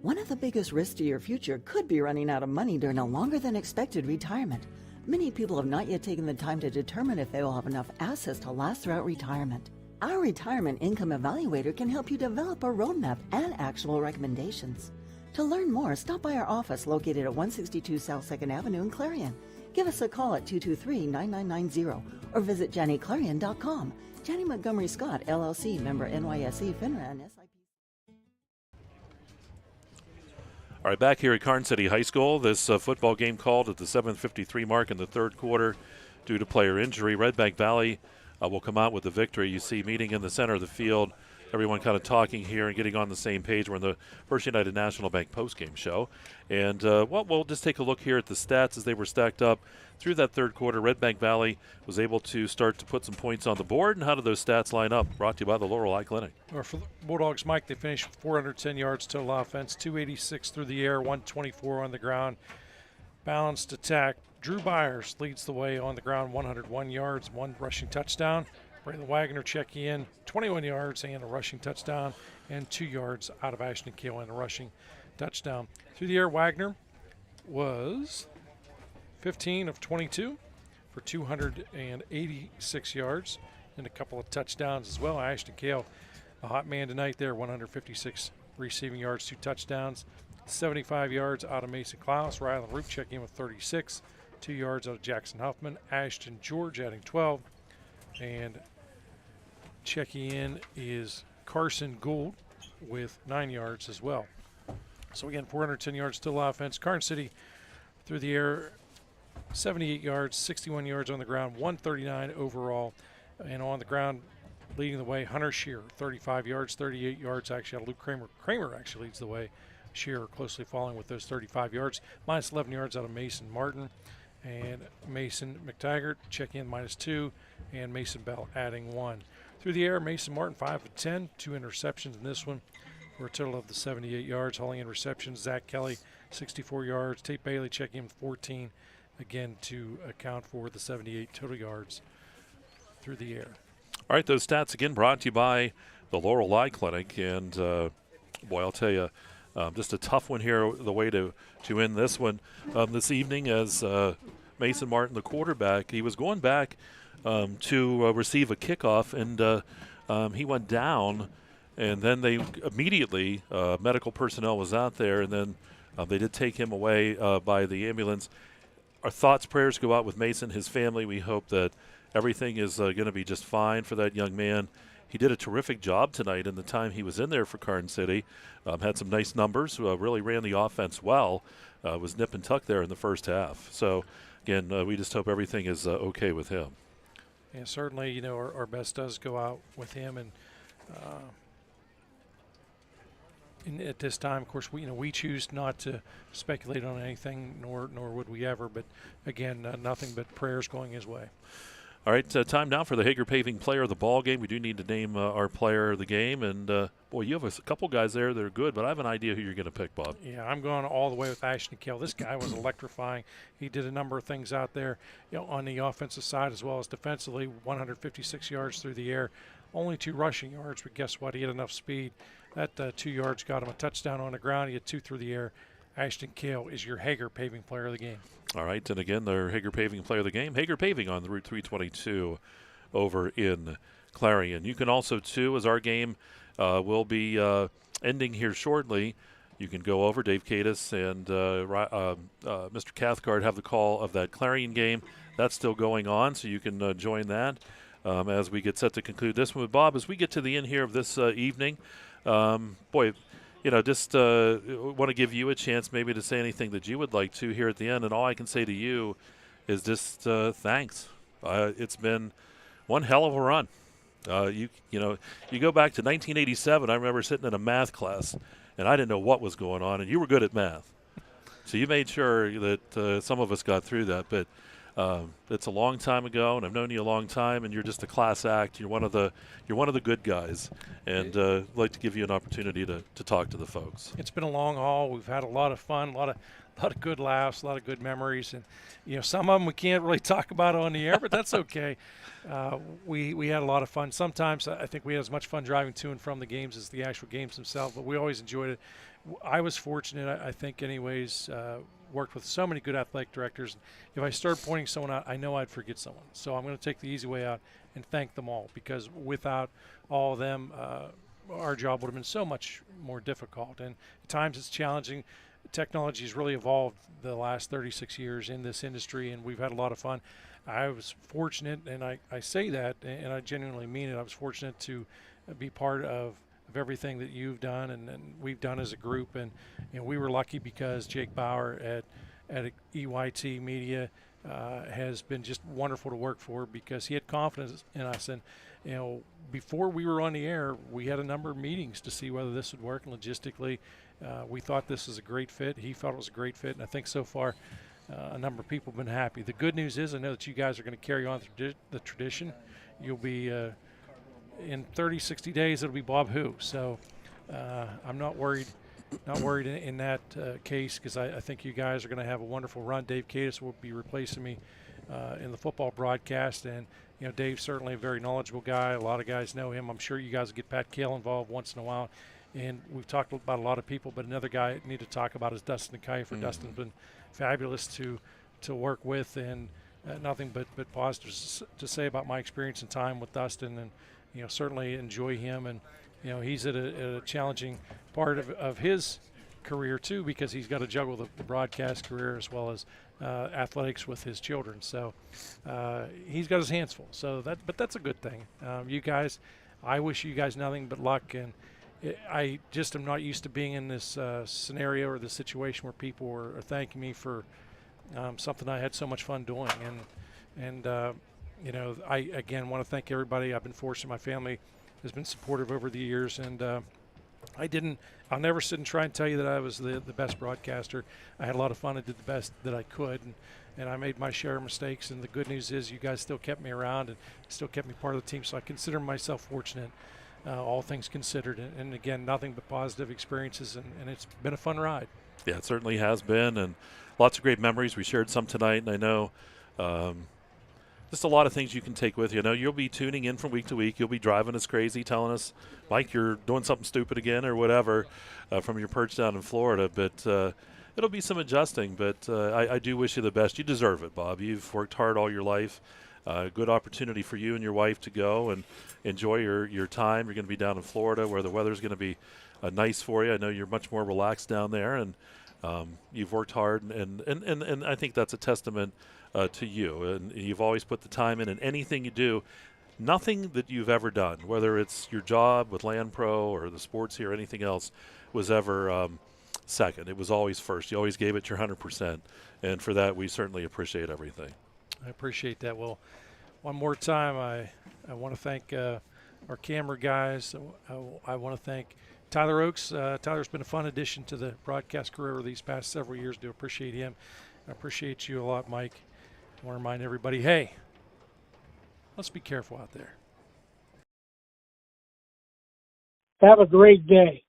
Speaker 12: One of the biggest risks to your future could be running out of money during a longer than expected retirement. Many people have not yet taken the time to determine if they will have enough assets to last throughout retirement. Our Retirement Income Evaluator can help you develop a roadmap and actionable recommendations. To learn more, stop by our office located at 162 South 2nd Avenue in Clarion. Give us a call at 223-9990 or visit JannyClarion.com. Janney Montgomery Scott, LLC, member NYSE, FINRA, and SIP.
Speaker 1: All right, back here at Karns City High School, this football game called at the 7:53 mark in the third quarter due to player injury. Redbank Valley will come out with the victory. You see meeting in the center of the field, everyone kind of talking here and getting on the same page. We're in the First United National Bank postgame show. And, we'll just take a look here at the stats as they were stacked up through that third quarter. Redbank Valley was able to start to put some points on the board. And how did those stats line up? Brought to you by the Laurel Eye Clinic.
Speaker 2: Or for the Bulldogs, Mike, they finished 410 yards total offense, 286 through the air, 124 on the ground. Balanced attack. Drew Byers leads the way on the ground, 101 yards, 1 rushing touchdown. Braylon Wagner checking in, 21 yards and a rushing touchdown, and 2 yards out of Ashton Kale and a rushing touchdown. Through the air, Wagner was 15 of 22 for 286 yards and a couple of touchdowns as well. Ashton Kale, a hot man tonight there, 156 receiving yards, 2 touchdowns, 75 yards out of Mason Klaus. Rylan Roop checking in with 36, 2 yards out of Jackson Huffman. Ashton George adding 12, and checking in is Carson Gould with 9 yards as well. So again, 410 yards still offense. Karns City through the air, 78 yards, 61 yards on the ground, 139 overall. And on the ground, leading the way, Hunter Shearer, 35 yards, 38 yards actually out of Luke Kramer. Kramer actually leads the way. Shearer closely following with those 35 yards. Minus 11 yards out of Mason Martin. And Mason McTaggart checking in -2, and Mason Bell adding 1. Through the air, Mason Martin 5 of 10, 2 interceptions in this one for a total of the 78 yards. Hauling in receptions, Zach Kelly 64 yards. Tate Bailey checking in 14, again to account for the 78 total yards through the air.
Speaker 1: All right, those stats again brought to you by the Laurel Eye Clinic, and boy, I'll tell you, just a tough one here, the way to end this one this evening as Mason Martin, the quarterback, he was going back to receive a kickoff, and he went down, and then they immediately, medical personnel was out there, and then they did take him away by the ambulance. Our thoughts, prayers go out with Mason, his family. We hope that everything is going to be just fine for that young man. He did a terrific job tonight in the time he was in there for Karns City. Had some nice numbers, really ran the offense well, was nip and tuck there in the first half. So, again, we just hope everything is okay with him.
Speaker 2: And certainly, you know, our best does go out with him. And at this time, of course, we choose not to speculate on anything, nor would we ever. But, again, nothing but prayers going his way.
Speaker 1: All right, time now for the Hager Paving Player of the Ball Game. We do need to name our player of the game, and boy, you have a couple guys there that are good, but I have an idea who you're going to pick, Bob.
Speaker 2: Yeah, I'm going all the way with Ashton Kale. This guy was electrifying. He did a number of things out there, on the offensive side as well as defensively. 156 yards through the air, only 2 rushing yards, but guess what? He had enough speed. That 2 yards got him a touchdown on the ground. He had 2 through the air. Ashton Kale is your Hager Paving Player of the Game.
Speaker 1: All right, and again, their Hager Paving Player of the Game. Hager Paving on the Route 322 over in Clarion. You can also, too, as our game will be ending here shortly, you can go over. Dave Cadis and Mr. Cathcart have the call of that Clarion game. That's still going on, so you can join that as we get set to conclude this one with Bob. As we get to the end here of this evening, boy, just want to give you a chance maybe to say anything that you would like to here at the end. And all I can say to you is just thanks. It's been one hell of a run. You go back to 1987. I remember sitting in a math class, and I didn't know what was going on, and you were good at math. So you made sure that some of us got through that. But it's a long time ago, and I've known you a long time, and you're just a class act. You're one of the good guys, and I'd like to give you an opportunity to talk to the folks.
Speaker 2: It's been a long haul. We've had a lot of fun, a lot of good laughs, a lot of good memories, and some of them we can't really talk about on the air, but that's okay. We had a lot of fun. Sometimes I think we had as much fun driving to and from the games as the actual games themselves, but we always enjoyed it. I was fortunate, I think, anyways. Worked with so many good athletic directors. If I started pointing someone out, I know I'd forget someone. So I'm going to take the easy way out and thank them all, because without all of them, our job would have been so much more difficult. And at times it's challenging. Technology has really evolved the last 36 years in this industry, and we've had a lot of fun. I was fortunate, and I say that, and I genuinely mean it. I was fortunate to be part of everything that you've done and we've done as a group, and we were lucky because Jake Bauer at EYT Media has been just wonderful to work for, because he had confidence in us. And before we were on the air, we had a number of meetings to see whether this would work, and logistically we thought this was a great fit. He felt it was a great fit, and I think so far a number of people have been happy. The good news is I know that you guys are going to carry on the tradition. You'll be in 30, 60 days, it'll be Bob Who. So I'm not worried in that case, because I think you guys are going to have a wonderful run. Dave Cadis will be replacing me in the football broadcast, and Dave's certainly a very knowledgeable guy. A lot of guys know him. I'm sure you guys will get Pat Kale involved once in a while. And we've talked about a lot of people, but another guy I need to talk about is Dustin Kiefer. Dustin's been fabulous to work with, and nothing but positives to say about my experience and time with Dustin. And certainly enjoy him, and he's at a challenging part of his career too, because he's got to juggle the broadcast career as well as athletics with his children. So he's got his hands full. But that's a good thing. You guys, I wish you guys nothing but luck, and I just am not used to being in this scenario or this situation where people are thanking me for something I had so much fun doing, and I again want to thank everybody. I've been fortunate. My family has been supportive over the years, and I'll never sit and try and tell you that I was the best broadcaster. I had a lot of fun. I did the best that I could, and I made my share of mistakes. And the good news is you guys still kept me around and still kept me part of the team. So I consider myself fortunate, all things considered. And again, nothing but positive experiences, and it's been a fun ride.
Speaker 1: Yeah, it certainly has been, and lots of great memories. We shared some tonight, and I know just a lot of things you can take with you. You'll be tuning in from week to week. You'll be driving us crazy, telling us, Mike, you're doing something stupid again or whatever from your perch down in Florida. But it'll be some adjusting. But I do wish you the best. You deserve it, Bob. You've worked hard all your life. Good opportunity for you and your wife to go and enjoy your time. You're going to be down in Florida where the weather's going to be nice for you. I know you're much more relaxed down there, and you've worked hard, and I think that's a testament to you. And you've always put the time in anything you do. Nothing that you've ever done, whether it's your job with Land Pro or the sports here or anything else, was ever second. It was always first. You always gave it your 100%, and for that we certainly appreciate everything.
Speaker 2: I appreciate that. Well, one more time, I want to thank our camera guys. I want to thank Tyler Oakes. Tyler's been a fun addition to the broadcast career over these past several years. Do appreciate him. I appreciate you a lot, Mike. I want to remind everybody, hey, let's be careful out there.
Speaker 4: Have a great day.